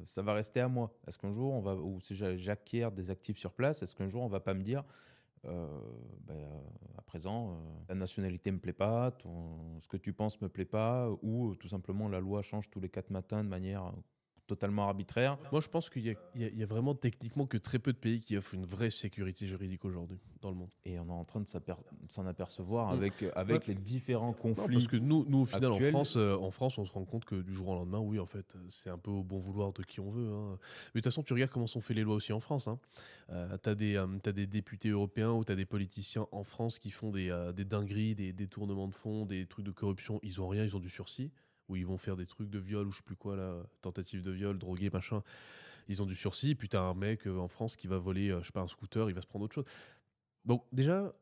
ça va rester à moi? Est-ce qu'un jour ou si j'acquiers des actifs sur place, est-ce qu'un jour on va pas me dire, euh, à présent, la nationalité me plaît pas, ce que tu penses me plaît pas, ou tout simplement la loi change tous les 4 matins de manière totalement arbitraire. Moi, je pense qu'il y a vraiment techniquement que très peu de pays qui offrent une vraie sécurité juridique aujourd'hui dans le monde. Et on est en train de s'en apercevoir Mm. avec Ouais. les différents Non, conflits. parce que nous au final, actuels. en France, on se rend compte que du jour au lendemain, oui, en fait, c'est un peu au bon vouloir de qui on veut. Hein. Mais de toute façon, tu regardes comment sont faites les lois aussi en France. Hein. T'as des députés européens ou t'as des politiciens en France qui font des dingueries, des détournements de fonds, des trucs de corruption. Ils ont rien, ils ont du sursis. Où ils vont faire des trucs de viol ou je sais plus quoi, là, tentative de viol, drogué, machin. Ils ont du sursis. Puis t'as un mec en France qui va voler, je sais pas, un scooter, il va se prendre autre chose. Donc déjà,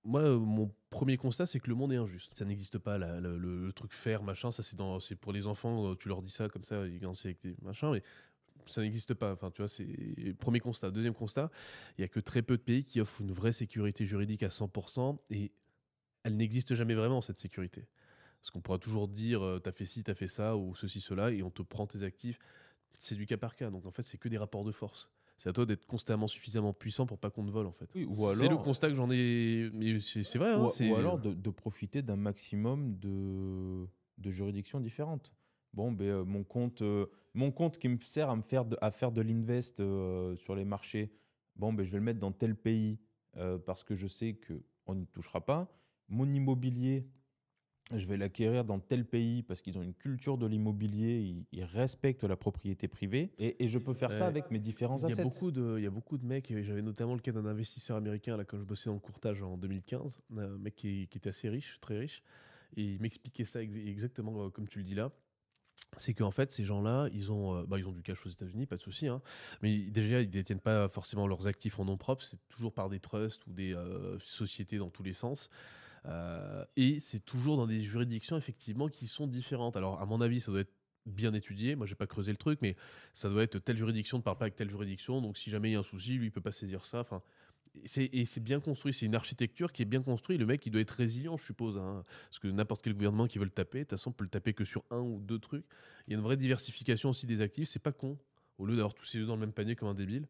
moi, mon premier constat, c'est que le monde est injuste. Ça n'existe pas, le truc faire, machin, ça c'est pour les enfants, tu leur dis ça comme ça, ils grandissent avec des machins, mais ça n'existe pas. Enfin, tu vois, c'est premier constat. Deuxième constat, il y a que très peu de pays qui offrent une vraie sécurité juridique à 100% et elle n'existe jamais vraiment, cette sécurité. Parce qu'on pourra toujours dire, t'as fait ci, t'as fait ça, ou ceci, cela, et on te prend tes actifs. C'est du cas par cas. Donc en fait, c'est que des rapports de force. C'est à toi d'être constamment suffisamment puissant pour pas qu'on te vole, en fait. Oui, ou C'est le alors, constat que j'en ai. Mais c'est vrai. Hein, ou alors de profiter d'un maximum de juridictions différentes. Bon, mon compte qui me sert à faire de l'invest sur les marchés, bon, ben, je vais le mettre dans tel pays parce que je sais qu'on n'y touchera pas. Mon immobilier, je vais l'acquérir dans tel pays parce qu'ils ont une culture de l'immobilier, ils respectent la propriété privée et je peux faire ça avec mes différents Il y a assets. il y a beaucoup de mecs, et j'avais notamment le cas d'un investisseur américain là, quand je bossais dans le courtage en 2015, un mec qui était assez riche, très riche, et il m'expliquait ça exactement comme tu le dis là. C'est qu'en fait, ces gens-là, ils ont du cash aux États-Unis, pas de souci, hein, mais déjà, ils détiennent pas forcément leurs actifs en nom propre, c'est toujours par des trusts ou des sociétés dans tous les sens. Et c'est toujours dans des juridictions effectivement qui sont différentes. Alors, à mon avis, ça doit être bien étudié. Moi, j'ai pas creusé le truc, mais ça doit être telle juridiction ne parle pas avec telle juridiction. Donc, si jamais il y a un souci, lui, il peut pas saisir ça. Enfin, et c'est bien construit. C'est une architecture qui est bien construite. Le mec, il doit être résilient, je suppose. Hein, parce que n'importe quel gouvernement qui veut le taper, de toute façon, peut le taper que sur un ou deux trucs. Il y a une vraie diversification aussi des actifs. C'est pas con. Au lieu d'avoir tous ses œufs dans le même panier comme un débile,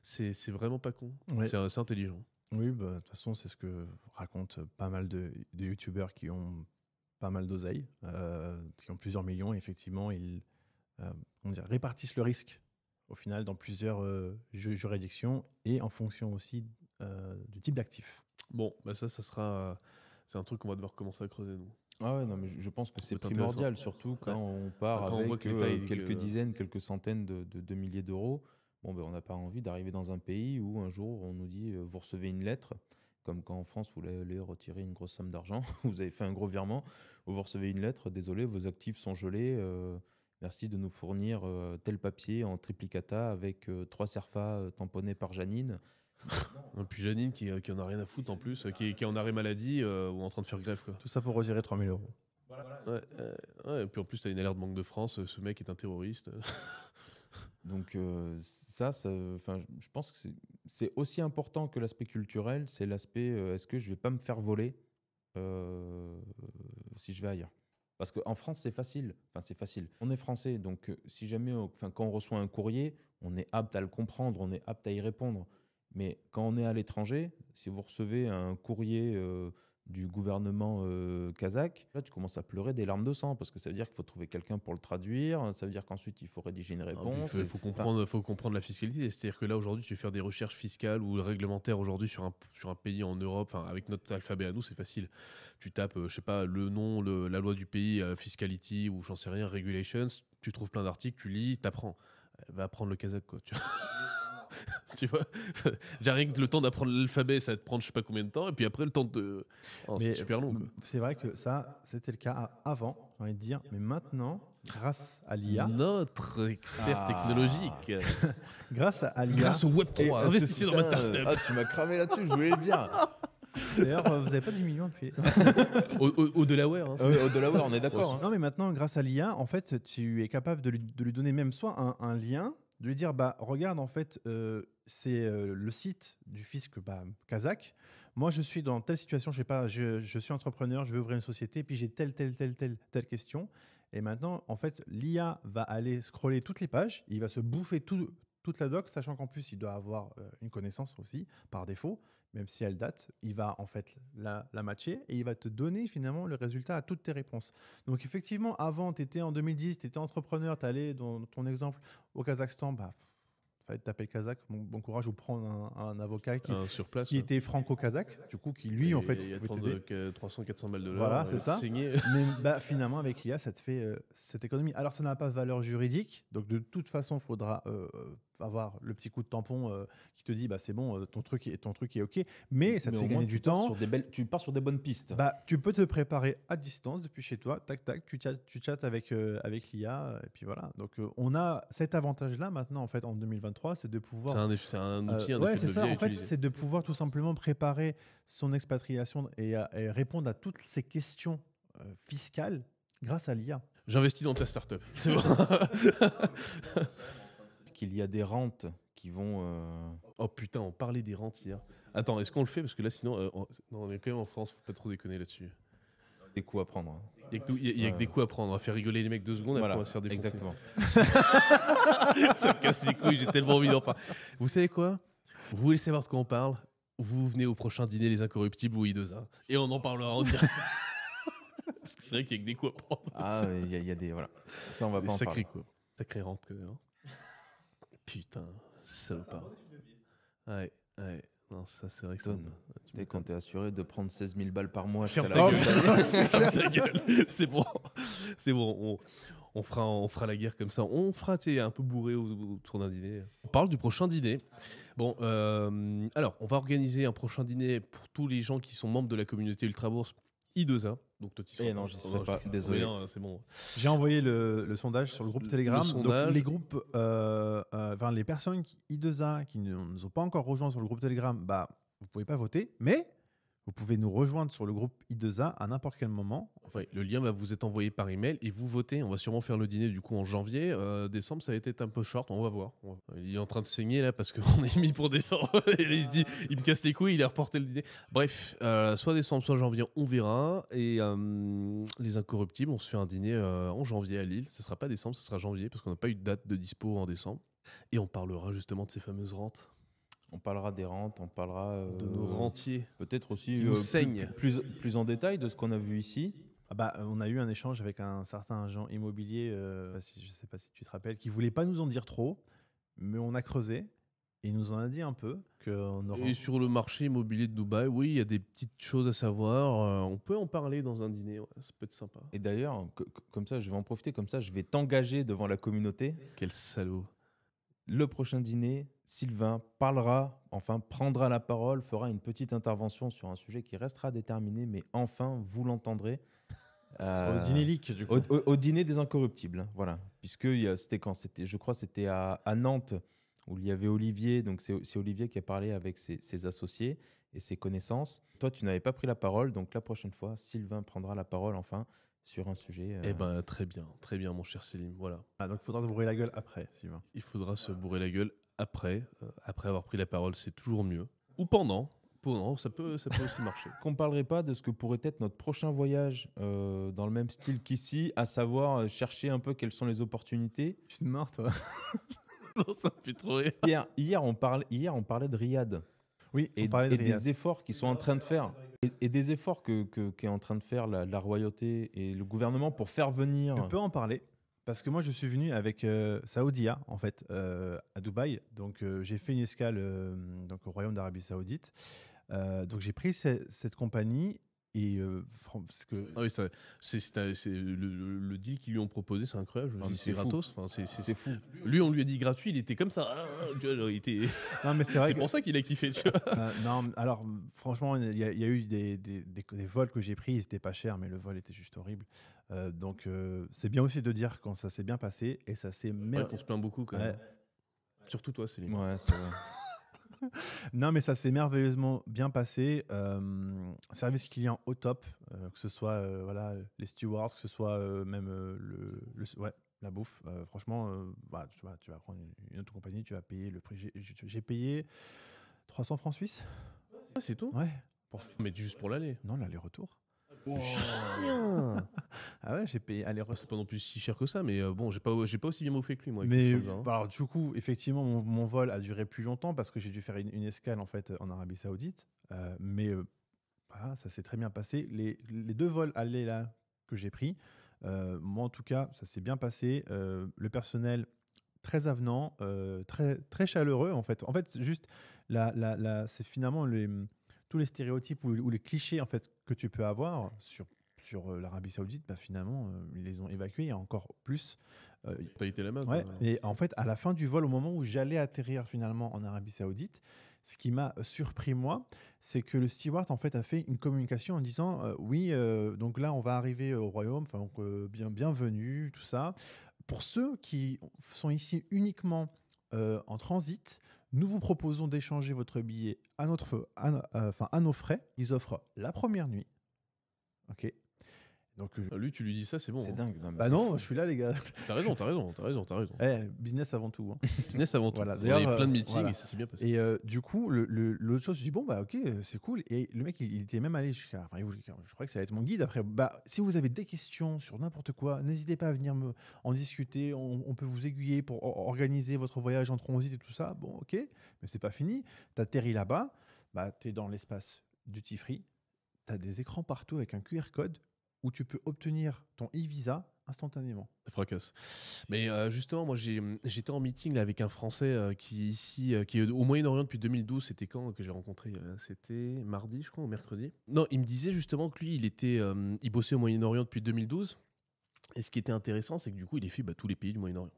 c'est vraiment pas con. Ouais. C'est intelligent. Oui, bah, de toute façon, c'est ce que racontent pas mal de youtubeurs qui ont pas mal d'oseille, qui ont plusieurs millions. Et effectivement, ils répartissent le risque au final dans plusieurs juridictions et en fonction aussi du type d'actif. Bon, bah ça sera. C'est un truc qu'on va devoir commencer à creuser, nous. Ah ouais, non, mais je pense que c'est C'est primordial, surtout quand on part Quand on avec voit que l'État, quelques dizaines, quelques centaines de milliers d'euros. Bon, ben, on n'a pas envie d'arriver dans un pays où un jour on nous dit vous recevez une lettre, comme quand en France vous allez retirer une grosse somme d'argent, vous avez fait un gros virement, où vous recevez une lettre, désolé, vos actifs sont gelés, merci de nous fournir tel papier en triplicata avec 3 CERFA tamponnés par Janine. Et puis Janine qui en a rien à foutre en plus, qui est en arrêt maladie ou en train de faire grève, quoi. Tout ça pour retirer 3 000 euros. Ouais, et puis en plus, t'as une alerte Banque de France, ce mec est un terroriste. Donc je pense que c'est aussi important que l'aspect culturel, c'est l'aspect est-ce que je vais pas me faire voler si je vais ailleurs. Parce qu'en France, c'est facile. Enfin, c'est facile. On est français, donc si jamais, quand on reçoit un courrier, on est apte à le comprendre, on est apte à y répondre. Mais quand on est à l'étranger, si vous recevez un courrier du gouvernement kazakh, là, tu commences à pleurer des larmes de sang parce que ça veut dire qu'il faut trouver quelqu'un pour le traduire, ça veut dire qu'ensuite il faut rédiger une réponse. Il faut comprendre la fiscalité. C'est-à-dire que là, aujourd'hui, tu veux faire des recherches fiscales ou réglementaires aujourd'hui sur un pays en Europe, avec notre alphabet à nous, c'est facile. Tu tapes, je sais pas, le nom, la loi du pays, fiscality ou j'en sais rien, regulations, tu trouves plein d'articles, tu lis, t'apprends. Va apprendre le kazakh, quoi. Tu vois, j'ai rien que le temps d'apprendre l'alphabet, ça va te prendre je sais pas combien de temps, et puis après le temps de. C'est super long, quoi. C'est vrai que ça, c'était le cas avant, j'ai envie de dire, mais maintenant, grâce à l'IA. Notre expert technologique. Grâce à l'IA. Grâce au Web3, investissez dans Matterstep. Ah, tu m'as cramé là-dessus, je voulais le dire. D'ailleurs, vous n'avez pas 10 millions depuis. Au Delaware. Hein, au Delaware, on est d'accord. Non, mais maintenant, grâce à l'IA, en fait, tu es capable de lui donner même soit un lien, de lui dire regarde, en fait, c'est le site du fisc kazakh. Moi, je suis dans telle situation, je suis entrepreneur, je veux ouvrir une société, puis j'ai telle question. Et maintenant, en fait, l'IA va aller scroller toutes les pages, il va se bouffer toute la doc, sachant qu'en plus, il doit avoir une connaissance aussi, par défaut, même si elle date, il va en fait la matcher et il va te donner finalement le résultat à toutes tes réponses. Donc effectivement, avant, tu étais en 2010, tu étais entrepreneur, tu allais, dans ton exemple, au Kazakhstan, fallait taper le kazakh, bon courage, ou prendre un avocat sur place, qui était franco-kazakh, du coup, qui lui, en fait, il y a 300-400 balles de l'heure. Voilà, c'est ça. Signé. Mais finalement, avec l'IA, ça te fait cette économie. Alors, ça n'a pas de valeur juridique, donc de toute façon, il faudra avoir le petit coup de tampon qui te dit c'est bon, ton truc est OK, mais ça te fait gagner du temps. Tu pars sur des bonnes pistes. Tu peux te préparer à distance depuis chez toi, tac, tu chattes avec l'IA, et puis voilà. Donc, on a cet avantage-là maintenant, en fait, en 2023, c'est de pouvoir. C'est un outil, un ouais, effet c'est de ça. levier à En fait, utiliser. c'est de pouvoir tout simplement préparer son expatriation et répondre à toutes ces questions fiscales grâce à l'IA. J'investis dans ta startup. C'est bon. Qu'il y a des rentes qui vont. Oh putain, on parlait des rentes hier. Attends, est-ce qu'on le fait? Parce que là, sinon, on est quand même en France, faut pas trop déconner là-dessus. Des coups à prendre. Hein. Il y a que des coups à prendre. On va faire rigoler les mecs 2 secondes et après on va se faire défoncer. Exactement. Ça me casse les couilles, j'ai tellement envie d'en parler. Vous savez quoi? Vous voulez savoir de quoi on parle? Vous venez au prochain dîner Les Incorruptibles ou I2A et on en parlera en direct. Parce que c'est vrai qu'il y a que des coups à prendre. Ah, il y a des. Voilà. Ça, on va pas en parler. Sacré quoi. Sacré rente quand même. Hein. Putain, salopard. Ouais. Non, ça, c'est vrai que ça. Tu sais, quand t'es assuré de prendre 16 000 balles par mois, ferme ta gueule. C'est bon. On fera la guerre comme ça. On fera un peu bourré autour d'un dîner. On parle du prochain dîner. Bon, alors, on va organiser un prochain dîner pour tous les gens qui sont membres de la communauté Ultrabourse I2A. Donc, toi, tu seras non, je ne serai pas. Désolé. Non, c'est bon. J'ai envoyé le sondage sur le groupe Telegram. Donc, les groupes, les personnes I2A qui ne nous ont pas encore rejoints sur le groupe Telegram, vous ne pouvez pas voter, mais Vous pouvez nous rejoindre sur le groupe I2A à n'importe quel moment. Enfin, le lien va vous être envoyé par email et vous votez. On va sûrement faire le dîner du coup en janvier. Décembre, ça va être un peu short. On va voir. Il est en train de saigner là parce qu'on est mis pour décembre. Et là, il se dit, il me casse les couilles, il a reporté le dîner. Bref, soit décembre, soit janvier, on verra. Et les Incorruptibles, on se fait un dîner en janvier à Lille. Ce sera pas décembre, ce sera janvier parce qu'on n'a pas eu de date de dispo en décembre. Et on parlera justement de ces fameuses rentes. On parlera des rentes, on parlera De nos rentiers. peut-être aussi Qui nous saignent. plus en détail de ce qu'on a vu ici. On a eu un échange avec un certain agent immobilier, je ne sais pas si tu te rappelles, qui voulait pas nous en dire trop, mais on a creusé et il nous en a dit un peu. Et sur le marché immobilier de Dubaï, oui, il y a des petites choses à savoir. On peut en parler dans un dîner, ouais, ça peut être sympa. Et d'ailleurs, comme ça, je vais en profiter, comme ça, je vais t'engager devant la communauté. Quel salaud. Le prochain dîner, Sylvain prendra la parole, fera une petite intervention sur un sujet qui restera déterminé, mais enfin, vous l'entendrez. Au dîner leak, du coup. Au dîner des Incorruptibles, voilà. Puisque c'était quand je crois que c'était à Nantes, où il y avait Olivier. Donc c'est Olivier qui a parlé avec ses associés et ses connaissances. Toi, tu n'avais pas pris la parole, donc la prochaine fois, Sylvain prendra la parole enfin sur un sujet. Eh ben très bien, mon cher Selim. Voilà. Donc il faudra se bourrer la gueule après, Sylvain. Il faudra se bourrer la gueule après avoir pris la parole, c'est toujours mieux. Ou pendant, ça peut aussi marcher. Qu'on ne parlerait pas de ce que pourrait être notre prochain voyage dans le même style qu'ici, à savoir chercher un peu quelles sont les opportunités. Tu te marres, toi? Non, ça me fait trop rire. Hier, on parlait de Riyad. Oui, et des efforts qu'ils sont en train de faire. Et des efforts qu'est en train de faire la royauté et le gouvernement pour faire venir. Je peux en parler. Parce que moi, je suis venu avec Saoudia, en fait, à Dubaï. Donc, j'ai fait une escale au Royaume d'Arabie Saoudite. Donc, j'ai pris cette compagnie. Et parce que... Ah oui, c'est le deal qu'ils lui ont proposé, c'est incroyable. Je me dis, c'est gratos. Enfin, c'est fou. Lui, on lui a dit gratuit, il était comme ça. Tu vois, genre, il était... Non, mais c'est vrai pour ça qu'il a kiffé. Tu vois. Non, alors franchement, il y a eu des vols que j'ai pris, ils n'étaient pas chers, mais le vol était juste horrible. Donc c'est bien aussi de dire quand ça s'est bien passé et ça s'est qu'on se plaint beaucoup quand même. Surtout toi, Céline. Ouais, c'est vrai. Non, mais ça s'est merveilleusement bien passé. Service client au top, que ce soit les stewards, que ce soit même la bouffe. Franchement, tu vas prendre une autre compagnie, tu vas payer le prix. J'ai payé 300 francs suisses. Ah, c'est tout? Ouais. Mais juste pour l'aller? Non, l'aller-retour. Oh. Ah ouais, j'ai payé aller-retour. C'est pas non plus si cher que ça, mais bon, j'ai pas aussi bien bouffé que lui, moi. Mais alors, du coup, effectivement, mon vol a duré plus longtemps parce que j'ai dû faire une escale en fait en Arabie Saoudite. Ça s'est très bien passé. Les 2 vols aller là que j'ai pris, moi en tout cas, ça s'est bien passé. Le personnel très avenant, très très chaleureux en fait. En fait, c'est juste c'est finalement tous les stéréotypes ou les clichés en fait que tu peux avoir sur l'Arabie Saoudite, finalement, ils les ont évacués. Il y a encore plus. T'as été là-bas. Ouais, et en fait, à la fin du vol, au moment où j'allais atterrir finalement en Arabie Saoudite, ce qui m'a surpris moi, c'est que le steward en fait a fait une communication en disant oui, donc là on va arriver au royaume, bienvenue, tout ça. Pour ceux qui sont ici uniquement en transit, nous vous proposons d'échanger votre billet à nos frais. Ils offrent la première nuit. Ok. Donc, lui, tu lui dis ça, c'est bon. C'est dingue. Non, je suis là, les gars. T'as raison. Business avant tout. Business avant tout. Voilà. Il y a eu plein de meetings et ça s'est bien passé. Et du coup, l'autre chose, je dis ok, c'est cool. Et le mec, il était même allé jusqu'à. Enfin, je crois que ça va être mon guide après. Si vous avez des questions sur n'importe quoi, n'hésitez pas à venir en discuter. On peut vous aiguiller pour organiser votre voyage en transit et tout ça. Bon, ok, mais c'est pas fini. T'atterris là-bas, t'es dans l'espace duty free. T'as des écrans partout avec un QR code où tu peux obtenir ton e-visa instantanément. Ça fracasse. Mais justement, moi, j'étais en meeting là, avec un Français qui est au Moyen-Orient depuis 2012. C'était quand que j'ai rencontré? C'était mardi, je crois, ou mercredi. Non, il me disait justement que lui, il bossait au Moyen-Orient depuis 2012. Et ce qui était intéressant, c'est que du coup, il a fait tous les pays du Moyen-Orient.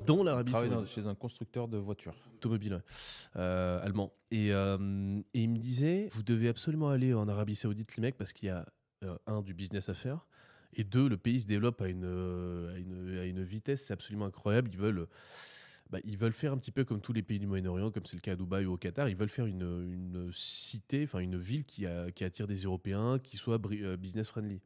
Dont l'Arabie Saoudite. Chez un constructeur de voitures. Automobile, allemand. Et il me disait, vous devez absolument aller en Arabie Saoudite, les mecs, parce qu'il y a du business à faire, et 2, le pays se développe à une vitesse, c'est absolument incroyable. Ils veulent ils veulent faire un petit peu comme tous les pays du Moyen-Orient, comme c'est le cas à Dubaï ou au Qatar. Ils veulent faire une cité, enfin une ville qui attire des Européens, qui soit business friendly.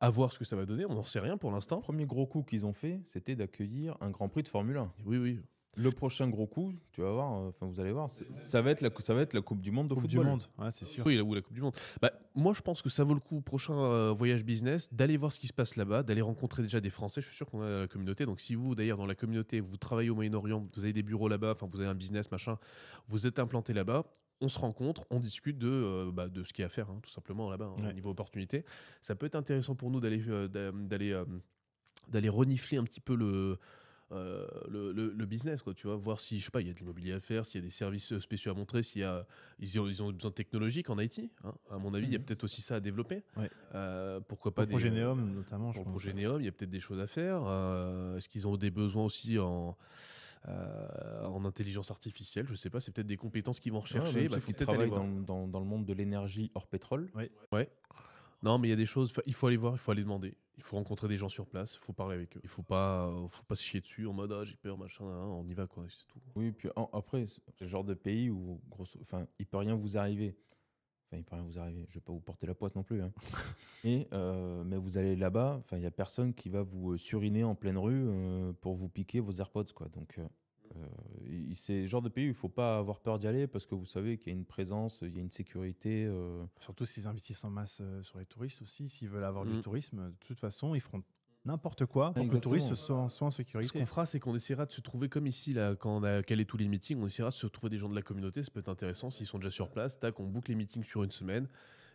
À voir ce que ça va donner, on n'en sait rien pour l'instant. Le premier gros coup qu'ils ont fait, c'était d'accueillir un Grand Prix de Formule 1. Oui, oui. Le prochain gros coup, tu vas voir, vous allez voir, ça va être la Coupe du Monde de Coupe football. du Monde, ouais, c'est sûr. Oui, la Coupe du Monde. Moi, je pense que ça vaut le coup, prochain voyage business, d'aller voir ce qui se passe là-bas, d'aller rencontrer déjà des Français. Je suis sûr qu'on a la communauté. Donc, si vous, d'ailleurs, dans la communauté, vous travaillez au Moyen-Orient, vous avez des bureaux là-bas, enfin, vous avez un business, machin, vous êtes implanté là-bas, on se rencontre, on discute de ce qu'il y a à faire, tout simplement là-bas, au niveau opportunité. Ça peut être intéressant pour nous d'aller renifler un petit peu le business, quoi, tu vois, voir si, je sais pas, il y a de l'immobilier à faire, s'il y a des services spéciaux à montrer, ils ont besoin de technologiques en IT, à mon avis, il y a peut-être aussi ça à développer. Ouais. Pourquoi pas pour le projet Neom, notamment, je pour le pense. projet Neom, il y a peut-être des choses à faire. Est-ce qu'ils ont des besoins aussi en intelligence artificielle? Je sais pas, c'est peut-être des compétences qu'ils vont rechercher. Il faut peut-être aller travailler voir. dans le monde de l'énergie hors pétrole. Ouais. Non, mais il y a des choses, il faut aller voir, il faut aller demander. Il faut rencontrer des gens sur place, il faut parler avec eux. Il faut pas se chier dessus en mode j'ai peur, machin, on y va, quoi, c'est tout. Oui, puis après, c'est le genre de pays où il peut rien vous arriver. Enfin, il peut rien vous arriver. Je vais pas vous porter la poisse non plus. Mais vous allez là-bas, il y a personne qui va vous suriner en pleine rue pour vous piquer vos AirPods, quoi. Donc c'est le genre de pays où il faut pas avoir peur d'y aller parce que vous savez qu'il y a une présence, il y a une sécurité. Surtout s'ils investissent en masse sur les touristes aussi, s'ils veulent avoir du tourisme, de toute façon, ils feront n'importe quoi pour que le tourisme soit en sécurité. Ce qu'on fera, c'est qu'on essaiera de se trouver comme ici, là, quand on a calé tous les meetings, on essaiera de se trouver des gens de la communauté. Ça peut être intéressant s'ils sont déjà sur place. Tac, on boucle les meetings sur une semaine.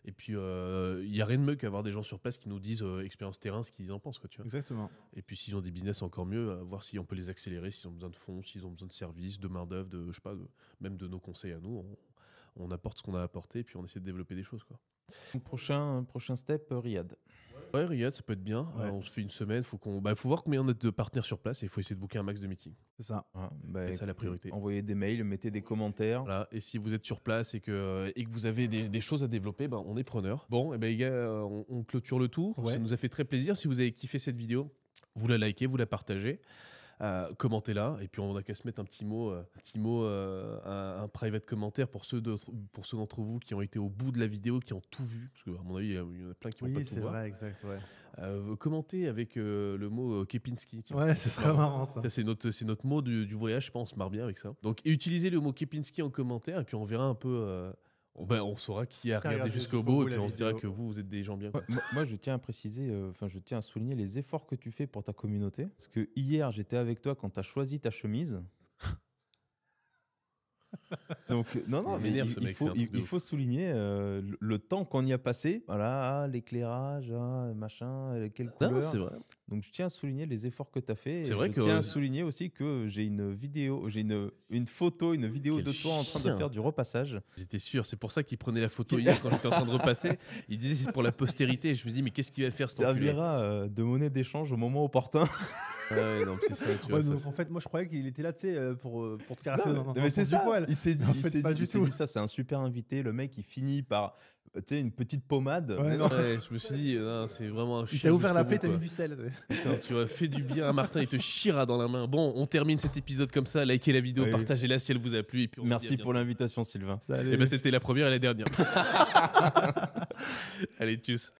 Et puis, il n'y a rien de mieux qu'avoir des gens sur place qui nous disent, expérience terrain, ce qu'ils en pensent, quoi, tu vois. Exactement. Et puis, s'ils ont des business, encore mieux, voir si on peut les accélérer, s'ils ont besoin de fonds, s'ils ont besoin de services, de main-d'œuvre, je sais pas, même de nos conseils à nous. On apporte ce qu'on a apporté et puis on essaie de développer des choses, quoi. Donc, prochain step, Riyad. Ouais, Riyad, ça peut être bien. Ouais. On se fait une semaine. Faut voir combien on a de partenaires sur place et il faut essayer de booker un max de meetings. C'est ça. C'est ça la priorité. Envoyez des mails, mettez des commentaires. Voilà. Et si vous êtes sur place et que vous avez des choses à développer, on est preneur. Bon, et les gars, on clôture le tour. Ouais. Ça nous a fait très plaisir. Si vous avez kiffé cette vidéo, vous la likez, vous la partagez. Commentez-là et puis on n'a qu'à se mettre un petit mot, un private commentaire pour ceux d'entre vous qui ont été au bout de la vidéo, qui ont tout vu, parce qu'à mon avis il y en a plein qui vont pas tout voir. Oui, c'est vrai, exact. Ouais. Commentez avec le mot Kepinski. Ouais, c'est très marrant ça. Ça, c'est notre mot du voyage, je pense, on se marre bien avec ça. Donc utilisez le mot Kepinski en commentaire et puis on verra un peu. On saura qui a regardé jusqu'au bout et puis on se dira que vous êtes des gens bien. Moi, je tiens à préciser, je tiens à souligner les efforts que tu fais pour ta communauté. Parce que hier, j'étais avec toi quand tu as choisi ta chemise. Donc, non, mais il faut souligner le temps qu'on y a passé. Voilà, l'éclairage, machin, quelle couleur. Non, c'est vrai. Donc, je tiens à souligner les efforts que tu as fait. C'est vrai je tiens à souligner aussi que j'ai une vidéo, une photo, une vidéo de toi en train de faire du repassage. J'étais sûr, c'est pour ça qu'il prenait la photo hier quand j'étais en train de repasser. Il disait c'est pour la postérité. Et je me dis mais qu'est-ce qu'il va faire cet enculé ? Ça servira de monnaie d'échange au moment opportun. Ouais, non, c'est ça, tu vois, donc, en fait, moi je croyais qu'il était là, tu sais, pour te caresser dans mais c'est ça. poil. Il s'est dit, tout ça, c'est un super invité. Le mec, il finit par une petite pommade. Ouais, je me suis dit, c'est vraiment un chien. Il t'a ouvert la plaie, plaie, t'as mis du sel. Putain, tu as fait du bien à Martin, il te chiera dans la main. Bon, on termine cet épisode comme ça. Likez la vidéo, partagez-la si elle vous a plu. Et puis merci pour l'invitation, Sylvain. Et c'était la première et la dernière. Allez, tchuss.